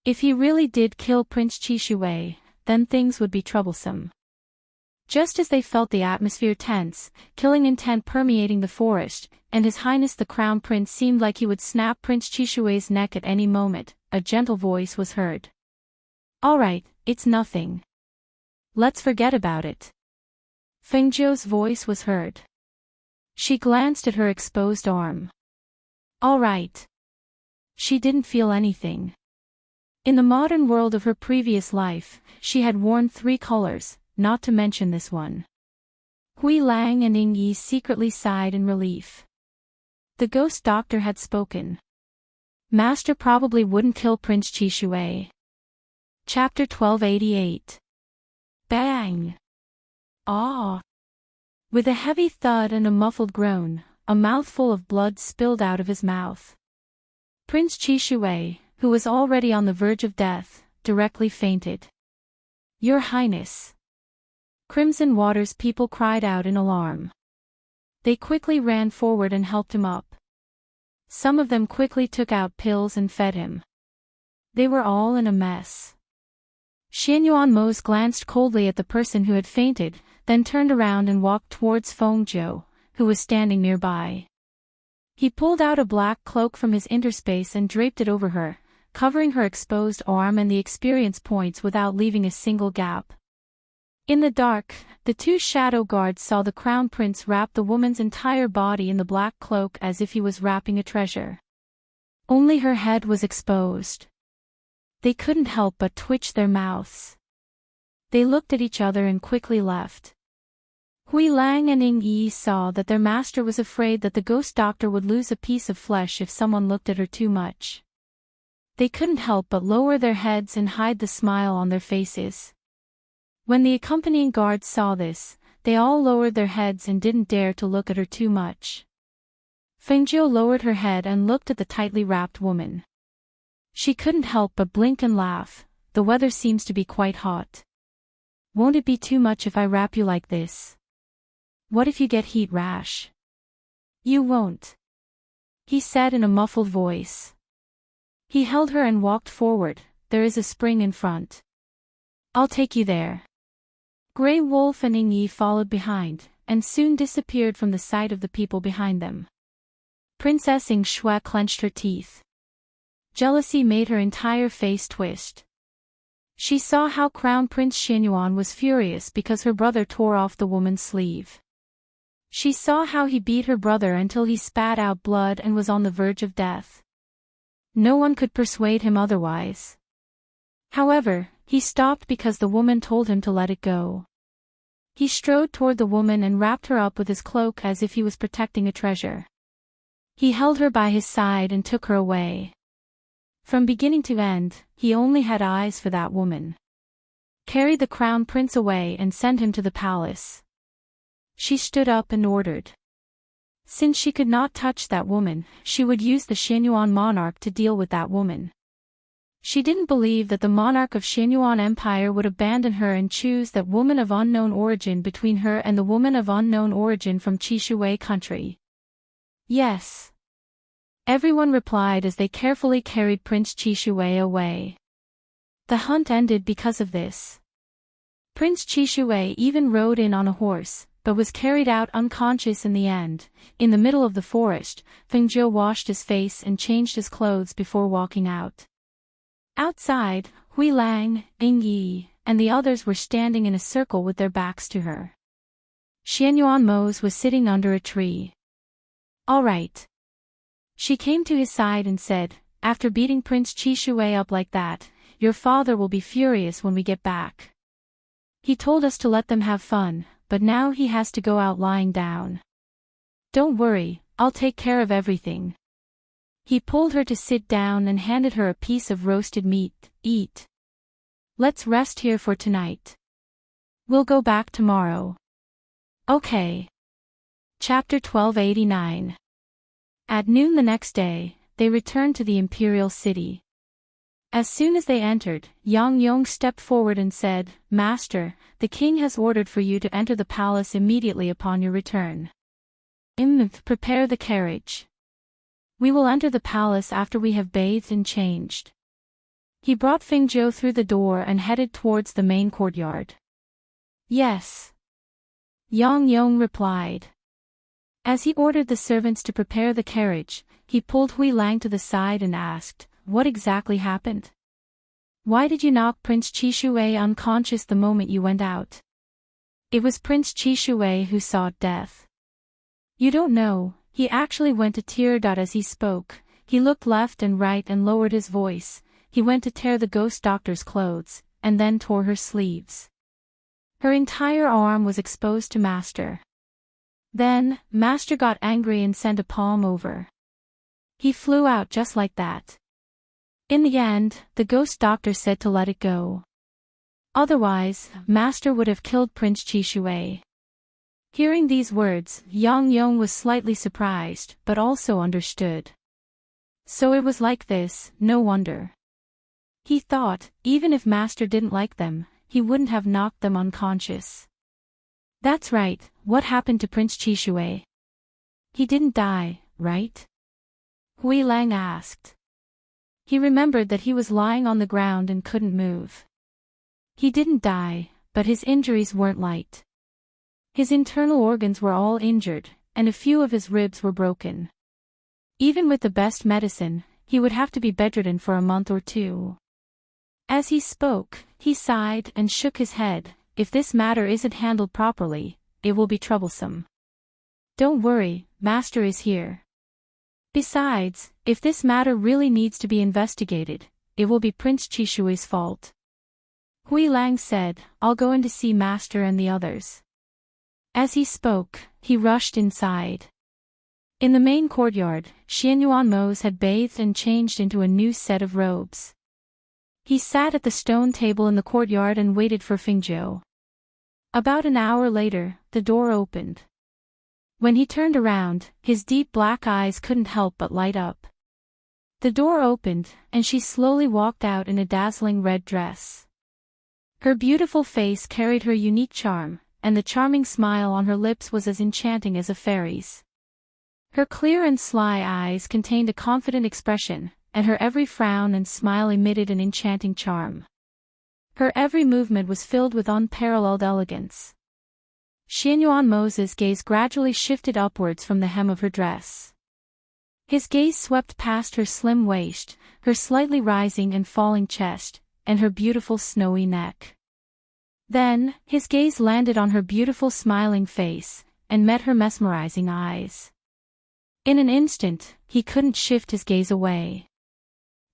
If he really did kill Prince Chishui, then things would be troublesome. Just as they felt the atmosphere tense, killing intent permeating the forest, and His Highness the Crown Prince seemed like he would snap Prince Chishui's neck at any moment, a gentle voice was heard. All right, it's nothing. Let's forget about it. Fengjiu's voice was heard. She glanced at her exposed arm. All right. She didn't feel anything. In the modern world of her previous life, she had worn 3 colors, not to mention this one. Hui Lang and Ying Yi secretly sighed in relief. The ghost doctor had spoken. Master probably wouldn't kill Prince Chishui. Chapter 1288. Bang! Ah! With a heavy thud and a muffled groan, a mouthful of blood spilled out of his mouth. Prince Chishui, who was already on the verge of death, directly fainted. Your Highness! Crimson Water's people cried out in alarm. They quickly ran forward and helped him up. Some of them quickly took out pills and fed him. They were all in a mess. Xianyuan Mose glanced coldly at the person who had fainted, then turned around and walked towards Fengzhou, who was standing nearby. He pulled out a black cloak from his interspace and draped it over her, covering her exposed arm and the experience points without leaving a single gap. In the dark, the two shadow guards saw the crown prince wrap the woman's entire body in the black cloak as if he was wrapping a treasure. Only her head was exposed. They couldn't help but twitch their mouths. They looked at each other and quickly left. Hui Lang and Ying Yi saw that their master was afraid that the ghost doctor would lose a piece of flesh if someone looked at her too much. They couldn't help but lower their heads and hide the smile on their faces. When the accompanying guards saw this, they all lowered their heads and didn't dare to look at her too much. Fengzhou lowered her head and looked at the tightly wrapped woman. She couldn't help but blink and laugh. The weather seems to be quite hot. Won't it be too much if I wrap you like this? What if you get heat rash? You won't, he said in a muffled voice. He held her and walked forward. There is a spring in front. I'll take you there. Grey Wolf and Ying Yi followed behind, and soon disappeared from the sight of the people behind them. Princess Ying Shui clenched her teeth. Jealousy made her entire face twist. She saw how Crown Prince Xianyuan was furious because her brother tore off the woman's sleeve. She saw how he beat her brother until he spat out blood and was on the verge of death. No one could persuade him otherwise. However, he stopped because the woman told him to let it go. He strode toward the woman and wrapped her up with his cloak as if he was protecting a treasure. He held her by his side and took her away. From beginning to end, he only had eyes for that woman. Carry the crown prince away and send him to the palace. She stood up and ordered. Since she could not touch that woman, she would use the Xianyuan monarch to deal with that woman. She didn't believe that the monarch of Xianyuan Empire would abandon her and choose that woman of unknown origin between her and the woman of unknown origin from Chishui country. Yes. Everyone replied as they carefully carried Prince Chishui away. The hunt ended because of this. Prince Chishui even rode in on a horse, but was carried out unconscious in the end. In the middle of the forest, Fengzhou washed his face and changed his clothes before walking out. Outside, Hui Lang, Ying Yi, and the others were standing in a circle with their backs to her. Xianyuan Mose was sitting under a tree. All right. She came to his side and said, after beating Prince Chishui up like that, your father will be furious when we get back. He told us to let them have fun, but now he has to go out lying down. Don't worry, I'll take care of everything. He pulled her to sit down and handed her a piece of roasted meat. Eat. Let's rest here for tonight. We'll go back tomorrow. Okay. Chapter 1289. At noon the next day, they returned to the imperial city. As soon as they entered, Yang Yong stepped forward and said, Master, the king has ordered for you to enter the palace immediately upon your return. Prepare the carriage. We will enter the palace after we have bathed and changed. He brought Fengzhou through the door and headed towards the main courtyard. Yes. Yang Yong replied. As he ordered the servants to prepare the carriage, he pulled Hui Lang to the side and asked, What exactly happened? Why did you knock Prince Chishui unconscious the moment you went out? It was Prince Chishui who sought death. You don't know. He actually went to tear. As he spoke, he looked left and right and lowered his voice. He went to tear the ghost doctor's clothes, and then tore her sleeves. Her entire arm was exposed to Master. Then, Master got angry and sent a palm over. He flew out just like that. In the end, the ghost doctor said to let it go. Otherwise, Master would have killed Prince Chishui. Hearing these words, Yang Yong was slightly surprised, but also understood. So it was like this, no wonder. He thought, even if Master didn't like them, he wouldn't have knocked them unconscious. That's right, what happened to Prince Chishui? He didn't die, right? Hui Lang asked. He remembered that he was lying on the ground and couldn't move. He didn't die, but his injuries weren't light. His internal organs were all injured, and a few of his ribs were broken. Even with the best medicine, he would have to be bedridden for a month or two. As he spoke, he sighed and shook his head. If this matter isn't handled properly, it will be troublesome. Don't worry, Master is here. Besides, if this matter really needs to be investigated, it will be Prince Chishui's fault. Hui Lang said, I'll go in to see Master and the others. As he spoke, he rushed inside. In the main courtyard, Xianyuan Mose had bathed and changed into a new set of robes. He sat at the stone table in the courtyard and waited for Fingzhou. About an hour later, the door opened. When he turned around, his deep black eyes couldn't help but light up. The door opened, and she slowly walked out in a dazzling red dress. Her beautiful face carried her unique charm, and the charming smile on her lips was as enchanting as a fairy's. Her clear and sly eyes contained a confident expression, and her every frown and smile emitted an enchanting charm. Her every movement was filled with unparalleled elegance. Xianyuan Mose's gaze gradually shifted upwards from the hem of her dress. His gaze swept past her slim waist, her slightly rising and falling chest, and her beautiful snowy neck. Then, his gaze landed on her beautiful smiling face, and met her mesmerizing eyes. In an instant, he couldn't shift his gaze away.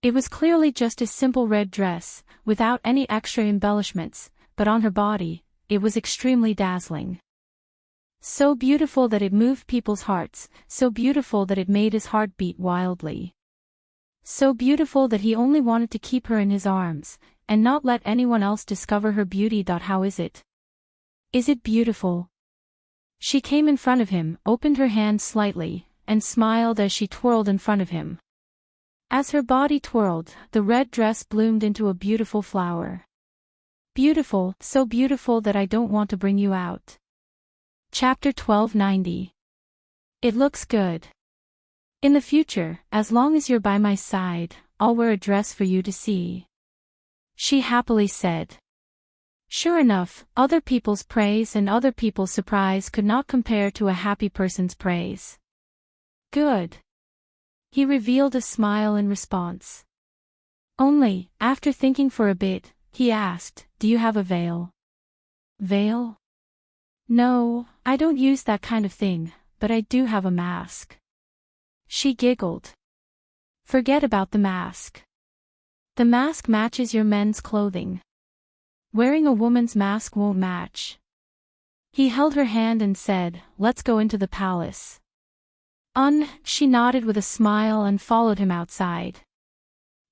It was clearly just a simple red dress, without any extra embellishments, but on her body, it was extremely dazzling. So beautiful that it moved people's hearts, so beautiful that it made his heart beat wildly. So beautiful that he only wanted to keep her in his arms, and not let anyone else discover her beauty. How is it? Is it beautiful? She came in front of him, opened her hand slightly, and smiled as she twirled in front of him. As her body twirled, the red dress bloomed into a beautiful flower. Beautiful, so beautiful that I don't want to bring you out. Chapter 1290. It looks good. In the future, as long as you're by my side, I'll wear a dress for you to see. She happily said. Sure enough, other people's praise and other people's surprise could not compare to a happy person's praise. Good. He revealed a smile in response. Only, after thinking for a bit, he asked, do you have a veil? Veil? No, I don't use that kind of thing, but I do have a mask. She giggled. Forget about the mask. The mask matches your men's clothing. Wearing a woman's mask won't match. He held her hand and said, let's go into the palace. She nodded with a smile and followed him outside.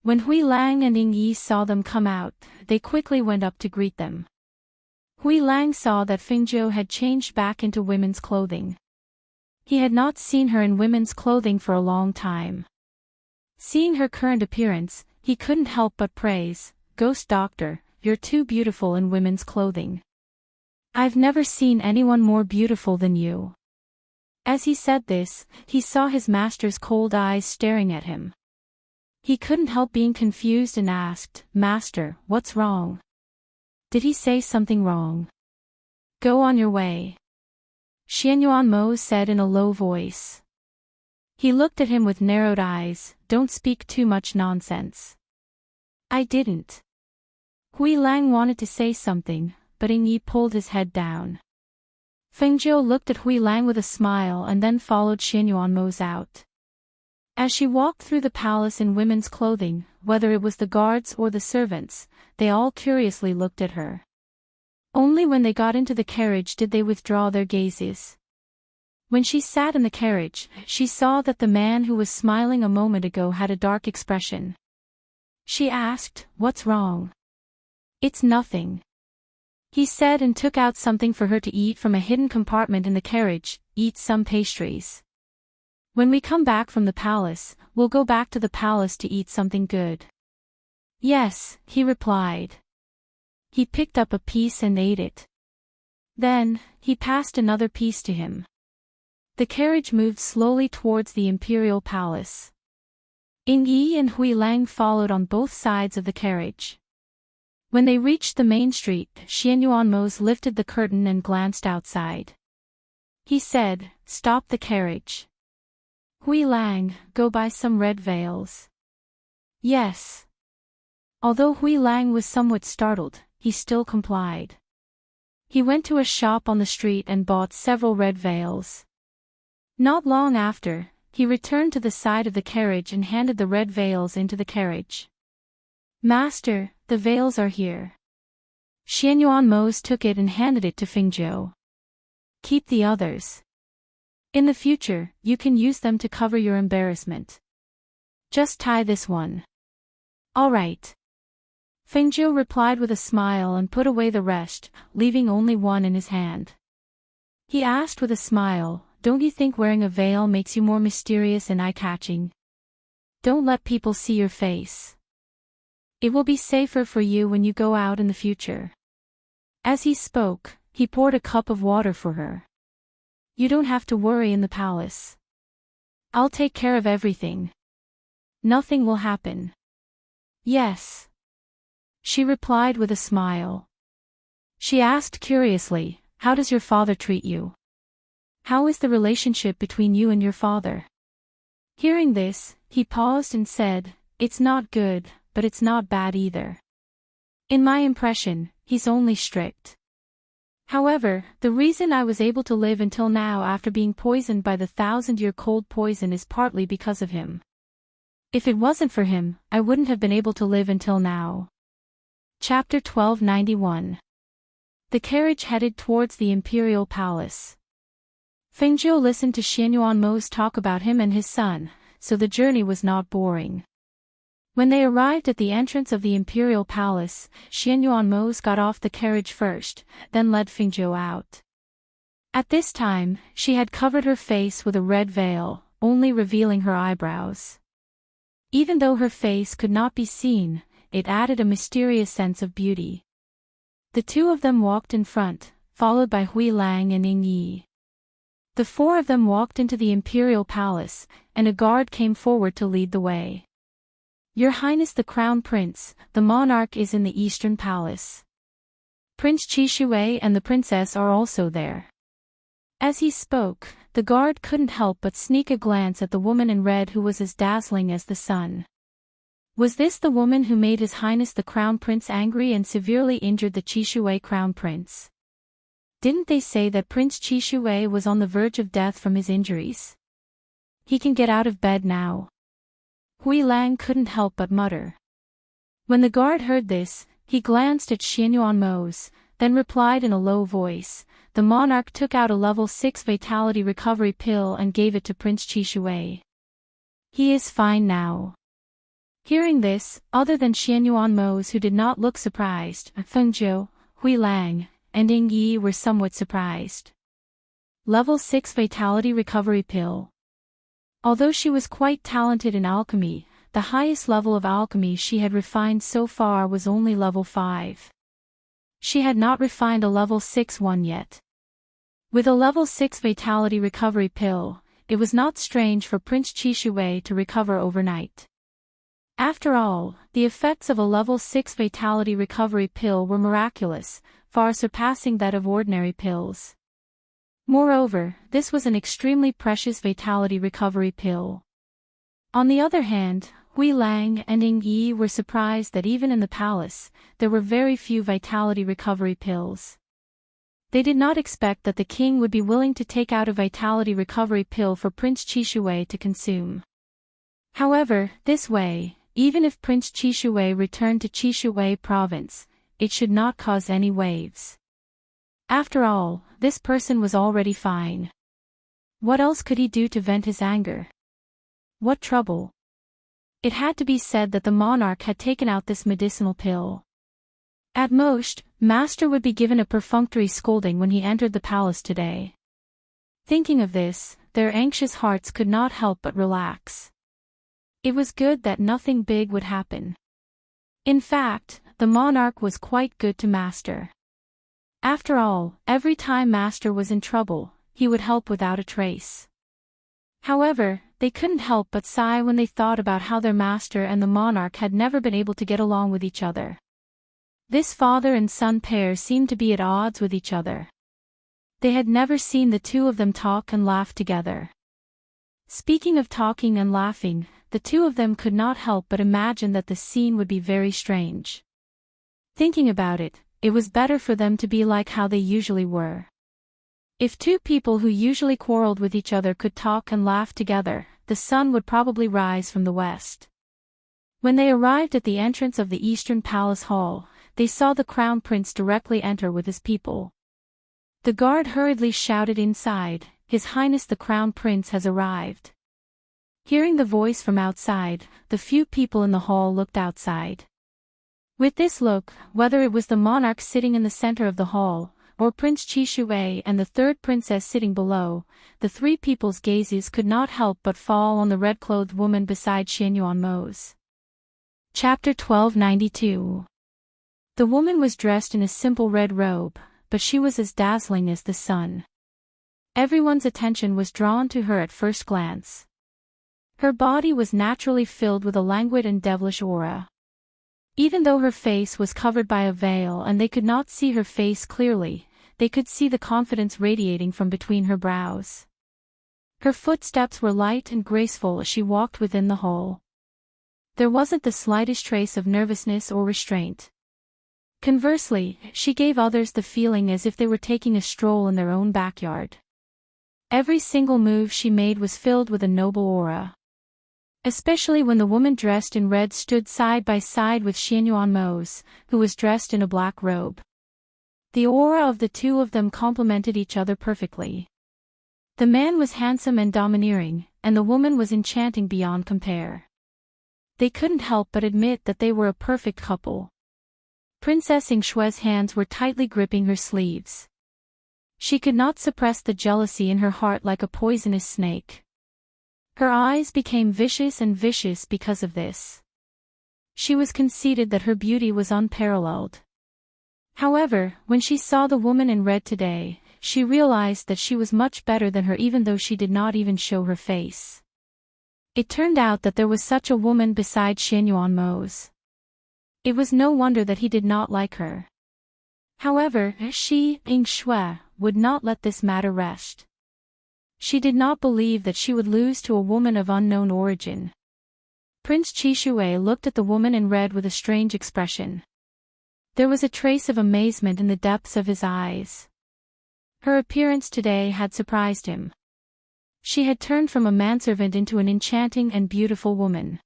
When Hui Lang and Ying Yi saw them come out, they quickly went up to greet them. Hui Lang saw that Fingzhou had changed back into women's clothing. He had not seen her in women's clothing for a long time. Seeing her current appearance, he couldn't help but praise, Ghost Doctor, you're too beautiful in women's clothing. I've never seen anyone more beautiful than you. As he said this, he saw his master's cold eyes staring at him. He couldn't help being confused and asked, Master, what's wrong? Did he say something wrong? Go on your way. Xianyuan Mo said in a low voice. He looked at him with narrowed eyes, don't speak too much nonsense. I didn't. Hui Lang wanted to say something, but Ying Yi pulled his head down. Fengzhou looked at Hui Lang with a smile and then followed Xianyuan Mo's out. As she walked through the palace in women's clothing, whether it was the guards or the servants, they all curiously looked at her. Only when they got into the carriage did they withdraw their gazes. When she sat in the carriage, she saw that the man who was smiling a moment ago had a dark expression. She asked, "What's wrong?" "It's nothing," he said, and took out something for her to eat from a hidden compartment in the carriage. "Eat some pastries. When we come back from the palace, we'll go back to the palace to eat something good." "Yes," he replied. He picked up a piece and ate it. Then, he passed another piece to him. The carriage moved slowly towards the imperial palace. Ying Yi and Hui Lang followed on both sides of the carriage. When they reached the main street, Xian Yuanmos lifted the curtain and glanced outside. He said, "Stop the carriage. Hui Lang, go buy some red veils." "Yes." Although Hui Lang was somewhat startled, he still complied. He went to a shop on the street and bought several red veils. Not long after, he returned to the side of the carriage and handed the red veils into the carriage. "Master, the veils are here." Xian Yuanmos took it and handed it to Fengzhou. "Keep the others. In the future, you can use them to cover your embarrassment. Just tie this one." "All right." Fengzhou replied with a smile and put away the rest, leaving only one in his hand. He asked with a smile, "Don't you think wearing a veil makes you more mysterious and eye-catching? Don't let people see your face. It will be safer for you when you go out in the future." As he spoke, he poured a cup of water for her. "You don't have to worry in the palace. I'll take care of everything. Nothing will happen." "Yes," she replied with a smile. She asked curiously, "How does your father treat you? How is the relationship between you and your father?" Hearing this, he paused and said, "It's not good, but it's not bad either. In my impression, he's only strict. However, the reason I was able to live until now after being poisoned by the 1,000-year cold poison is partly because of him. If it wasn't for him, I wouldn't have been able to live until now." Chapter 1291. The carriage headed towards the imperial palace. Fengzhou listened to Xian Yuanmos talk about him and his son, so the journey was not boring. When they arrived at the entrance of the imperial palace, Xian Yuanmos got off the carriage first, then led Fengzhou out. At this time, she had covered her face with a red veil, only revealing her eyebrows. Even though her face could not be seen, it added a mysterious sense of beauty. The two of them walked in front, followed by Hui Lang and Ying Yi. The four of them walked into the imperial palace, and a guard came forward to lead the way. "Your Highness the Crown Prince, the monarch is in the Eastern Palace. Prince Qishui and the princess are also there." As he spoke, the guard couldn't help but sneak a glance at the woman in red who was as dazzling as the sun. Was this the woman who made His Highness the Crown Prince angry and severely injured the Qishui Crown Prince? Didn't they say that Prince Qishui was on the verge of death from his injuries? He can get out of bed now. Hui Lang couldn't help but mutter. When the guard heard this, he glanced at Xian Yuanmos, then replied in a low voice. The monarch took out a level 6 vitality recovery pill and gave it to Prince Qishui. He is fine now. Hearing this, other than Xian Yuanmos who did not look surprised, Fengzhou, Hui Lang, and Ying Yi were somewhat surprised. Level 6 vitality recovery pill. Although she was quite talented in alchemy, the highest level of alchemy she had refined so far was only level 5. She had not refined a level 6 one yet. With a level 6 vitality recovery pill, it was not strange for Prince Qishui to recover overnight. After all, the effects of a level 6 vitality recovery pill were miraculous, far surpassing that of ordinary pills. Moreover, this was an extremely precious vitality recovery pill. On the other hand, Hui Lang and Ying Yi were surprised that even in the palace, there were very few vitality recovery pills. They did not expect that the king would be willing to take out a vitality recovery pill for Prince Qishui to consume. However, this way, even if Prince Qishui returned to Qishui province, it should not cause any waves. After all, this person was already fine. What else could he do to vent his anger? What trouble? It had to be said that the monarch had taken out this medicinal pill. At most, Master would be given a perfunctory scolding when he entered the palace today. Thinking of this, their anxious hearts could not help but relax. It was good that nothing big would happen. In fact, the monarch was quite good to Master. After all, every time Master was in trouble, he would help without a trace. However, they couldn't help but sigh when they thought about how their master and the monarch had never been able to get along with each other. This father and son pair seemed to be at odds with each other. They had never seen the two of them talk and laugh together. Speaking of talking and laughing, the two of them could not help but imagine that the scene would be very strange. Thinking about it, it was better for them to be like how they usually were. If two people who usually quarreled with each other could talk and laugh together, the sun would probably rise from the west. When they arrived at the entrance of the Eastern Palace Hall, they saw the Crown Prince directly enter with his people. The guard hurriedly shouted inside, "His Highness the Crown Prince has arrived." Hearing the voice from outside, the few people in the hall looked outside. With this look, whether it was the monarch sitting in the center of the hall, or Prince Chishui and the third princess sitting below, the three people's gazes could not help but fall on the red-clothed woman beside Xianyuanmo's. Chapter 1292. The woman was dressed in a simple red robe, but she was as dazzling as the sun. Everyone's attention was drawn to her at first glance. Her body was naturally filled with a languid and devilish aura. Even though her face was covered by a veil and they could not see her face clearly, they could see the confidence radiating from between her brows. Her footsteps were light and graceful as she walked within the hall. There wasn't the slightest trace of nervousness or restraint. Conversely, she gave others the feeling as if they were taking a stroll in their own backyard. Every single move she made was filled with a noble aura. Especially when the woman dressed in red stood side by side with Xianyuanmo's, who was dressed in a black robe. The aura of the two of them complemented each other perfectly. The man was handsome and domineering, and the woman was enchanting beyond compare. They couldn't help but admit that they were a perfect couple. Princess Ingshue's hands were tightly gripping her sleeves. She could not suppress the jealousy in her heart like a poisonous snake. Her eyes became vicious and vicious because of this. She was conceited that her beauty was unparalleled. However, when she saw the woman in red today, she realized that she was much better than her even though she did not even show her face. It turned out that there was such a woman beside Xianyuanmo's. It was no wonder that he did not like her. However, she, Ingshue, would not let this matter rest. She did not believe that she would lose to a woman of unknown origin. Prince Chishui looked at the woman in red with a strange expression. There was a trace of amazement in the depths of his eyes. Her appearance today had surprised him. She had turned from a manservant into an enchanting and beautiful woman.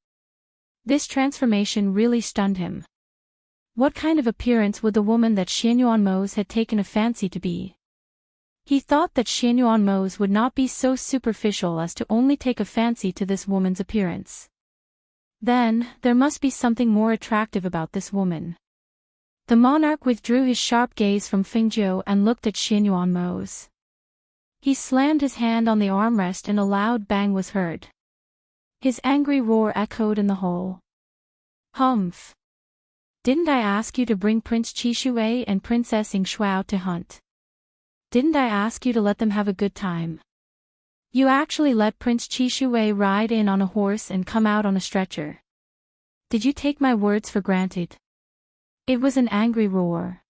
This transformation really stunned him. What kind of appearance would the woman that Xianyuanmo's had taken a fancy to be? He thought that Xianyuanmo's would not be so superficial as to only take a fancy to this woman's appearance. Then, there must be something more attractive about this woman. The monarch withdrew his sharp gaze from Fengjiu and looked at Xianyuanmo's. He slammed his hand on the armrest and a loud bang was heard. His angry roar echoed in the hall. Humph! Didn't I ask you to bring Prince Chishui and Princess Ingshue out to hunt? Didn't I ask you to let them have a good time? You actually let Prince Chishui ride in on a horse and come out on a stretcher. Did you take my words for granted? It was an angry roar.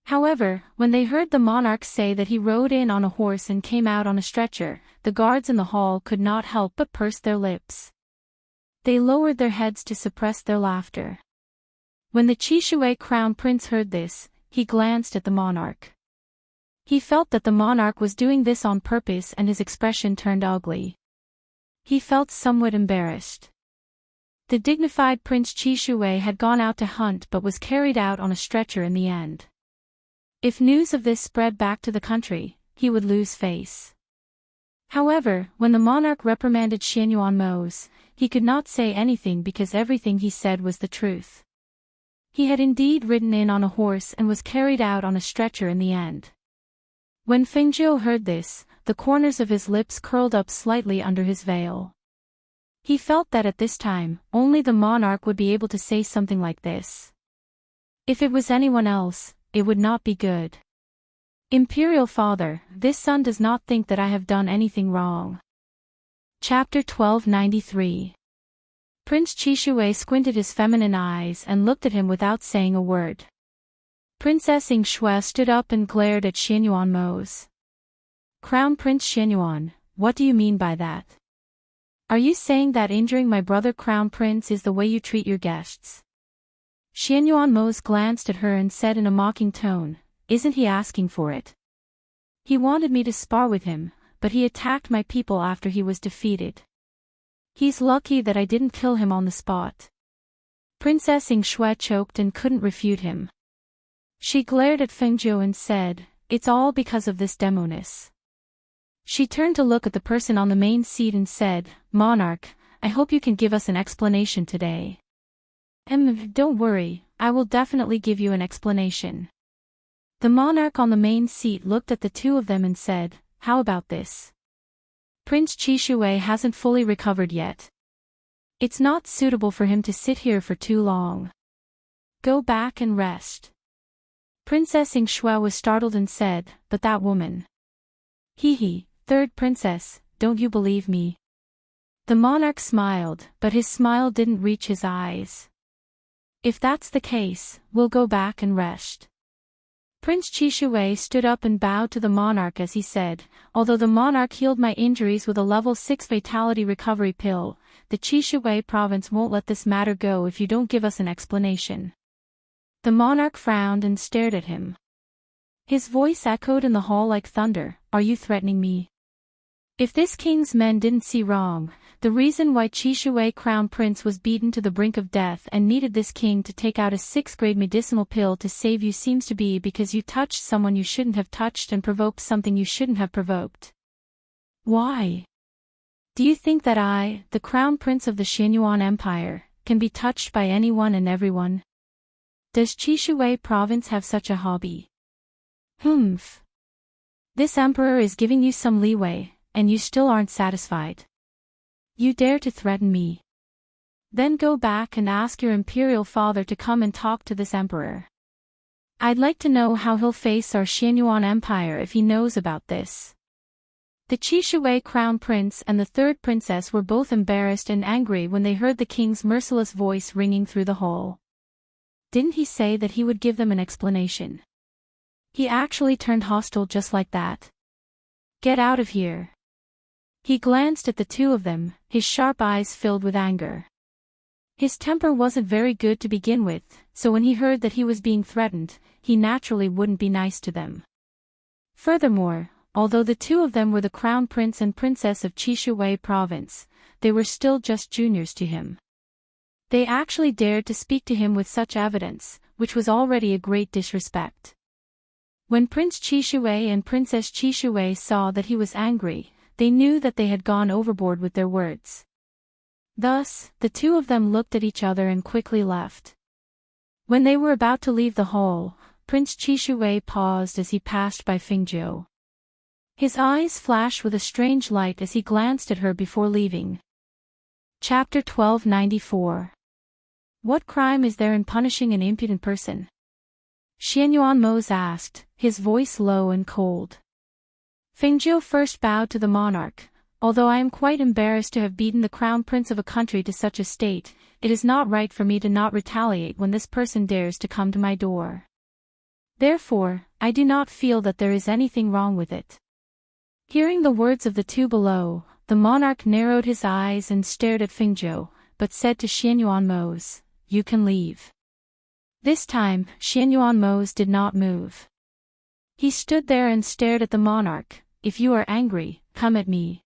However, when they heard the monarch say that he rode in on a horse and came out on a stretcher, the guards in the hall could not help but purse their lips. They lowered their heads to suppress their laughter. When the Chishui crown prince heard this, he glanced at the monarch. He felt that the monarch was doing this on purpose and his expression turned ugly. He felt somewhat embarrassed. The dignified Prince Chishui had gone out to hunt but was carried out on a stretcher in the end. If news of this spread back to the country, he would lose face. However, when the monarch reprimanded Xianyuan, he could not say anything because everything he said was the truth. He had indeed ridden in on a horse and was carried out on a stretcher in the end. When Fengjiu heard this, the corners of his lips curled up slightly under his veil. He felt that at this time, only the monarch would be able to say something like this. If it was anyone else, it would not be good. Imperial Father, this son does not think that I have done anything wrong. Chapter 1293. Prince Qishui squinted his feminine eyes and looked at him without saying a word. Princess Yingshui stood up and glared at Xianyuan. Crown Prince Xianyuan, what do you mean by that? Are you saying that injuring my brother Crown Prince is the way you treat your guests? Xianyuan glanced at her and said in a mocking tone, isn't he asking for it? He wanted me to spar with him, but he attacked my people after he was defeated. He's lucky that I didn't kill him on the spot. Princess Yingshui choked and couldn't refute him. She glared at Fengjiu and said, it's all because of this demoness. She turned to look at the person on the main seat and said, Monarch, I hope you can give us an explanation today. Don't worry, I will definitely give you an explanation. The monarch on the main seat looked at the two of them and said, how about this? Prince Qishui hasn't fully recovered yet. It's not suitable for him to sit here for too long. Go back and rest. Princess Yingshui was startled and said, but that woman. Hee, third princess, don't you believe me? The monarch smiled, but his smile didn't reach his eyes. If that's the case, we'll go back and rest. Prince Qishui stood up and bowed to the monarch as he said, although the monarch healed my injuries with a level 6 fatality recovery pill, the Qishui province won't let this matter go if you don't give us an explanation. The monarch frowned and stared at him. His voice echoed in the hall like thunder, are you threatening me? If this king's men didn't see wrong, the reason why Qishui Crown Prince was beaten to the brink of death and needed this king to take out a 6th-grade medicinal pill to save you seems to be because you touched someone you shouldn't have touched and provoked something you shouldn't have provoked. Why? Do you think that I, the Crown Prince of the Xianyuan Empire, can be touched by anyone and everyone? Does Qishui province have such a hobby? Humph. This emperor is giving you some leeway, and you still aren't satisfied. You dare to threaten me. Then go back and ask your imperial father to come and talk to this emperor. I'd like to know how he'll face our Xianyuan Empire if he knows about this. The Qishui Crown Prince and the third princess were both embarrassed and angry when they heard the king's merciless voice ringing through the hall. Didn't he say that he would give them an explanation? He actually turned hostile just like that. Get out of here. He glanced at the two of them, his sharp eyes filled with anger. His temper wasn't very good to begin with, so when he heard that he was being threatened, he naturally wouldn't be nice to them. Furthermore, although the two of them were the crown prince and princess of Qishui province, they were still just juniors to him. They actually dared to speak to him with such evidence, which was already a great disrespect. When Prince Qishui and Princess Qishui saw that he was angry, they knew that they had gone overboard with their words. Thus, the two of them looked at each other and quickly left. When they were about to leave the hall, Prince Qishui paused as he passed by Fengjiu. His eyes flashed with a strange light as he glanced at her before leaving. Chapter 1294. What crime is there in punishing an impudent person? Xianyuan asked, his voice low and cold. Fengjiu first bowed to the monarch. Although I am quite embarrassed to have beaten the crown prince of a country to such a state, it is not right for me to not retaliate when this person dares to come to my door. Therefore, I do not feel that there is anything wrong with it. Hearing the words of the two below, the monarch narrowed his eyes and stared at Fengjiu, but said to Xianyuan, you can leave. This time, Xianyuan did not move. He stood there and stared at the monarch. If you are angry, come at me.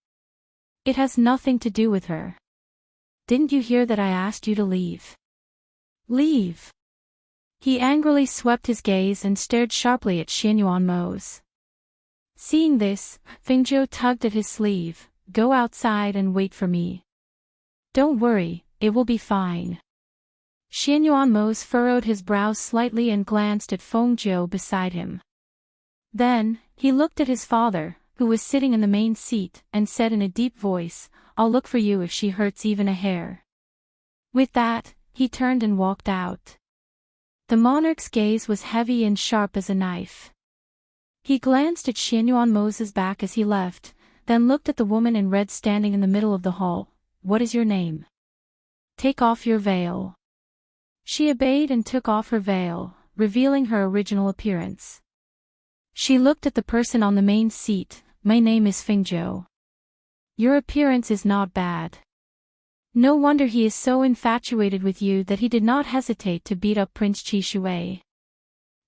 It has nothing to do with her. Didn't you hear that I asked you to leave? Leave. He angrily swept his gaze and stared sharply at Xianyuan. Seeing this, Fingzhou tugged at his sleeve. Go outside and wait for me. Don't worry, it will be fine. Xianyuanmos furrowed his brows slightly and glanced at Fengzhou beside him. Then, he looked at his father, who was sitting in the main seat, and said in a deep voice, I'll look for you if she hurts even a hair. With that, he turned and walked out. The monarch's gaze was heavy and sharp as a knife. He glanced at Xianyuanmos's back as he left, then looked at the woman in red standing in the middle of the hall. What is your name? Take off your veil. She obeyed and took off her veil, revealing her original appearance. She looked at the person on the main seat. My name is Fengzhou. Your appearance is not bad. No wonder he is so infatuated with you that he did not hesitate to beat up Prince Qishui.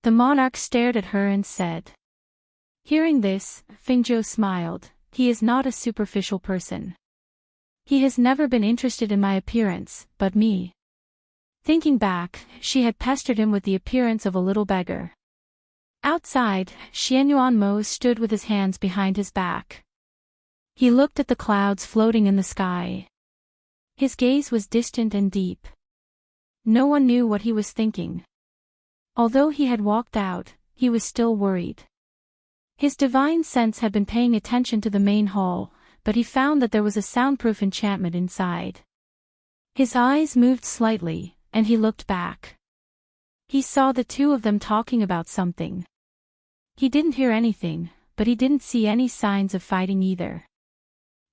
The monarch stared at her and said. Hearing this, Fengzhou smiled. He is not a superficial person. He has never been interested in my appearance, but me. Thinking back, she had pestered him with the appearance of a little beggar. Outside, Xianyuanmos stood with his hands behind his back. He looked at the clouds floating in the sky. His gaze was distant and deep. No one knew what he was thinking. Although he had walked out, he was still worried. His divine sense had been paying attention to the main hall, but he found that there was a soundproof enchantment inside. His eyes moved slightly, and he looked back. He saw the two of them talking about something. He didn't hear anything, but he didn't see any signs of fighting either.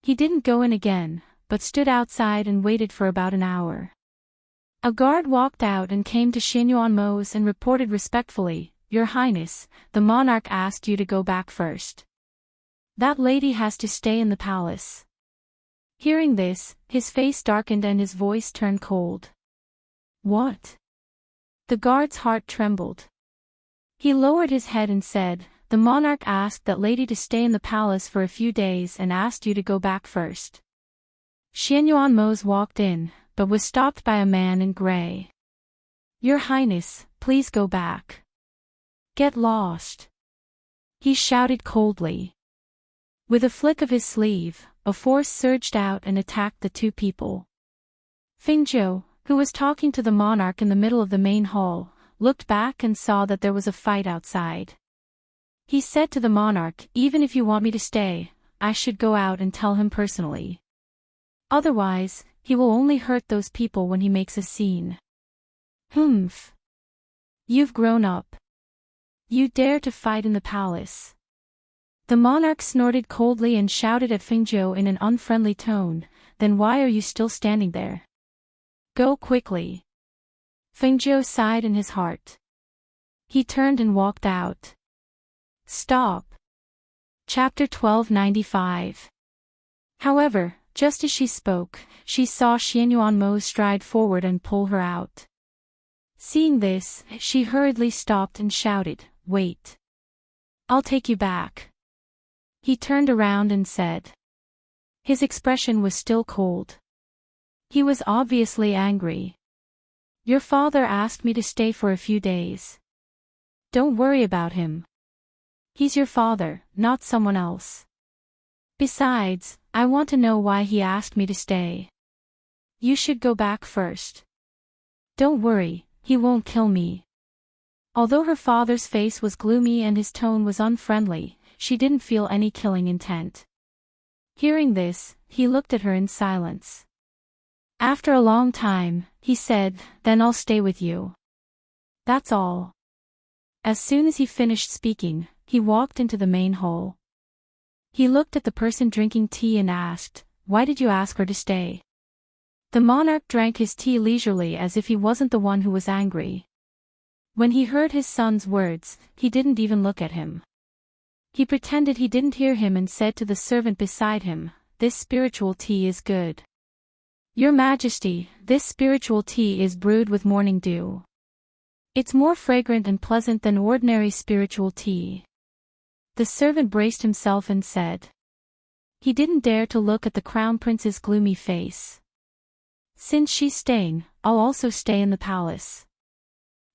He didn't go in again, but stood outside and waited for about an hour. A guard walked out and came to Xianyuanmos and reported respectfully, Your Highness, the monarch asked you to go back first. That lady has to stay in the palace. Hearing this, his face darkened and his voice turned cold. What? The guard's heart trembled. He lowered his head and said, The monarch asked that lady to stay in the palace for a few days and asked you to go back first. Xianyuanmos walked in, but was stopped by a man in gray. Your Highness, please go back. Get lost. He shouted coldly. With a flick of his sleeve, a force surged out and attacked the two people. Fengzhou, who was talking to the monarch in the middle of the main hall, looked back and saw that there was a fight outside. He said to the monarch, Even if you want me to stay, I should go out and tell him personally. Otherwise, he will only hurt those people when he makes a scene. Humph. You've grown up. You dare to fight in the palace. The monarch snorted coldly and shouted at Fengzhou in an unfriendly tone, Then why are you still standing there? Go quickly. Fengzhou sighed in his heart. He turned and walked out. Stop. Chapter 1295. However, just as she spoke, she saw Xianyuanmos stride forward and pull her out. Seeing this, she hurriedly stopped and shouted, Wait. I'll take you back. He turned around and said. His expression was still cold. He was obviously angry. Your father asked me to stay for a few days. Don't worry about him. He's your father, not someone else. Besides, I want to know why he asked me to stay. You should go back first. Don't worry, he won't kill me. Although her father's face was gloomy and his tone was unfriendly, she didn't feel any killing intent. Hearing this, he looked at her in silence. After a long time, he said, Then I'll stay with you. That's all. As soon as he finished speaking, he walked into the main hall. He looked at the person drinking tea and asked, Why did you ask her to stay? The monarch drank his tea leisurely as if he wasn't the one who was angry. When he heard his son's words, he didn't even look at him. He pretended he didn't hear him and said to the servant beside him, This spiritual tea is good. Your Majesty, this spiritual tea is brewed with morning dew. It's more fragrant and pleasant than ordinary spiritual tea. The servant braced himself and said. He didn't dare to look at the crown prince's gloomy face. Since she's staying, I'll also stay in the palace.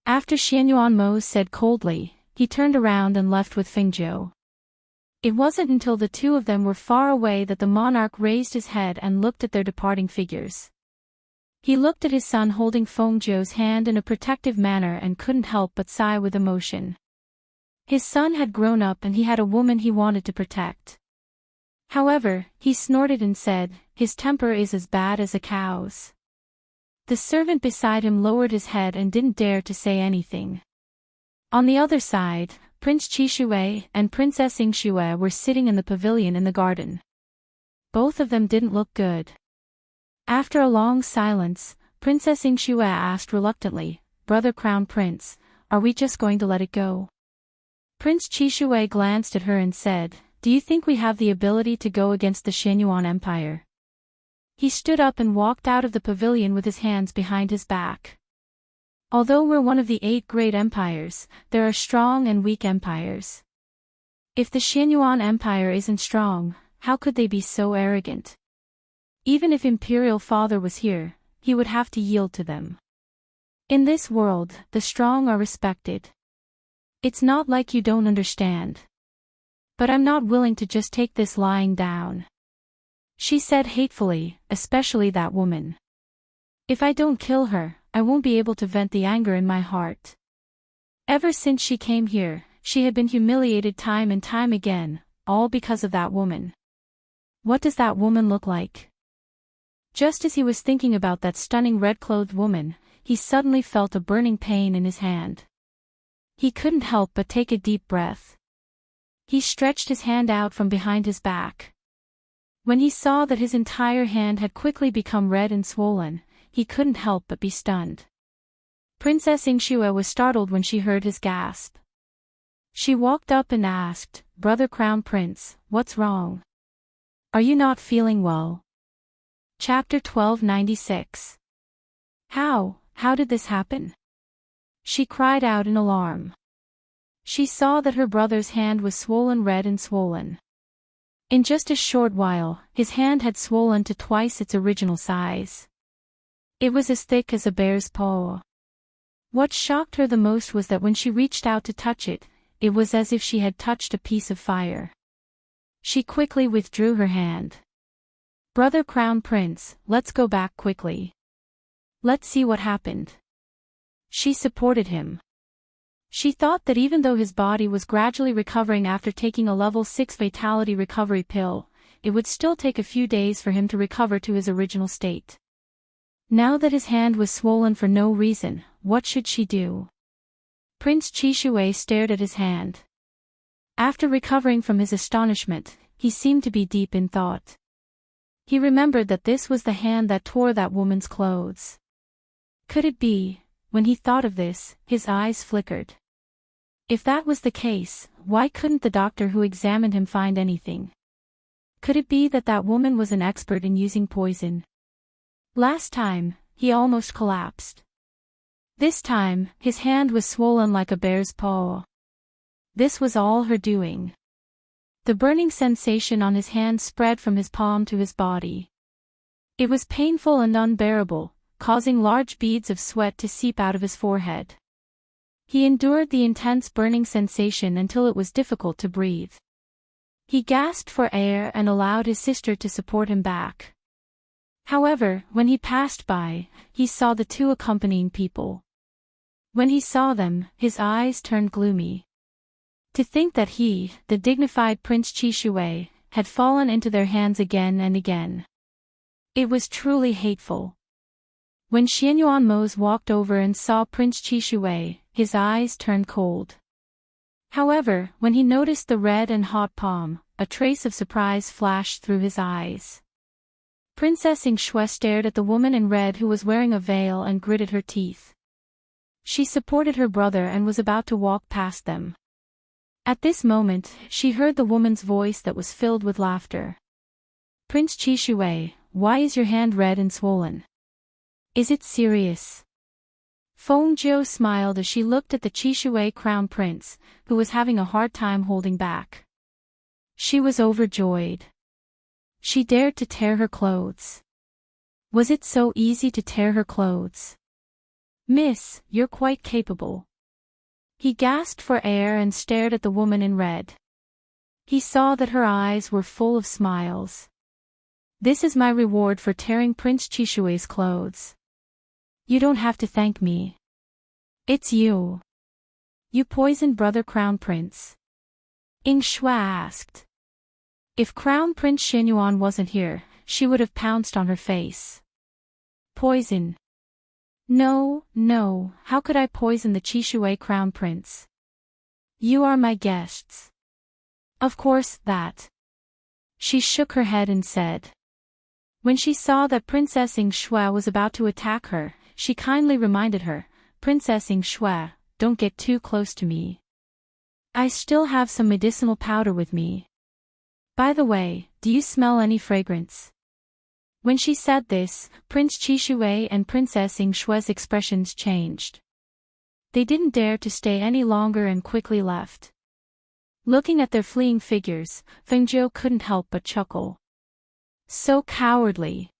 After Xianyuanmos said coldly, he turned around and left with Fengzhou. It wasn't until the two of them were far away that the monarch raised his head and looked at their departing figures. He looked at his son holding Fengzhou's hand in a protective manner and couldn't help but sigh with emotion. His son had grown up and he had a woman he wanted to protect. However, he snorted and said, "His temper is as bad as a cow's." The servant beside him lowered his head and didn't dare to say anything. On the other side, Prince Qishui and Princess Yingxue were sitting in the pavilion in the garden. Both of them didn't look good. After a long silence, Princess Yingxue asked reluctantly, "Brother Crown Prince, are we just going to let it go?" Prince Qishui glanced at her and said, "Do you think we have the ability to go against the Xianyuan Empire?" He stood up and walked out of the pavilion with his hands behind his back. Although we're one of the 8 great empires, there are strong and weak empires. If the Xianyuan Empire isn't strong, how could they be so arrogant? Even if Imperial Father was here, he would have to yield to them. In this world, the strong are respected. It's not like you don't understand. But I'm not willing to just take this lying down," she said hatefully, "especially that woman. If I don't kill her, I won't be able to vent the anger in my heart." Ever since she came here, she had been humiliated time and time again, all because of that woman. What does that woman look like? Just as he was thinking about that stunning red-clothed woman, he suddenly felt a burning pain in his hand. He couldn't help but take a deep breath. He stretched his hand out from behind his back. When he saw that his entire hand had quickly become red and swollen, he couldn't help but be stunned. Princess Yingxue was startled when she heard his gasp. She walked up and asked, "Brother Crown Prince, what's wrong? Are you not feeling well?" Chapter 1296. How did this happen? She cried out in alarm. She saw that her brother's hand was swollen red and swollen. In just a short while, his hand had swollen to twice its original size. It was as thick as a bear's paw. What shocked her the most was that when she reached out to touch it, it was as if she had touched a piece of fire. She quickly withdrew her hand. "Brother Crown Prince, let's go back quickly. Let's see what happened." She supported him. She thought that even though his body was gradually recovering after taking a level 6 fatality recovery pill, it would still take a few days for him to recover to his original state. Now that his hand was swollen for no reason, what should she do? Prince Qishui stared at his hand. After recovering from his astonishment, he seemed to be deep in thought. He remembered that this was the hand that tore that woman's clothes. Could it be? When he thought of this, his eyes flickered. If that was the case, why couldn't the doctor who examined him find anything? Could it be that that woman was an expert in using poison? Last time, he almost collapsed. This time, his hand was swollen like a bear's paw. This was all her doing. The burning sensation on his hand spread from his palm to his body. It was painful and unbearable, causing large beads of sweat to seep out of his forehead. He endured the intense burning sensation until it was difficult to breathe. He gasped for air and allowed his sister to support him back. However, when he passed by, he saw the 2 accompanying people. When he saw them, his eyes turned gloomy. To think that he, the dignified Prince Qishui, had fallen into their hands again and again. It was truly hateful. When Xianyuan Mose walked over and saw Prince Qishui, his eyes turned cold. However, when he noticed the red and hot palm, a trace of surprise flashed through his eyes. Princess Yingxue stared at the woman in red who was wearing a veil and gritted her teeth. She supported her brother and was about to walk past them. At this moment, she heard the woman's voice that was filled with laughter. "Prince Qishui, why is your hand red and swollen? Is it serious?" Fengzhou smiled as she looked at the Qishui crown prince, who was having a hard time holding back. She was overjoyed. She dared to tear her clothes. Was it so easy to tear her clothes? "Miss, you're quite capable." He gasped for air and stared at the woman in red. He saw that her eyes were full of smiles. This is my reward for tearing Prince Chishue's clothes. You don't have to thank me. It's you. You poisoned Brother Crown Prince. Ing Shue asked. If Crown Prince Xinyuan wasn't here, she would have pounced on her face. Poison. No, how could I poison the Chishue Crown Prince? You are my guests. Of course, that. She shook her head and said. When she saw that Princess Ing Shue was about to attack her, she kindly reminded her, Princess Ing Shue, don't get too close to me. I still have some medicinal powder with me. By the way, do you smell any fragrance? When she said this, Prince Chishue and Princess Ing Shue's expressions changed. They didn't dare to stay any longer and quickly left. Looking at their fleeing figures, Feng Jiu couldn't help but chuckle. So cowardly.